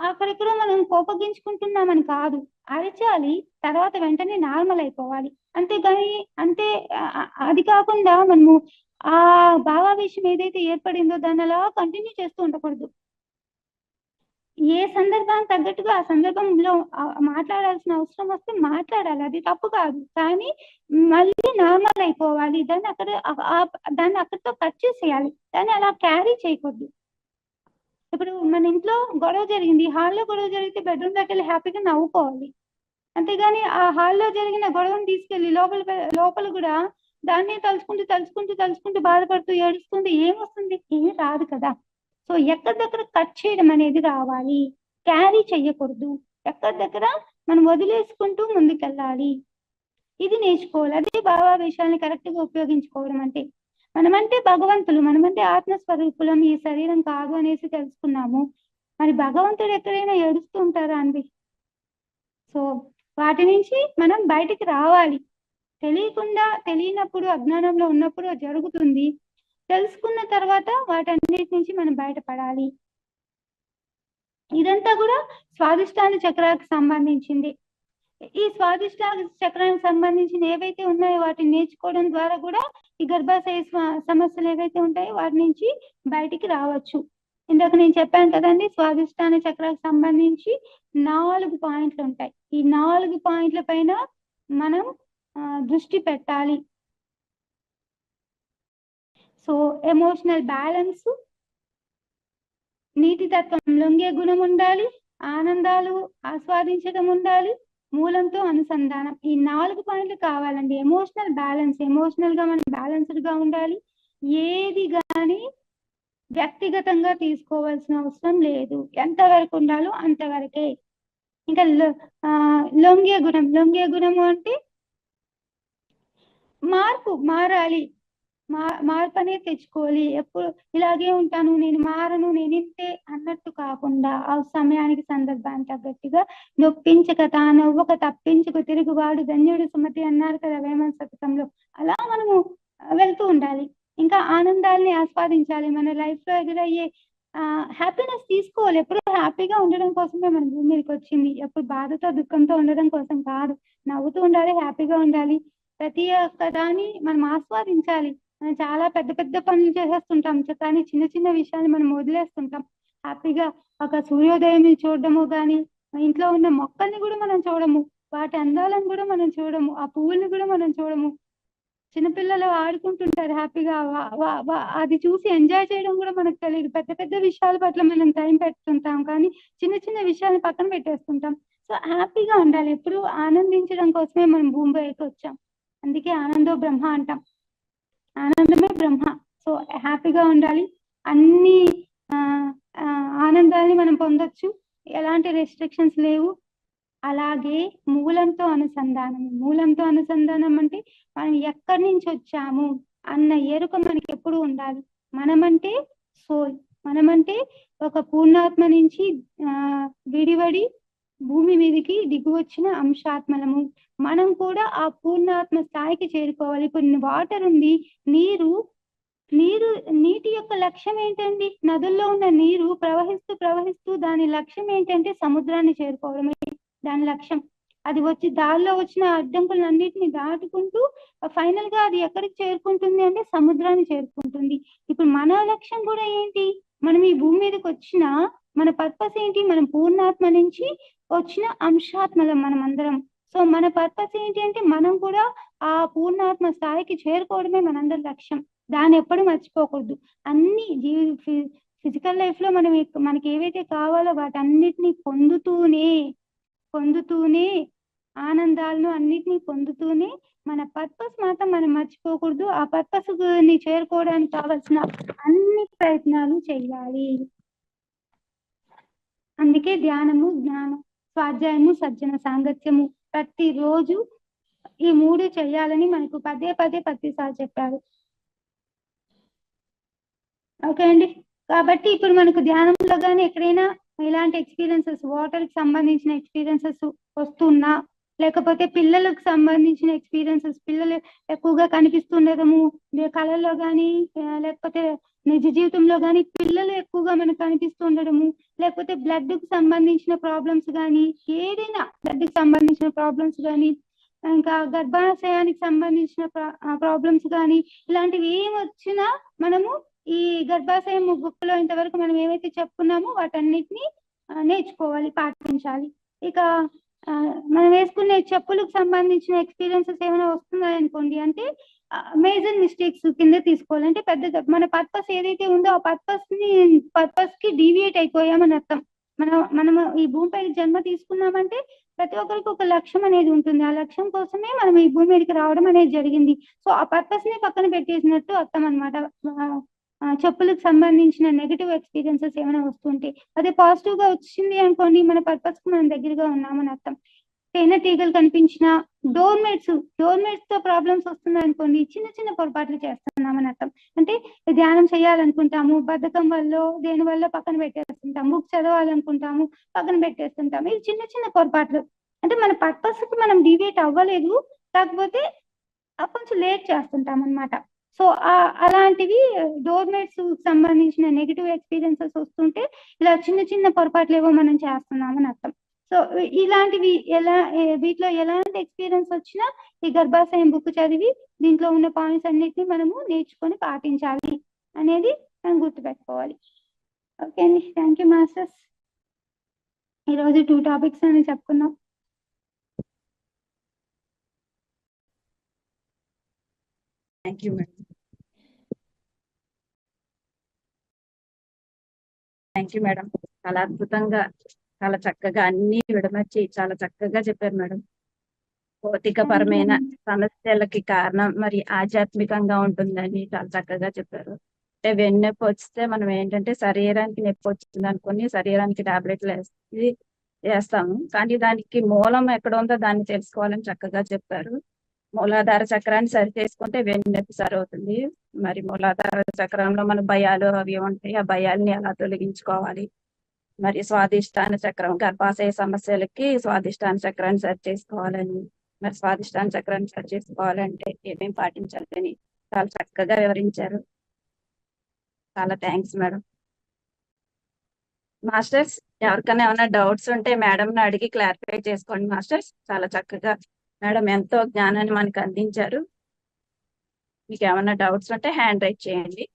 అక్కడెక్కడ మనం కోపగించుకుంటున్నామని కాదు, అరచాలి, తర్వాత వెంటనే నార్మల్ అయిపోవాలి. అంతేగాని అది కాకుండా మనము ఆ భావావేశం ఏదైతే ఏర్పడిందో దాన్ని అలా కంటిన్యూ చేస్తూ ఉండకూడదు. ఏ సందర్భానికి తగ్గట్టుగా ఆ సందర్భంలో మాట్లాడాల్సిన అవసరం వస్తే మాట్లాడాలి, అది తప్పు కాదు. కానీ మళ్ళీ నార్మల్ అయిపోవాలి. దాన్ని అక్కడితో కట్ చేసేయాలి, దాన్ని అలా క్యారీ చేయకూడదు. ఇప్పుడు మన ఇంట్లో గొడవ జరిగింది, హాల్లో గొడవ జరిగితే బెడ్రూమ్ దగ్గర హ్యాపీగా నవ్వుకోవాలి. అంతేగాని ఆ హాల్లో జరిగిన గొడవను తీసుకెళ్లి లోపల కూడా దాన్ని తలుచుకుంటూ బాధపడుతూ ఏడుస్తుంటే ఏమొస్తుంది? ఏమి రాదు కదా. సో ఎక్కడి కట్ చేయడం అనేది రావాలి, క్యారీ చెయ్యకూడదు. ఎక్కడి దగ్గర మనం వదిలేసుకుంటూ ముందుకెళ్ళాలి, ఇది నేర్చుకోవాలి. అదే భావావేశాలని కరెక్ట్ గా ఉపయోగించుకోవడం అంటే. మనమంటే భగవంతులు, మనమంటే ఆత్మస్వరూపులం, ఈ శరీరం కాదు అనేసి తెలుసుకున్నాము. మరి భగవంతుడు ఎక్కడైనా ఏడుస్తూ ఉంటారా అండి? సో వాటి నుంచి మనం బయటికి రావాలి. తెలియనప్పుడు, అజ్ఞానంలో ఉన్నప్పుడు జరుగుతుంది. తెలుసుకున్న తర్వాత వాటన్నిటి నుంచి మనం బయటపడాలి. ఇదంతా కూడా స్వాదిష్టాన చక్రానికి సంబంధించింది. ఈ స్వాదిష్టాన చక్రానికి సంబంధించిన ఏవైతే ఉన్నాయో వాటిని నేర్చుకోవడం ద్వారా కూడా ఈ గర్భాశయ సమస్యలు ఏవైతే ఉంటాయో వాటి నుంచి బయటికి రావచ్చు. ఇందాక నేను చెప్పాను కదండి, స్వాదిష్టాన చక్రానికి సంబంధించి 4 పాయింట్లు ఉంటాయి. ఈ 4 పాయింట్ల పైన మనం దృష్టి పెట్టాలి. సో ఎమోషనల్ బ్యాలెన్స్, నీటి తత్వం, లొంగే గుణం ఉండాలి, ఆనందాలు ఆస్వాదించడం ఉండాలి, మూలంతో అనుసంధానం. ఈ 4 పాయింట్లు కావాలండి. ఎమోషనల్ బ్యాలెన్స్, ఎమోషనల్ గా మనం బ్యాలెన్స్డ్ గా ఉండాలి. ఏది కానీ వ్యక్తిగతంగా తీసుకోవాల్సిన అవసరం లేదు, ఎంతవరకు ఉండాలో అంతవరకే. ఇంకా లొంగే గుణము అంటే మారాలి, మార్పు అనేది తెచ్చుకోవాలి. ఎప్పుడు ఇలాగే ఉంటాను, నేను మారను, నేను ఇంతే అన్నట్టు కాకుండా ఆ సమయానికి సందర్భానికి తగ్గట్టుగా నొప్పించక తానవ్వక తప్పించుకు తిరుగువాడు ధన్యుడు సుమతి అన్నారు కదా వేమన శతకంలో. అలా మనము వెళ్తూ ఉండాలి. ఇంకా ఆనందాల్ని ఆస్వాదించాలి. మన లైఫ్ లో ఎదురయ్యే హ్యాపీనెస్ తీసుకోవాలి. ఎప్పుడు హ్యాపీగా ఉండడం కోసమే మన భూమి మీదకి వచ్చింది, ఎప్పుడు బాధతో దుఃఖంతో ఉండడం కోసం కాదు. నవ్వుతూ ఉండాలి, హ్యాపీగా ఉండాలి. ప్రతి ఒక్క దాన్ని మనం ఆస్వాదించాలి. మనం చాలా పెద్ద పెద్ద పనులు చేసేస్తుంటాం, కానీ చిన్న చిన్న విషయాన్ని మనం వదిలేస్తుంటాం. హ్యాపీగా ఒక సూర్యోదయం చూడడము కానీ, ఇంట్లో ఉన్న మొక్కల్ని కూడా మనం చూడము, వాటి అందాలను కూడా మనం చూడము, ఆ పువ్వుల్ని కూడా మనం చూడము. చిన్నపిల్లలు ఆడుకుంటుంటారు హ్యాపీగా, అది చూసి ఎంజాయ్ చేయడం కూడా మనకు తెలియదు. పెద్ద పెద్ద విషయాల పట్ల మనం టైం పెట్టుకుంటాం, కానీ చిన్న చిన్న విషయాలను పక్కన పెట్టేస్తుంటాం. సో హ్యాపీగా ఉండాలి. ఎప్పుడు ఆనందించడం కోసమే మనం భూమిపైకి వచ్చాం. అందుకే ఆనందో బ్రహ్మ అంటాం, ఆనందమే బ్రహ్మ. సో హ్యాపీగా ఉండాలి. అన్ని ఆనందాన్ని మనం పొందొచ్చు, ఎలాంటి రెస్ట్రిక్షన్స్ లేవు. అలాగే మూలంతో అనుసంధానం అంటే మనం ఎక్కడి నుంచి వచ్చాము అన్న ఎరుక మనకి ఎప్పుడు ఉండాలి. మనమంటే సోల్, మనమంటే ఒక పూర్ణాత్మ నుంచి విడివడి భూమి మీదకి దిగి వచ్చిన అంశాత్మలము. మనం కూడా ఆ పూర్ణాత్మ స్థాయికి చేరుకోవాలి. ఇప్పుడు వాటర్ ఉంది, నీరు నీటి యొక్క లక్ష్యం ఏంటండి? నదుల్లో ఉన్న నీరు ప్రవహిస్తూ ప్రవహిస్తూ దాని లక్ష్యం ఏంటంటే సముద్రాన్ని చేరుకోవడమే దాని లక్ష్యం. అది వచ్చి దారిలో వచ్చిన అడ్డంకులన్నిటిని దాటుకుంటూ ఫైనల్ గా అది ఎక్కడికి చేరుకుంటుంది అంటే సముద్రాన్ని చేరుకుంటుంది. ఇప్పుడు మన లక్ష్యం కూడా ఏంటి? మనం ఈ భూమి మీదకి వచ్చిన మన పర్పస్ ఏంటి? మనం పూర్ణాత్మ నుంచి వచ్చిన అంశాత్మలం మనం అందరం. సో మన పర్పస్ ఏంటి అంటే మనం కూడా ఆ పూర్ణాత్మ స్థాయికి చేరుకోవడమే మనందరి లక్ష్యం. దాన్ని ఎప్పుడు మర్చిపోకూడదు. అన్ని ఫిజికల్ లైఫ్ లో మనకి ఏవైతే కావాలో వాటన్నిటిని పొందుతూనే ఆనందాలను అన్నిటినీ పొందుతూనే మన పర్పస్ మాత్రం మనం మర్చిపోకూడదు. ఆ పర్పస్ ని చేరుకోవడానికి కావాల్సిన అన్ని ప్రయత్నాలు చేయాలి. అందుకే ధ్యానము, జ్ఞానం, స్వాధ్యాయము, సజ్జన సాంగత్యము ప్రతిరోజు ఈ 3 చేయాలని మనకు పదే ప్రతిసారి చెప్పారు. ఓకే అండి. కాబట్టి ఇప్పుడు మనకు ధ్యానంలో కానీ ఎక్కడైనా ఇలాంటి ఎక్స్పీరియన్సెస్, వాటర్ కి సంబంధించిన ఎక్స్పీరియన్సెస్ వస్తున్నా, లేకపోతే పిల్లలకు సంబంధించిన ఎక్స్పీరియన్సెస్, పిల్లలు ఎక్కువగా కనిపిస్తుండడము కళల్లో కానీ, లేకపోతే నిజ జీవితంలో కానీ పిల్లలు ఎక్కువగా మనకు కనిపిస్తుండడము, లేకపోతే బ్లడ్ కు సంబంధించిన ప్రాబ్లమ్స్ కానీ, ఏదైనా బ్లడ్ కి సంబంధించిన ప్రాబ్లమ్స్ కానీ, ఇంకా గర్భాశయానికి సంబంధించిన ప్రాబ్లమ్స్ కానీ, ఇలాంటివి ఏం వచ్చినా మనము ఈ గర్భాశయం బుక్ లో ఇంతవరకు మనం ఏవైతే చెప్పుకున్నామో వాటన్నిటిని నేర్చుకోవాలి, పాటించాలి. ఇక మనం వేసుకునే చెప్పులకు సంబంధించిన ఎక్స్పీరియన్సెస్ ఏమైనా వస్తున్నాయి అనుకోండి అంటే మేజర్ మిస్టేక్స్ కింద తీసుకోవాలి. అంటే పెద్ద మన పర్పస్ ఏదైతే ఉందో ఆ పర్పస్ కి డీవియేట్ అయిపోయామని అర్థం. మనము ఈ భూమిపై జన్మ తీసుకున్నామంటే ప్రతి ఒక్కరికి ఒక లక్ష్యం అనేది ఉంటుంది. ఆ లక్ష్యం కోసమే మనం ఈ భూమి మీదకి రావడం అనేది జరిగింది. సో ఆ పర్పస్ ని పక్కన పెట్టేసినట్టు అర్థం అనమాట. చెప్పులకు సంబంధించిన నెగటివ్ ఎక్స్పీరియన్సెస్ ఏమైనా వస్తుంటే అదే పాజిటివ్ గా వచ్చింది అనుకోండి, మన పర్పస్ కు మనం దగ్గరగా ఉన్నామని అర్థం. తేనెటీగలు కనిపించిన డోర్మేట్స్ తో ప్రాబ్లమ్స్ వస్తున్నాయి అనుకోండి, చిన్న పొరపాట్లు చేస్తున్నామని అర్థం. అంటే ధ్యానం చేయాలనుకుంటాము, బద్ధకం వల్ల దేని వల్ల పక్కన పెట్టేస్తుంటాం, బుక్ చదవాలనుకుంటాము పక్కన పెట్టేస్తుంటాము. ఇవి చిన్న పొరపాట్లు. అంటే మన పర్పస్ కి మనం డివేట్ అవ్వలేదు, కాకపోతే కొంచెం లేట్ చేస్తుంటాం అనమాట. సో అలాంటివి డోర్మేట్స్ సంబంధించిన నెగిటివ్ ఎక్స్పీరియన్సెస్ వస్తుంటే ఇలా చిన్న పొరపాట్లు ఏవో మనం చేస్తున్నామని అర్థం. సో ఇలాంటివి వీటిలో ఎలాంటి ఎక్స్పీరియన్స్ వచ్చినా ఈ గర్భాశయం బుక్ చదివి దీంట్లో ఉన్న పాయింట్స్ అన్నిటిని మనము నేర్చుకొని పాటించాలి అనేది మనం గుర్తుపెట్టుకోవాలి. ఓకే అండి, థ్యాంక్ యూ మాస్టర్స్. ఈరోజు 2 టాపిక్స్ అని చెప్పుకున్నాం. Thank you madam. Thank you madam. చాలా అద్భుతంగా, చాలా చక్కగా అన్ని విడమర్చి చాలా చక్కగా చెప్పారు మేడం. భౌతికపరమైన సమస్యలకి కారణం మరి ఆధ్యాత్మికంగా ఉంటుందని చాలా చక్కగా చెప్పారు. అంటే వెన్నొప్పి వస్తే మనం ఏంటంటే శరీరానికి నొప్పి వచ్చింది అనుకుని శరీరానికి టాబ్లెట్లు వేస్తాము, కానీ దానికి మూలం ఎక్కడ ఉందో దాన్ని తెలుసుకోవాలని చక్కగా చెప్పారు. మూలాధార చక్రాన్ని సరి చేసుకుంటే వెన్నొప్పి సరి అవుతుంది. మరి మూలాధార చక్రంలో మన భయాలు అవి ఉంటాయి, ఆ భయాల్ని ఎలా తొలగించుకోవాలి. మరి స్వాదిష్టాన చక్రం, గర్భాశయ సమస్యలకి స్వాదిష్టాన చక్రాన్ని సరి చేసుకోవాలని, మరి స్వాదిష్టాన చక్రాన్ని సరి చేసుకోవాలంటే ఏమేం పాటించాలని చాలా చక్కగా వివరించారు. చాలా థ్యాంక్స్ మేడం. మాస్టర్స్, ఎవరికైనా ఏమైనా డౌట్స్ ఉంటే మేడంని అడిగి క్లారిఫై చేసుకోండి మాస్టర్స్. చాలా చక్కగా మేడం ఎంతో జ్ఞానాన్ని మనకు అందించారు. మీకు ఏమైనా డౌట్స్ ఉంటే హ్యాండ్ రైజ్ చేయండి.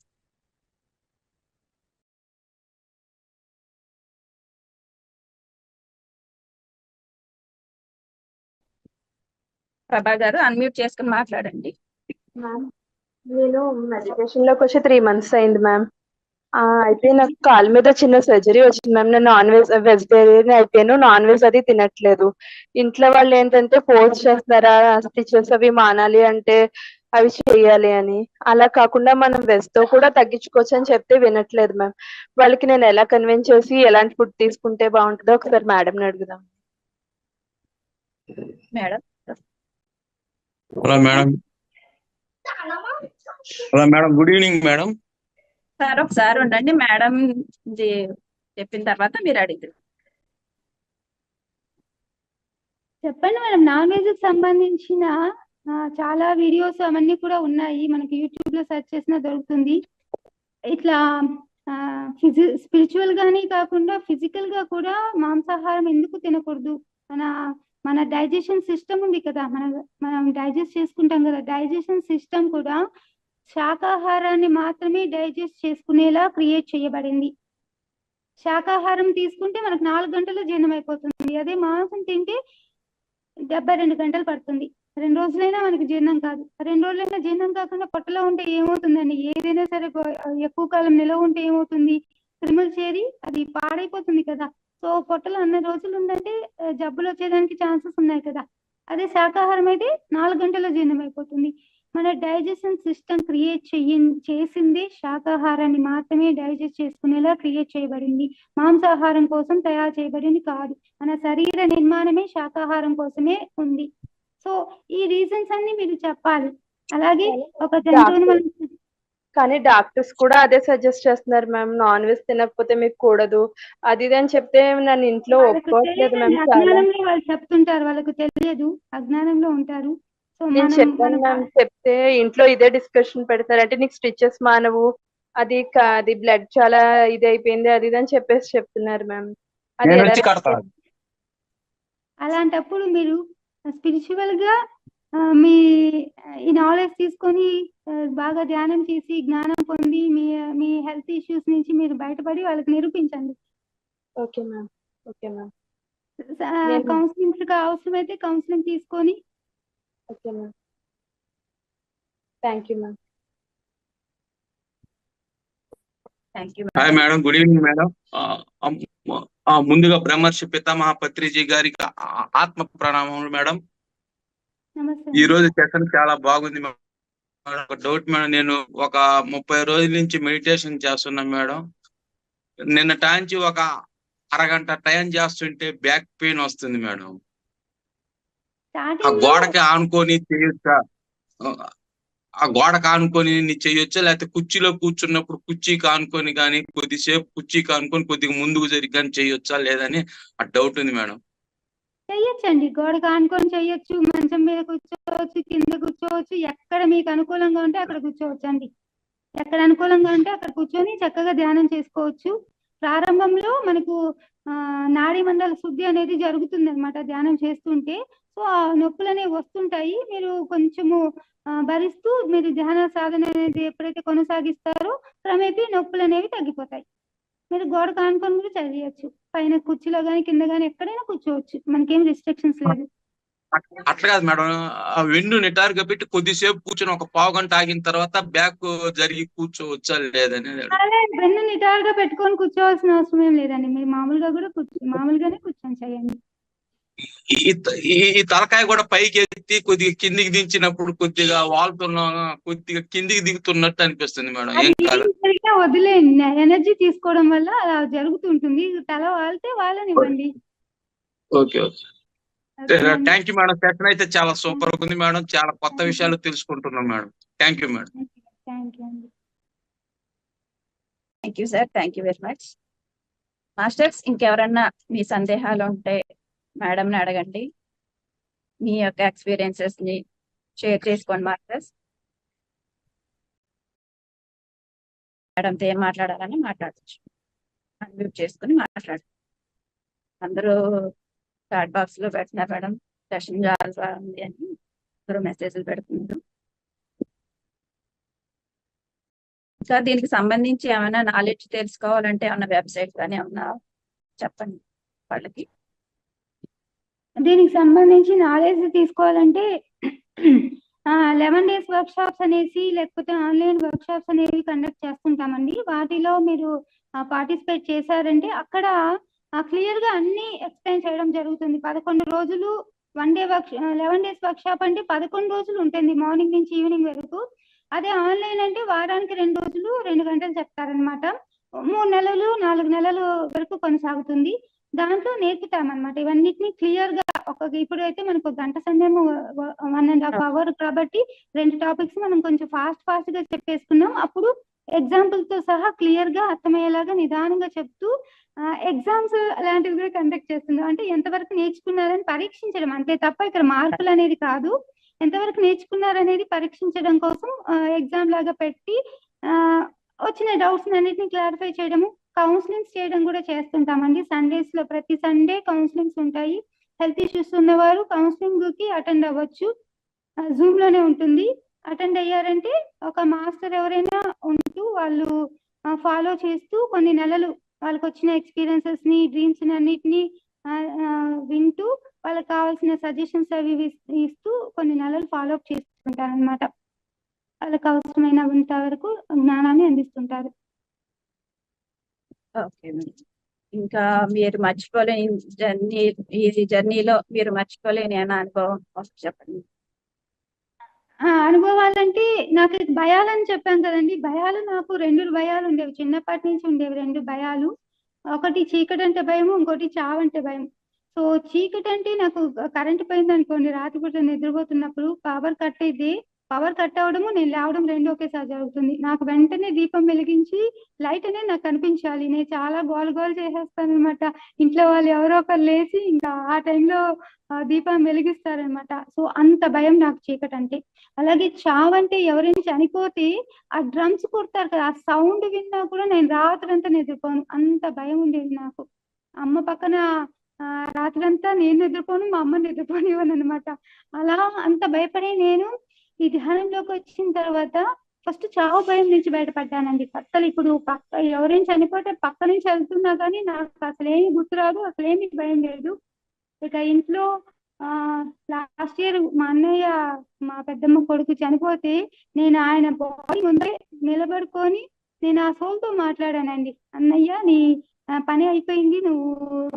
ప్రభా గారు అన్మ్యూట్ చేసుకుని మాట్లాడండి. మ్యామ్, నేను మెడిటేషన్ లోకి వచ్చి 3 months అయింది మ్యామ్. అయితే నాకు కాలు మీద చిన్న సర్జరీ వచ్చింది మ్యామ్. నేను వెజిటేరియన్ అయిపోయాను, నాన్ వెజ్ అది తినట్లేదు. ఇంట్లో వాళ్ళు ఏంటంటే ఫోర్స్ చేస్తారా స్టిచెస్ అవి మానాలి అంటే అవి చేయాలి అని. అలా కాకుండా మనం వెజ్ తో కూడా తగ్గించుకోవచ్చు అని చెప్తే వినట్లేదు మ్యామ్. వాళ్ళకి నేను ఎలా కన్విన్స్ చేసి ఎలాంటి ఫుడ్ తీసుకుంటే బాగుంటుందో ఒకసారి మేడంని అడుగుదాం. Madam hello madam. Hello madam, good evening madam. Sir ఒకసారి ఉండండి, మేడం చెప్పిన తర్వాత మీరు అడిగారు. చెప్పండి మేడం. నాన్ వెజ్ కి సంబంధించిన చాలా వీడియోస్ అవన్నీ కూడా ఉన్నాయి, మనకి యూట్యూబ్ లో సెర్చ్ చేసినా దొరుకుతుంది. ఇట్లా స్పిరిచువల్ గానే కాకుండా ఫిజికల్ గా కూడా మాంసాహారం ఎందుకు తినకూడదు? మన మన డైజెషన్ సిస్టమ్ ఉంది కదా, మనం డైజెస్ట్ చేసుకుంటాం కదా, డైజెషన్ సిస్టమ్ కూడా శాకాహారాన్ని మాత్రమే డైజెస్ట్ చేసుకునేలా క్రియేట్ చేయబడింది. శాకాహారం తీసుకుంటే మనకు 4 గంటల్లో జీర్ణం అయిపోతుంది. అదే మాంసం తింటే 72 గంటలు పడుతుంది. 2 రోజులైనా మనకి జీర్ణం కాదు. 2 రోజులైనా జీర్ణం కాకుండా పొట్టలో ఉంటే ఏమవుతుందండి? ఏదైనా సరే ఎక్కువ కాలం నిలవ ఉంటే ఏమవుతుంది? క్రిములు చేరి అది పాడైపోతుంది కదా. సో పొట్టలో అన్ని రోజులు ఉందంటే జబ్బులు వచ్చేదానికి ఛాన్సెస్ ఉన్నాయి కదా. అదే శాకాహారం అయితే 4 గంటల్లో జీర్ణం అయిపోతుంది. మన డైజెషన్ సిస్టమ్ క్రియేట్ చేసింది శాకాహారాన్ని మాత్రమే డైజెస్ట్ చేసుకునేలా క్రియేట్ చేయబడింది. మాంసాహారం కోసం తయారు చేయబడింది కాదు. మన శరీర నిర్మాణమే శాకాహారం కోసమే ఉంది. సో ఈ రీజన్స్ అన్ని మీరు చెప్పాలి. అలాగే ఒక జంతువుని మనం కానీ డాక్టర్స్ కూడా అదే సజెస్ట్ చేస్తున్నారు మ్యామ్, నాన్ వెజ్ తినకపోతే మీకు కూడదు అది ఇది అని చెప్తే నన్ను ఇంట్లో ఒప్పుకోవట్లేదు మ్యామ్. చాలా అజ్ఞానంలో వాళ్ళు చెప్తుంటారు, వాళ్ళకు తెలియదు, అజ్ఞానంలో ఉంటారు. సో నేను చెప్పాను మ్యామ్, చెప్తే ఇంట్లో ఇదే డిస్కషన్ పెడతారు. అంటే నీకు స్టిచెస్ మానవు, అది అది బ్లడ్ చాలా ఇది అయిపోయింది అది ఇది అని చెప్పేసి చెప్తున్నారు మ్యామ్. అది నేను ఎలా వచ్చి కడతాను. అలాంటప్పుడు మీరు స్పిరిచువల్ గా మీ ఈ నాలెడ్జ్ తీసుకొని బాగా ధ్యానం చేసి జ్ఞానం పొంది మీ హెల్త్ ఇష్యూస్ నుంచి మీరు బయటపడి వాళ్ళకి నిరూపించండి. Okay ma'am. Okay ma'am. Counselling అవసరమైతే కౌన్సిలింగ్ తీసుకొని. Okay ma'am. Thank you ma'am. Thank you. Hi madam, good evening madam. ముందుగా బ్రహ్మర్షి పితామహ పత్రిజీ గారికి ఆత్మ ప్రణామములు మేడం. నమస్తే. ఈ రోజు సెషన్ చాలా బాగుంది మేడం. ఒక డౌట్ మేడం, నేను ఒక 30 రోజుల నుంచి మెడిటేషన్ చేస్తున్నాను మేడం. నిన్న టాంచి ఒక అరగంట టైం చేస్తుంటే బ్యాక్ పెయిన్ వస్తుంది మేడం. ఆ గోడకి ఆనుకొని చేయొచ్చా? ఆ గోడకు ఆనుకొని చేయొచ్చా, లేకపోతే కుర్చీలో కూర్చున్నప్పుడు కుర్చీకి ఆనుకొని కానీ కొద్దిసేపు కుర్చీకి ఆనుకొని కొద్దిగా ముందుకు జరిగి కానీ చేయొచ్చా లేదని ఆ డౌట్ ఉంది మేడం. చెయ్యొచ్చండి, గోడకు ఆనుకొని చెయ్యొచ్చు, మంచం మీద కూర్చోవచ్చు, కింద కూర్చోవచ్చు, ఎక్కడ మీకు అనుకూలంగా ఉంటే అక్కడ కూర్చోవచ్చు అండి. ఎక్కడ అనుకూలంగా ఉంటే అక్కడ కూర్చొని చక్కగా ధ్యానం చేసుకోవచ్చు. ప్రారంభంలో మనకు నాడీ మండల శుద్ధి అనేది జరుగుతుంది అనమాట ధ్యానం చేస్తుంటే. సో ఆ నొప్పులు అనేవి వస్తుంటాయి. మీరు కొంచెము భరిస్తూ మీరు ధ్యాన సాధన అనేది ఎప్పుడైతే కొనసాగిస్తారో క్రమేపీ నొప్పులు అనేవి తగ్గిపోతాయి. మీరు గోడ కానుకొని కూడా చదివచ్చు, పైన కుర్చీలో కానీ కింద కానీ ఎక్కడైనా కూర్చోవచ్చు, మనకేం రిస్ట్రిక్షన్స్ లేదు. అట్లా కాదు మేడం, ఆ వెన్ను నిటారుగా పెట్టి కొద్దిసేపు కూర్చొని ఒక పావు గంట ఆగిన తర్వాత బ్యాక్ జరిగి కూర్చోవచ్చా లేదని. అలా వెన్ను నిటారుగా పెట్టుకొని కూర్చోవాల్సిన అవసరం ఏం లేదండి. మీరు మామూలుగా కూడా మామూలుగానే కూర్చొని చేయండి. ఈ తలకాయ కూడా పైకి ఎత్తి కొద్దిగా కిందికి దించినప్పుడు కొద్దిగా వాళ్తున్నా కొద్దిగా కిందికి దిగుతున్నట్టు అనిపిస్తుంది మేడం. ఏం కాదు, వదిలేండి, ఎనర్జీ తీసుకోవడం వల్ల అలా జరుగుతుంటుంది. తల వాళ్తే వాళ్ళనివ్వండి. Okay okay, thank you madam. Session అయితే చాలా సూపర్ ఉంది మేడం, చాలా కొత్త విషయాలు తెలుసుకుంటున్నాం madam. Thank you madam. Thank you అండి. Thank you sir, thank you very much. Masters, ఇంకెవరన్నా మీ సందేహాలు ఉంటే మేడంని అడగండి. మీ యొక్క ఎక్స్పీరియన్సెస్ ని షేర్ చేసుకోండి మాస్టర్స్. మేడంతో ఏం మాట్లాడాలని మాట్లాడచ్చు, అన్మ్యూట్ చేసుకుని మాట్లాడు. అందరూ చాట్ బాక్స్ లో పెడుతున్నారు మేడం, సెషన్ చాలా ఉంది అని అందరూ మెసేజ్లు పెడుతున్నారు. ఇంకా దీనికి సంబంధించి ఏమైనా నాలెడ్జ్ తెలుసుకోవాలంటే ఏమైనా వెబ్సైట్ కానీ ఏమన్నా చెప్పండి వాళ్ళకి. దీనికి సంబంధించి నాలెడ్జ్ తీసుకోవాలంటే 11 days వర్క్ షాప్స్ అనేసి, లేకపోతే ఆన్లైన్ వర్క్ షాప్స్ అనేవి కండక్ట్ చేస్తుంటామండి. వాటిలో మీరు పార్టిసిపేట్ చేశారంటే అక్కడ క్లియర్ గా అన్ని ఎక్స్ప్లెయిన్ చేయడం జరుగుతుంది. 11 రోజులు 11 days వర్క్ షాప్ అంటే 11 రోజులు ఉంటుంది, మార్నింగ్ నుంచి ఈవినింగ్ వరకు. అదే ఆన్లైన్ అంటే వారానికి 2 రోజులు 2 గంటలు చెప్తారనమాట. 3 నెలలు 4 నెలలు వరకు కొనసాగుతుంది. దాంట్లో నేర్పుతామన్నమాట ఇవన్నిటిని క్లియర్ గా. ఇప్పుడు అయితే మనకు గంట సమయం 1.5 hours కాబట్టి 2 టాపిక్స్ మనం కొంచెం ఫాస్ట్ గా చెప్పేసుకున్నాం. అప్పుడు ఎగ్జాంపుల్ తో సహా క్లియర్ గా అర్థమయ్యేలాగా నిదానంగా చెప్తూ ఎగ్జామ్స్ లాంటివి కూడా కండక్ట్ చేస్తుంది. అంటే ఎంతవరకు నేర్చుకున్నారని పరీక్షించడం అంతే తప్ప ఇక్కడ మార్కులు అనేది కాదు. ఎంతవరకు నేర్చుకున్నారనేది పరీక్షించడం కోసం ఎగ్జామ్ లాగా పెట్టి వచ్చిన డౌట్స్ అన్నిటిని క్లారిఫై చేయడము, కౌన్సిలింగ్స్ చేయడం కూడా చేస్తుంటామండి. సండేస్ లో ప్రతి సండే కౌన్సిలింగ్స్ ఉంటాయి. హెల్త్ ఇష్యూస్ ఉన్నవారు కౌన్సిలింగ్ కి అటెండ్ అవ్వచ్చు. జూమ్ లోనే ఉంటుంది. అటెండ్ అయ్యారంటే ఒక మాస్టర్ ఎవరైనా ఉంటూ వాళ్ళు ఫాలో చేస్తూ కొన్ని నెలలు వాళ్ళకి వచ్చిన ఎక్స్పీరియన్సెస్ ని, డ్రీమ్స్ అన్నిటిని వింటూ వాళ్ళకి కావాల్సిన సజెషన్స్ అవి ఇస్తూ కొన్ని నెలలు ఫాలో అప్ చేస్తుంటారు అనమాట. వాళ్ళకి అవసరమైనంత వరకు జ్ఞానాన్ని అందిస్తుంటారు. Okay madam. ఇంకా మీరు మర్చిపోలేని జర్నీలో మీరు మర్చిపోలేని అన్న అనుభవం ఒకటి చెప్పండి. అనుభవాలంటే నాకు భయాలని చెప్పాను కదండి. భయాలు నాకు 2 భయాలు ఉండేవి, చిన్నప్పటి నుంచి ఉండేవి 2 భయాలు. ఒకటి చీకటి అంటే భయము, ఇంకోటి చావంటే భయం. సో చీకటి అంటే నాకు కరెంట్ పోయింది అనుకోండి, రాత్రిపూట నిద్రపోతున్నప్పుడు పవర్ కట్ అయితే పవర్ కట్ అవడము నేను లేవడం 2 ఒకేసారి జరుగుతుంది. నాకు వెంటనే దీపం వెలిగించి లైట్ అనేది నాకు కనిపించాలి. నేను చాలా గోల గోల చేసేస్తాను అనమాట. ఇంట్లో వాళ్ళు ఎవరో ఒకరు లేచి ఇంకా ఆ టైంలో దీపం వెలిగిస్తారనమాట. సో అంత భయం నాకు చీకటి అంటే. అలాగే చావంటే ఎవరైనా చనిపోతే ఆ డ్రమ్స్ కొడతారు కదా, ఆ సౌండ్ విన్నా కూడా నేను రాత్రంతా నిద్రపోను. అంత భయం ఉండేది నాకు. అమ్మ పక్కన రాత్రంతా నేను నిద్రపోను, మా అమ్మ నిద్రపోనివ్వను అనమాట. అలా అంత భయపడే నేను ఈ ధ్యానంలోకి వచ్చిన తర్వాత ఫస్ట్ చావు భయం నుంచి బయటపడ్డానండి. అసలు ఇప్పుడు పక్క ఎవరైనా చనిపోతే పక్క నుంచి వెళ్తున్నా కానీ నాకు అసలేమి గుర్తురాదు, అసలేమి భయం లేదు. ఇక ఇంట్లో లాస్ట్ ఇయర్ మా అన్నయ్య మా పెద్దమ్మ కొడుకు చనిపోతే నేను ఆయన బాడీ ముందే నిలబడుకొని నేను ఆ సోల్తో మాట్లాడానండి. అన్నయ్య నీ పని అయిపోయింది, నువ్వు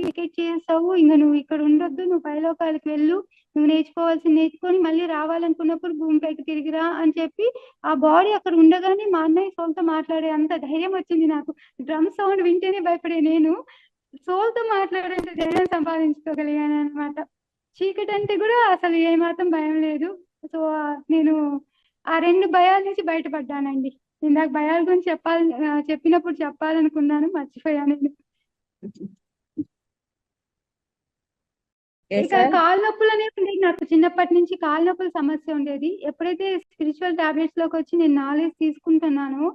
వికెట్ చేస్తావు, ఇంకా నువ్వు ఇక్కడ ఉండొద్దు, నువ్వు పైలోకాలకు వెళ్ళు, నువ్వు నేర్చుకోవాల్సింది నేర్చుకొని మళ్ళీ రావాలనుకున్నప్పుడు భూమిపైకి తిరిగిరా అని చెప్పి ఆ బాడీ అక్కడ ఉండగానే మా అన్నయ్య సోల్తో మాట్లాడే అంత ధైర్యం వచ్చింది నాకు. డ్రమ్ సౌండ్ వింటేనే భయపడే నేను సోల్తో మాట్లాడంటే ధైర్యం సంపాదించుకోగలిగాను అనమాట. చీకటి అంటే కూడా అసలు ఏమాత్రం భయం లేదు. సో నేను ఆ 2 భయాల నుంచి బయటపడ్డానండి. ఇందాక భయాల గురించి చెప్పినప్పుడు చెప్పాలనుకున్నాను, మర్చిపోయాను. ఇక కాళ్ళ నొప్పులు అనేవి ఉండేది నాకు. చిన్నప్పటి నుంచి కాళ్ళ నొప్పుల సమస్య ఉండేది. ఎప్పుడైతే స్పిరిచువల్ టాబ్లెట్స్ లోకి వచ్చి నేను నాలెడ్జ్ తీసుకుంటున్నానో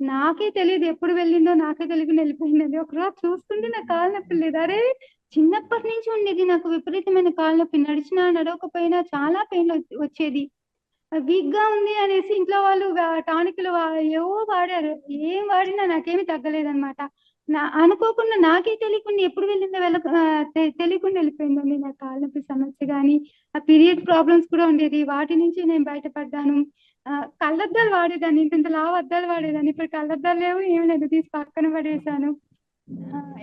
నాకే తెలియదు ఎప్పుడు వెళ్ళిందో, నాకే తెలియకుండా వెళ్ళిపోయిందండి. ఒకరోజు చూస్తుంటే నాకు కాళ్ళ నొప్పులు లేదు. అరే చిన్నప్పటి నుంచి ఉండేది నాకు విపరీతమైన కాళ్ళ నొప్పి. నడిచినా నడవకపోయినా చాలా పెయిన్ వచ్చేది. వీక్ గా ఉంది అనేసి ఇంట్లో వాళ్ళు టానిక్లు ఏవో వాడారు. ఏం వాడినా నాకేమీ తగ్గలేదన్నమాట. అనుకోకుండా నాకే తెలియకుండా ఎప్పుడు వెళ్ళిందో తెలియకుండా వెళ్ళిపోయిందండి నా కాళ్ళ నొప్పి సమస్య. కానీ ఆ పీరియడ్ ప్రాబ్లమ్స్ కూడా ఉండేది, వాటి నుంచి నేను బయటపడ్డాను. కళ్ళద్దాలు వాడేదాన్ని, ఇంత లావు అద్దాలు వాడేదాన్ని. ఇప్పుడు కళ్ళద్దాలు లేవు, ఏం లేదు, తీసి పక్కన పడేసాను.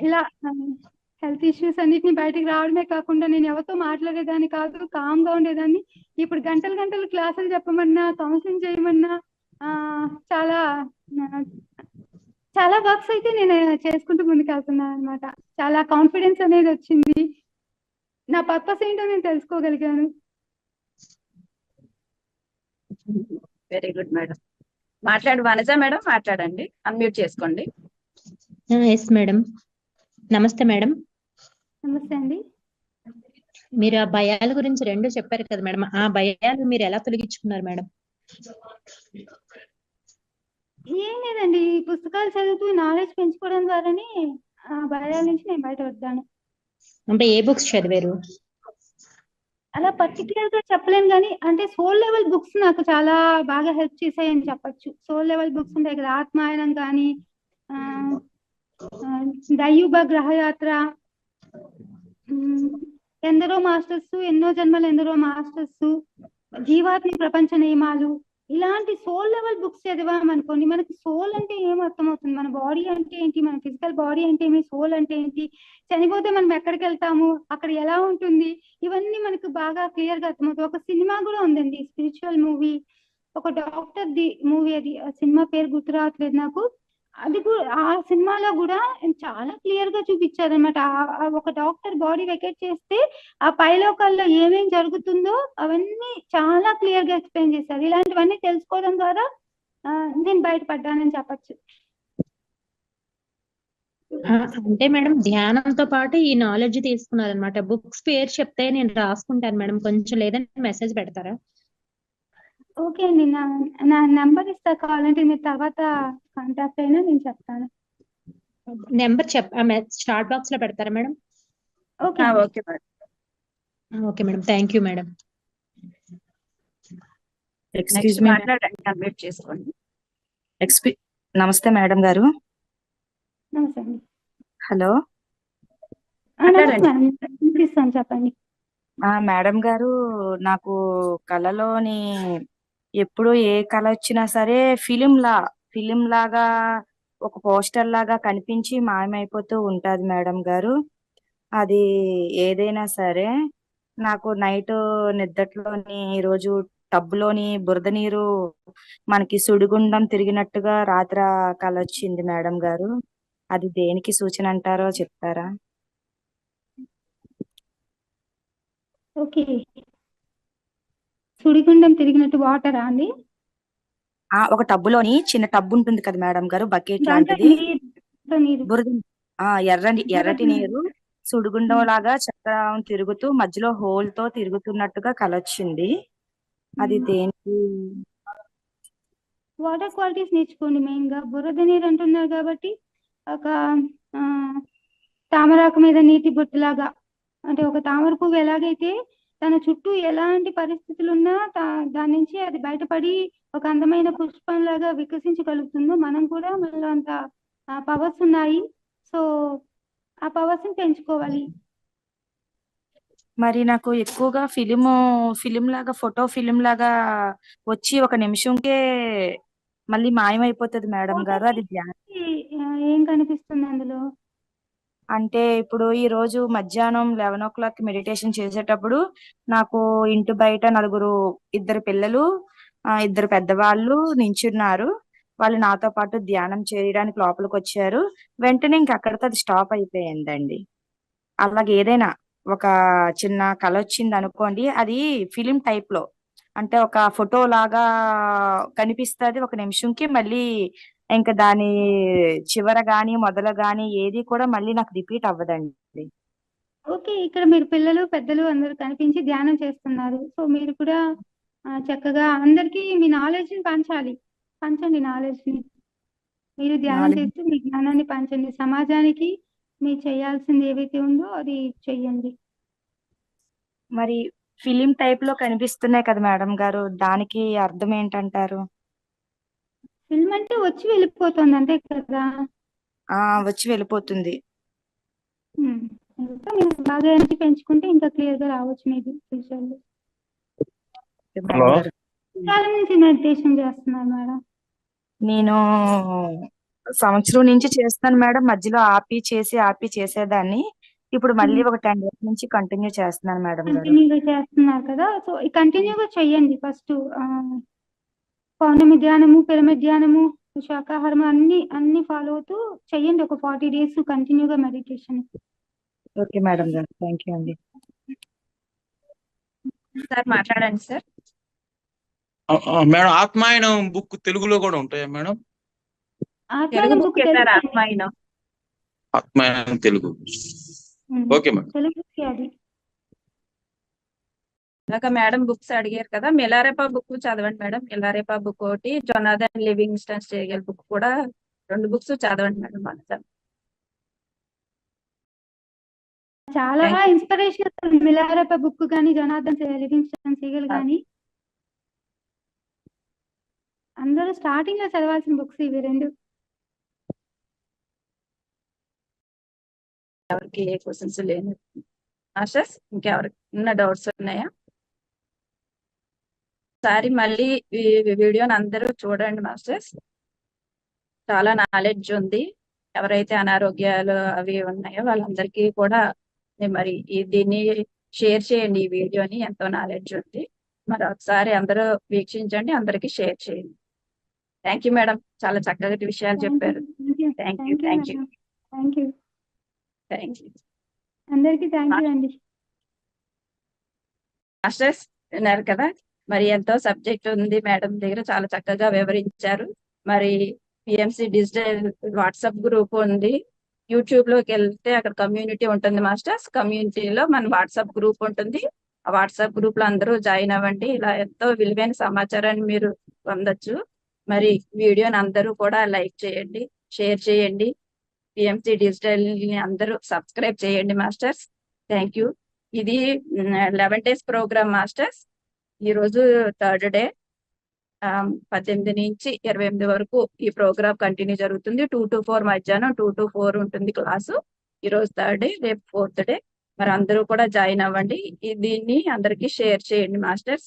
ఇలా హెల్త్ ఇష్యూస్ అన్నిటిని బయటకు రావడమే కాకుండా నేను ఎవరితో మాట్లాడేదాన్ని కాదు, కామ్ గా ఉండేదాన్ని. ఇప్పుడు గంటలు గంటలు క్లాసులు చెప్పమన్నా, కౌన్సిలింగ్ చేయమన్నా చాలా చాలా వర్క్స్ అయితే నేను చేసుకుంటూ ముందుకు వెళ్తున్నాను అనమాట. చాలా కాన్ఫిడెన్స్ అనేది వచ్చింది. నా పర్పస్ ఏంటో నేను తెలుసుకోగలిగాను. Very good madam. Vanaja madam మాట్లాడండి, అన్మ్యూట్ చేసుకోండి. Yes madam. నమస్తే మేడం. నమస్తే అండి. మీరు ఆ భయాల గురించి 2 చెప్పారు కదా మేడం, ఆ భయాలు మీరు ఎలా తొలగించుకున్నారు మేడం? ఏం లేదండి, పుస్తకాలు చదువుతూ నాలెడ్జ్ పెంచుకోవడం ద్వారానే ఆ భయాల నుంచి నేను బయటపడ్డాను. అంటే ఏ బుక్స్ చదివారు? అలా పర్టికులర్ గా చెప్పలేను కానీ అంటే సోల్ లెవెల్ బుక్స్ నాకు చాలా బాగా హెల్ప్ చేశాయని చెప్పొచ్చు. సోల్ లెవెల్ బుక్స్ ఉంటాయి కదా, ఆత్మాయనం కానీ, దయ్యుబ గ్రహయాత్ర, ఎందరో మాస్టర్స్, ఎన్నో జన్మలు ఎందరో మాస్టర్స్, జీవాత్మ ప్రపంచ నియమాలు, ఇలాంటి సోల్ లెవెల్ బుక్స్ చదివామనుకోండి మనకి సోల్ అంటే ఏం అర్థమవుతుంది, మన బాడీ అంటే ఏంటి, మన ఫిజికల్ బాడీ అంటే ఏమి, సోల్ అంటే ఏంటి, చనిపోతే మనం ఎక్కడికి వెళ్తాము, అక్కడ ఎలా ఉంటుంది, ఇవన్నీ మనకు బాగా క్లియర్ గా అర్థమవుతుంది. ఒక సినిమా కూడా ఉందండి, స్పిరిచువల్ మూవీ, ఒక డాక్టర్ ది మూవీ, అది ఆ సినిమా పేరు గుర్తు రావట్లేదు నాకు. అది కూడా ఆ సినిమాలో కూడా చాలా క్లియర్ గా చూపించారనమాట. ఒక డాక్టర్ బాడీ వెకేట్ చేస్తే ఆ పైలోకాల్లో ఏమేం జరుగుతుందో అవన్నీ చాలా క్లియర్ గా ఎక్స్ప్లెయిన్ చేశారు. ఇలాంటివన్నీ తెలుసుకోవడం ద్వారా నేను బయటపడ్డానని చెప్పచ్చు. అంటే మేడం ధ్యానంతో పాటు ఈ నాలెడ్జ్ తీసుకున్నారనమాట. బుక్స్ పేరు చెప్తే నేను రాసుకుంటాను మేడం, కొంచెం లేదంటే మెసేజ్ పెడతారా? ఓకే అండి, నా నెంబర్ ఇస్తా, కావాలంటే మీరు తర్వాత కాంటాక్ట్ అయినా నేను చెప్తాను. నెంబర్ చాట్ బాక్స్ లో పెడతారా madam? Okay okay madam. Okay madam, thank you madam. Excuse next మీ మాట్లాడండి, అన్మ్యూట్ చేసుకోండి. నమస్తే మేడం గారు. నమస్తే అండి. హలో. నమస్తే మేడం, వినిపిస్తాను, చెప్పండి. మేడం గారు, నాకు కళలోని ఎప్పుడు ఏ కళ వచ్చినా సరే ఫిలిం లాగా ఒక పోస్టర్ లాగా కనిపించి మాయమైపోతూ ఉంటది మేడం గారు. అది ఏదైనా సరే నాకు నైట్ నిద్దట్లోని ఈరోజు టబ్బులోని బురద నీరు మనకి సుడిగుండం తిరిగినట్టుగా రాత్రి కళ వచ్చింది మేడం గారు. అది దేనికి సూచన అంటారో చెప్తారా? ఓకే, సుడిగుండం తిరిగినట్టు వాటరా అండి? ఒక టబ్బులోని చిన్న టబ్బు ఉంటుంది కదా మేడం గారు, బకెట్ దాంట్లో లాంటిది, నీరు బురద ఎర్రటి నీరు సుడిగుండం లాగా చక్రం తిరుగుతూ మధ్యలో హోల్ తో తిరుగుతున్నట్టుగా కళ వచ్చింది. అది దేనికి? వాటర్ క్వాలిటీస్ నేర్చుకోండి. మెయిన్ గా బురద నీరు అంటున్నారు కాబట్టి ఒక తామరాకు మీద నీటి బొట్టులాగా, అంటే ఒక తామర పువ్వు ఎలాగైతే తన చుట్టూ ఎలాంటి పరిస్థితులు ఉన్నా దాని నుంచి అది బయటపడి ఒక అందమైన పుష్పం లాగా వికసించగలుగుతుందో, మనం కూడా మనలో అంత పవర్స్ ఉన్నాయి. సో ఆ పవర్స్ ని పెంచుకోవాలి. మరి నాకు ఎక్కువగా ఫిలిం లాగా ఫిలిం లాగా వచ్చి ఒక నిమిషంకే మళ్ళీ మాయమైపోతుంది మేడం గారు. అది ఏం కనిపిస్తుంది అందులో? అంటే ఇప్పుడు ఈ రోజు మధ్యాహ్నం 11 o'clock మెడిటేషన్ చేసేటప్పుడు నాకు ఇంటి బయట ఇద్దరు పిల్లలు, ఇద్దరు పెద్దవాళ్ళు నించున్నారు. వాళ్ళు నాతో పాటు ధ్యానం చేయడానికి లోపలికి వచ్చారు. వెంటనే ఇంక అక్కడితో అది స్టాప్ అయిపోయిందండి. అలాగే ఏదైనా ఒక చిన్న కళ వచ్చింది అనుకోండి, అది ఫిలిం టైప్ లో, అంటే ఒక ఫోటో లాగా కనిపిస్తుంది ఒక నిమిషంకి, మళ్ళీ ఇంకా దాని చివర గాని మొదల గాని ఏది కూడా మళ్ళీ నాకు రిపీట్ అవ్వదండి. ఓకే, ఇక్కడ మీరు పిల్లలు పెద్దలు అందరూ కనిపించి ధ్యానం చేస్తున్నారు. సో మీరు కూడా చక్కగా అందరికీ మీ నాలెడ్జ్ ని పంచండి నాలెడ్జ్ ని. మీరు ధ్యానం చేస్తూ మీ జ్ఞానాన్ని పంచండి. సమాజానికి మీరు చేయాల్సింది ఏవైతే ఉందో అది చెయ్యండి. మరి ఫిలిం టైప్ లో కనిపిస్తున్నాయి కదా మేడం గారు, దానికి అర్థం ఏంటంటారు? ఫిల్మ్ అంటే వచ్చి వెళ్ళిపోతుంది అంతే కదా. వచ్చి వెళ్ళిపోతుంది. ఇంకా మీరు బాగా ఎనర్జీ పెంచుకుంటే ఇంకా క్లియర్ గా రావచ్చు మీకు ఫ్యూచర్ లో. హలో. చాలా నుంచి మెడిటేషన్ చేస్తున్నారు మేడం? నేను సంవత్సరం నుంచి చేస్తాను మేడం. మధ్యలో ఆపి చేసేదాన్ని. ఇప్పుడు మళ్ళీ ఒక 10 days నుంచి కంటిన్యూ చేస్తున్నాను మేడం గారు. కంటిన్యూగా చేస్తున్నారు కదా, సో కంటిన్యూగా చెయ్యండి. ఫస్ట్ పౌర్ణమి ధ్యానము, పిరమిడ్ ధ్యానము, శాకాహారం అన్ని ఫాలో అవుతూ చెయ్యండి. ఒక 40 days కంటిన్యూగా మెడిటేషన్. ఓకే మేడం గారు, థ్యాంక్ యూ అండి. సార్ మాట్లాడండి సార్. మేడం, ఆత్మాయనం బుక్ తెలుగులో కూడా ఉంటాయా madam? Atmayanam book Atmayanam Telugu. Okay madam. తెలుగుకి అది. ఇందాక మేడం బుక్స్ అడిగారు కదా, మిలారెపా బుక్ చదవండి మేడం. మిలారెపా బుక్ ఒకటి, జొనాథన్ లివింగ్స్టన్ స్టేగల్ బుక్ కూడా, 2 books చదవండి మేడం. చాలా ఇన్స్పిరేషన్. మిలారెపా బుక్ కానీ, జొనాథన్ లివింగ్స్టన్ స్టేగల్ కానీ, అందరూ స్టార్టింగ్ లో చదవాల్సిన బుక్స్ ఇవి 2. ఎవరికి ఏ క్వశ్చన్స్ లేని మాస్టర్స్, ఇంకెవరికి ఉన్న డౌట్స్ ఉన్నాయా? ఒకసారి మళ్ళీ ఈ వీడియోని అందరూ చూడండి మాస్టర్స్. చాలా నాలెడ్జ్ ఉంది. ఎవరైతే అనారోగ్యాలు అవి ఉన్నాయో వాళ్ళందరికీ కూడా మరి దీన్ని షేర్ చేయండి. ఈ వీడియోని, ఎంతో నాలెడ్జ్ ఉంది. మరి ఒకసారి అందరూ వీక్షించండి, అందరికి షేర్ చేయండి. థ్యాంక్ యూ మేడం, చాలా చక్కటి విషయాలు చెప్పారు. Thank you. అందరికి థ్యాంక్ యూ అండి. మాస్టర్స్ విన్నారు కదా, మరి ఎంతో సబ్జెక్ట్ ఉంది మేడం దగ్గర, చాలా చక్కగా వివరించారు. మరి పిఎంసి డిజిటల్ వాట్సాప్ గ్రూప్ ఉంది. యూట్యూబ్ లోకి వెళ్తే అక్కడ కమ్యూనిటీ ఉంటుంది మాస్టర్స్. కమ్యూనిటీలో మన వాట్సాప్ గ్రూప్ ఉంటుంది. ఆ వాట్సాప్ గ్రూప్ లో అందరూ జాయిన్ అవ్వండి. ఇలా ఎంతో విలువైన సమాచారాన్ని మీరు పొందొచ్చు. మరి వీడియోని అందరూ కూడా లైక్ చేయండి, షేర్ చేయండి. పిఎంసి డిజిటల్ ని అందరూ సబ్స్క్రైబ్ చేయండి మాస్టర్స్. Thank you. ఇది 11 days ప్రోగ్రామ్ మాస్టర్స్. ఈ రోజు 3rd డే. 18 నుంచి 28 వరకు ఈ ప్రోగ్రామ్ కంటిన్యూ జరుగుతుంది. 2 to 4 మధ్యాహ్నం 2 to 4 ఉంటుంది క్లాసు. ఈ రోజు 3rd డే, రేపు 4th డే. మరి అందరూ కూడా జాయిన్ అవ్వండి. దీన్ని అందరికీ షేర్ చేయండి మాస్టర్స్.